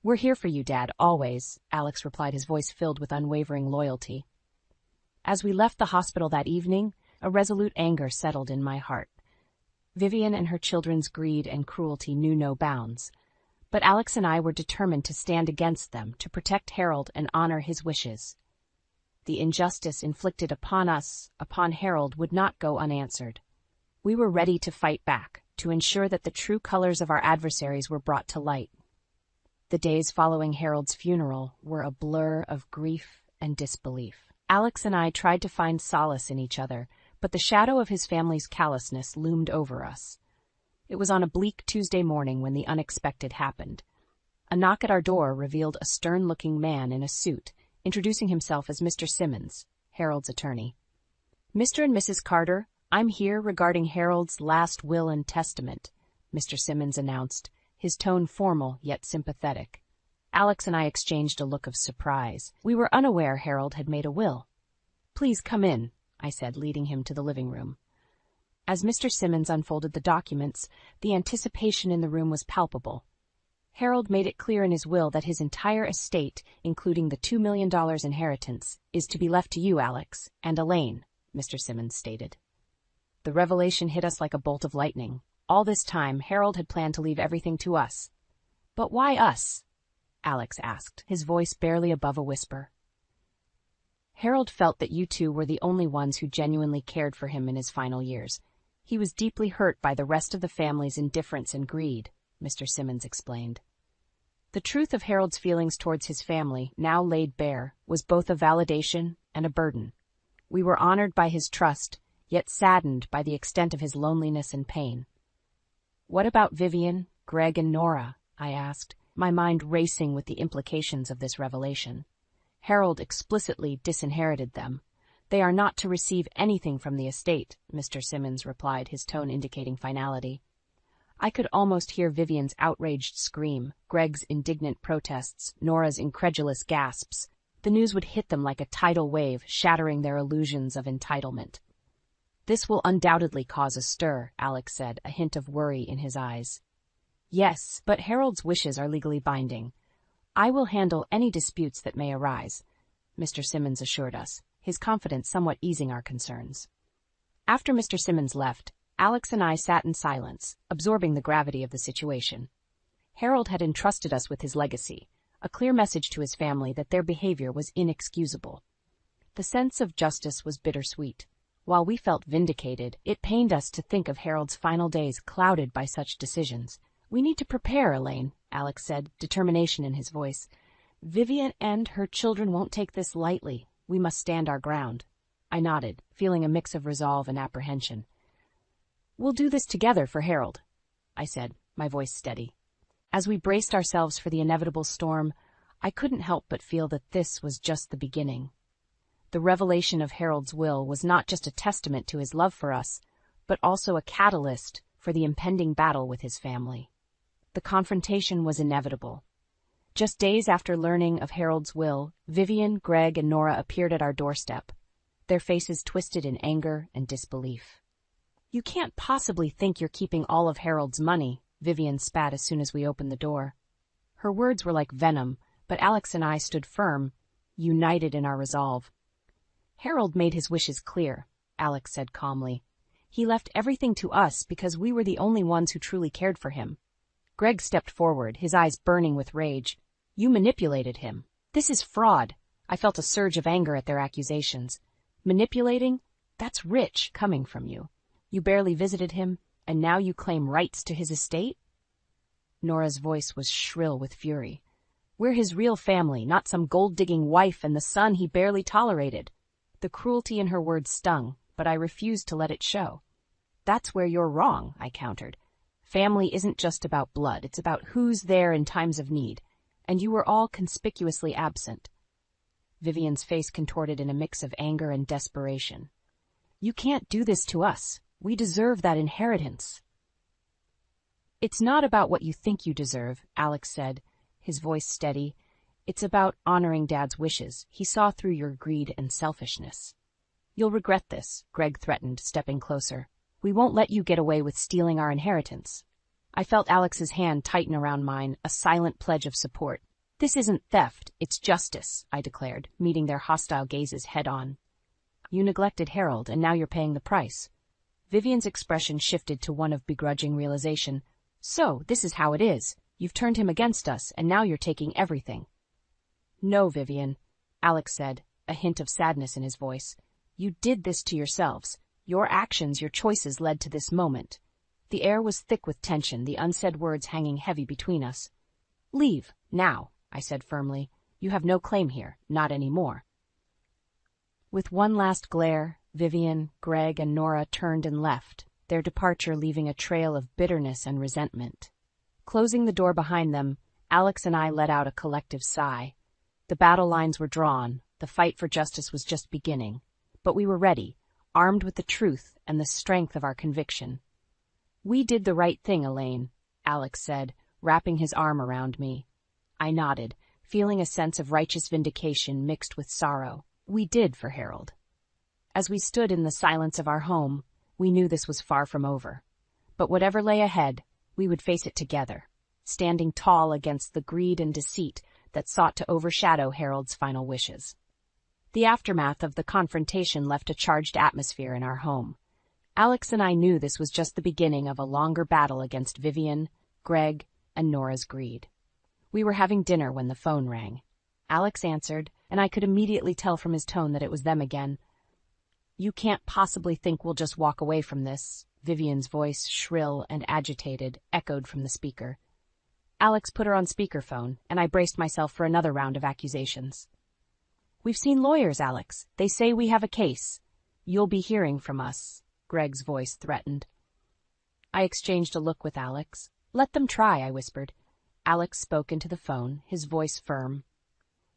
We're here for you, Dad, always, Alex replied, his voice filled with unwavering loyalty. As we left the hospital that evening, a resolute anger settled in my heart. Vivian and her children's greed and cruelty knew no bounds. But Alex and I were determined to stand against them, to protect Harold and honor his wishes. The injustice inflicted upon us, upon Harold, would not go unanswered. We were ready to fight back, to ensure that the true colors of our adversaries were brought to light. The days following Harold's funeral were a blur of grief and disbelief. Alex and I tried to find solace in each other, but the shadow of his family's callousness loomed over us. It was on a bleak Tuesday morning when the unexpected happened. A knock at our door revealed a stern-looking man in a suit, introducing himself as Mr. Simmons, Harold's attorney. "Mr. and Mrs. Carter, I'm here regarding Harold's last will and testament," Mr. Simmons announced, his tone formal yet sympathetic. Alex and I exchanged a look of surprise. We were unaware Harold had made a will. "Please come in," I said, leading him to the living room. As Mr. Simmons unfolded the documents, the anticipation in the room was palpable. Harold made it clear in his will that his entire estate, including the $2 million inheritance, is to be left to you, Alex, and Elaine, Mr. Simmons stated. The revelation hit us like a bolt of lightning. All this time, Harold had planned to leave everything to us. "But why us?" Alex asked, his voice barely above a whisper. "Harold felt that you two were the only ones who genuinely cared for him in his final years. He was deeply hurt by the rest of the family's indifference and greed," Mr. Simmons explained. The truth of Harold's feelings towards his family, now laid bare, was both a validation and a burden. We were honored by his trust, yet saddened by the extent of his loneliness and pain. "What about Vivian, Greg, and Nora?" I asked, my mind racing with the implications of this revelation. "Harold explicitly disinherited them. They are not to receive anything from the estate," Mr. Simmons replied, his tone indicating finality. I could almost hear Vivian's outraged scream, Greg's indignant protests, Nora's incredulous gasps. The news would hit them like a tidal wave, shattering their illusions of entitlement. "This will undoubtedly cause a stir," Alex said, a hint of worry in his eyes. "Yes, but Harold's wishes are legally binding. I will handle any disputes that may arise," Mr. Simmons assured us, his confidence somewhat easing our concerns. After Mr. Simmons left, Alex and I sat in silence, absorbing the gravity of the situation. Harold had entrusted us with his legacy, a clear message to his family that their behavior was inexcusable. The sense of justice was bittersweet. While we felt vindicated, it pained us to think of Harold's final days clouded by such decisions. "We need to prepare, Elaine," Alex said, determination in his voice. "Vivian and her children won't take this lightly. We must stand our ground." I nodded, feeling a mix of resolve and apprehension. "We'll do this together for Harold," I said, my voice steady. As we braced ourselves for the inevitable storm, I couldn't help but feel that this was just the beginning. The revelation of Harold's will was not just a testament to his love for us, but also a catalyst for the impending battle with his family. The confrontation was inevitable. Just days after learning of Harold's will, Vivian, Greg, and Nora appeared at our doorstep, their faces twisted in anger and disbelief. "You can't possibly think you're keeping all of Harold's money," Vivian spat as soon as we opened the door. Her words were like venom, but Alex and I stood firm, united in our resolve. "Harold made his wishes clear," Alex said calmly. "He left everything to us because we were the only ones who truly cared for him." Greg stepped forward, his eyes burning with rage. "You manipulated him. This is fraud." I felt a surge of anger at their accusations. "Manipulating? That's rich coming from you. You barely visited him, and now you claim rights to his estate?" Nora's voice was shrill with fury. "We're his real family, not some gold-digging wife and the son he barely tolerated." The cruelty in her words stung, but I refused to let it show. "That's where you're wrong," I countered. "Family isn't just about blood, it's about who's there in times of need, and you were all conspicuously absent." Vivian's face contorted in a mix of anger and desperation. "You can't do this to us. We deserve that inheritance." "It's not about what you think you deserve," Alex said, his voice steady. "It's about honoring Dad's wishes. He saw through your greed and selfishness." "You'll regret this," Greg threatened, stepping closer. "We won't let you get away with stealing our inheritance." I felt Alex's hand tighten around mine, a silent pledge of support. "This isn't theft, it's justice," I declared, meeting their hostile gazes head-on. "You neglected Harold, and now you're paying the price." Vivian's expression shifted to one of begrudging realization. So, this is how it is. You've turned him against us, and now you're taking everything. No, Vivian, Alex said, a hint of sadness in his voice. You did this to yourselves. Your actions, your choices led to this moment. The air was thick with tension, the unsaid words hanging heavy between us. Leave, now, I said firmly. You have no claim here, not anymore. With one last glare, Vivian, Greg, and Nora turned and left, their departure leaving a trail of bitterness and resentment. Closing the door behind them, Alex and I let out a collective sigh. The battle lines were drawn, the fight for justice was just beginning. But we were ready, armed with the truth and the strength of our conviction. We did the right thing, Elaine, Alex said, wrapping his arm around me. I nodded, feeling a sense of righteous vindication mixed with sorrow. We did for Harold. As we stood in the silence of our home, we knew this was far from over. But whatever lay ahead, we would face it together, standing tall against the greed and deceit that sought to overshadow Harold's final wishes. The aftermath of the confrontation left a charged atmosphere in our home. Alex and I knew this was just the beginning of a longer battle against Vivian, Greg, and Nora's greed. We were having dinner when the phone rang. Alex answered, and I could immediately tell from his tone that it was them again. You can't possibly think we'll just walk away from this, Vivian's voice, shrill and agitated, echoed from the speaker. Alex put her on speakerphone, and I braced myself for another round of accusations. We've seen lawyers, Alex. They say we have a case. You'll be hearing from us, Greg's voice threatened. I exchanged a look with Alex. Let them try, I whispered. Alex spoke into the phone, his voice firm.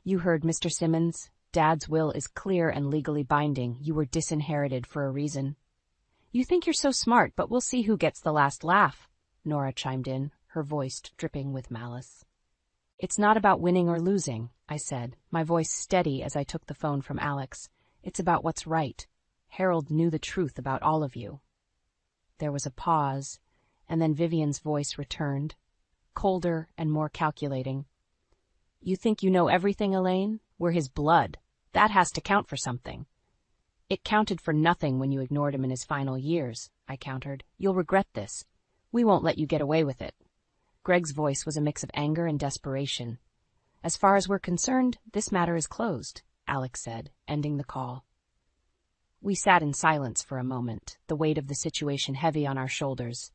You heard, Mr. Simmons. Dad's will is clear and legally binding. You were disinherited for a reason. You think you're so smart, but we'll see who gets the last laugh, Nora chimed in, her voice dripping with malice. It's not about winning or losing, I said, my voice steady as I took the phone from Alex. It's about what's right. Harold knew the truth about all of you. There was a pause, and then Vivian's voice returned, colder and more calculating. You think you know everything, Elaine? We're his blood. That has to count for something. It counted for nothing when you ignored him in his final years, I countered. You'll regret this. We won't let you get away with it. Greg's voice was a mix of anger and desperation. As far as we're concerned, this matter is closed, Alex said, ending the call. We sat in silence for a moment, the weight of the situation heavy on our shoulders.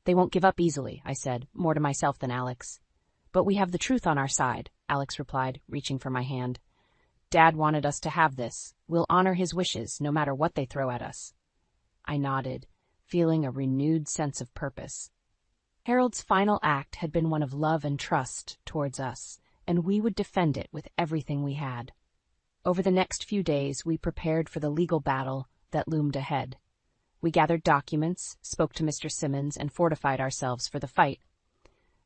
They won't give up easily, I said, more to myself than Alex. But we have the truth on our side, Alex replied, reaching for my hand. Dad wanted us to have this. We'll honor his wishes, no matter what they throw at us. I nodded, feeling a renewed sense of purpose. Harold's final act had been one of love and trust towards us, and we would defend it with everything we had. Over the next few days, we prepared for the legal battle that loomed ahead. We gathered documents, spoke to Mr. Simmons, and fortified ourselves for the fight.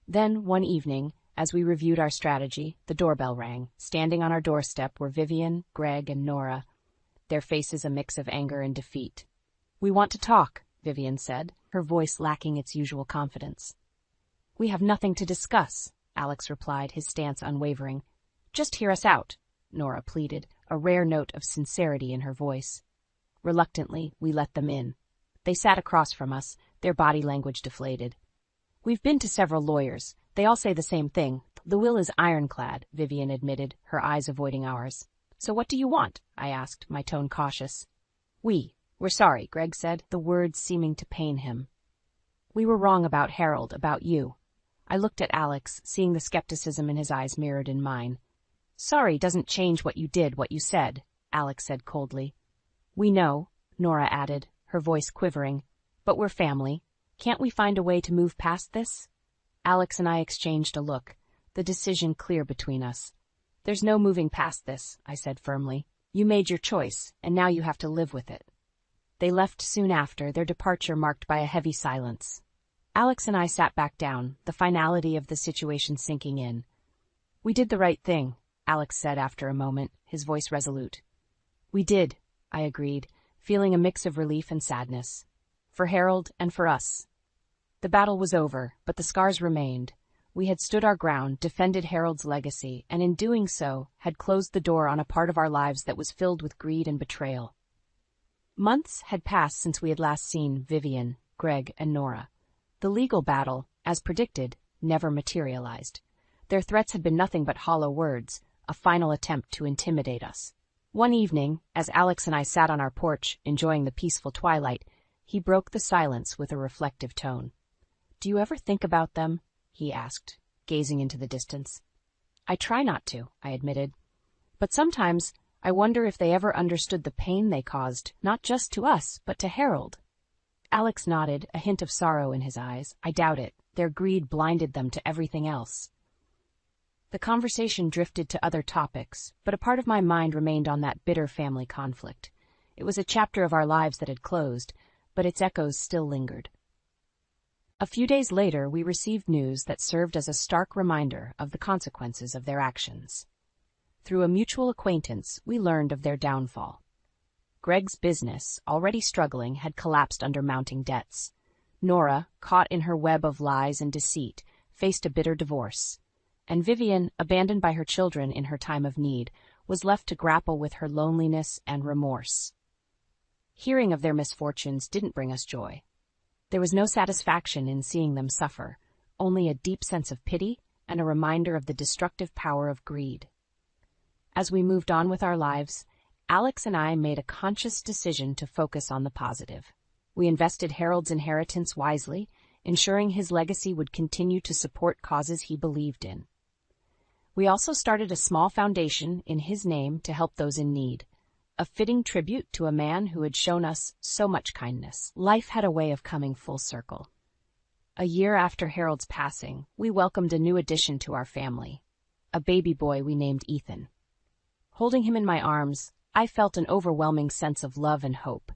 Then, one evening, as we reviewed our strategy, the doorbell rang. Standing on our doorstep were Vivian, Greg, and Nora, their faces a mix of anger and defeat. We want to talk, Vivian said, her voice lacking its usual confidence. We have nothing to discuss, Alex replied, his stance unwavering. Just hear us out, Nora pleaded, a rare note of sincerity in her voice. Reluctantly, we let them in. They sat across from us, their body language deflated. We've been to several lawyers. They all say the same thing. The will is ironclad, Vivian admitted, her eyes avoiding ours. So what do you want? I asked, my tone cautious. We're sorry, Greg said, the words seeming to pain him. We were wrong about Harold, about you. I looked at Alex, seeing the skepticism in his eyes mirrored in mine. Sorry doesn't change what you did, what you said, Alex said coldly. We know, Nora added, her voice quivering, but we're family. Can't we find a way to move past this? Alex and I exchanged a look, the decision clear between us. There's no moving past this, I said firmly. You made your choice, and now you have to live with it. They left soon after, their departure marked by a heavy silence. Alex and I sat back down, the finality of the situation sinking in. We did the right thing, Alex said after a moment, his voice resolute. We did, I agreed, feeling a mix of relief and sadness. For Harold and for us. The battle was over, but the scars remained. We had stood our ground, defended Harold's legacy, and in doing so, had closed the door on a part of our lives that was filled with greed and betrayal. Months had passed since we had last seen Vivian, Greg, and Nora. The legal battle, as predicted, never materialized. Their threats had been nothing but hollow words, a final attempt to intimidate us. One evening, as Alex and I sat on our porch, enjoying the peaceful twilight, he broke the silence with a reflective tone. "Do you ever think about them?" he asked, gazing into the distance. "I try not to," I admitted. "But sometimes I wonder if they ever understood the pain they caused, not just to us, but to Harold." Alex nodded, a hint of sorrow in his eyes. "I doubt it. Their greed blinded them to everything else." The conversation drifted to other topics, but a part of my mind remained on that bitter family conflict. It was a chapter of our lives that had closed, but its echoes still lingered. A few days later, we received news that served as a stark reminder of the consequences of their actions. Through a mutual acquaintance, we learned of their downfall. Greg's business, already struggling, had collapsed under mounting debts. Nora, caught in her web of lies and deceit, faced a bitter divorce. And Vivian, abandoned by her children in her time of need, was left to grapple with her loneliness and remorse. Hearing of their misfortunes didn't bring us joy. There was no satisfaction in seeing them suffer, only a deep sense of pity and a reminder of the destructive power of greed. As we moved on with our lives, Alex and I made a conscious decision to focus on the positive. We invested Harold's inheritance wisely, ensuring his legacy would continue to support causes he believed in. We also started a small foundation in his name to help those in need, a fitting tribute to a man who had shown us so much kindness. Life had a way of coming full circle. A year after Harold's passing, we welcomed a new addition to our family, a baby boy we named Ethan. Holding him in my arms, I felt an overwhelming sense of love and hope.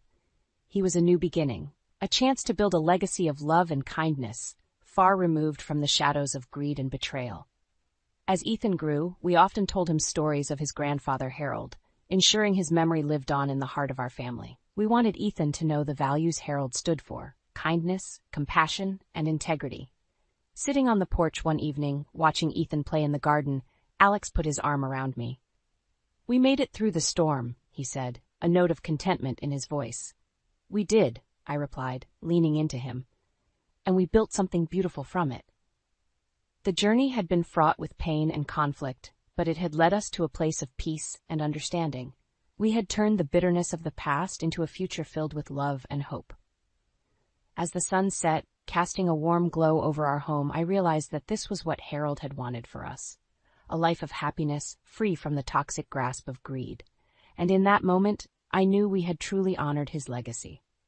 He was a new beginning, a chance to build a legacy of love and kindness, far removed from the shadows of greed and betrayal. As Ethan grew, we often told him stories of his grandfather Harold, ensuring his memory lived on in the heart of our family. We wanted Ethan to know the values Harold stood for: kindness, compassion, and integrity. Sitting on the porch one evening, watching Ethan play in the garden, Alex put his arm around me. "We made it through the storm," he said, a note of contentment in his voice. "We did," I replied, leaning into him. "And we built something beautiful from it." The journey had been fraught with pain and conflict, but it had led us to a place of peace and understanding. We had turned the bitterness of the past into a future filled with love and hope. As the sun set, casting a warm glow over our home, I realized that this was what Harold had wanted for us: a life of happiness, free from the toxic grasp of greed. And in that moment, I knew we had truly honored his legacy.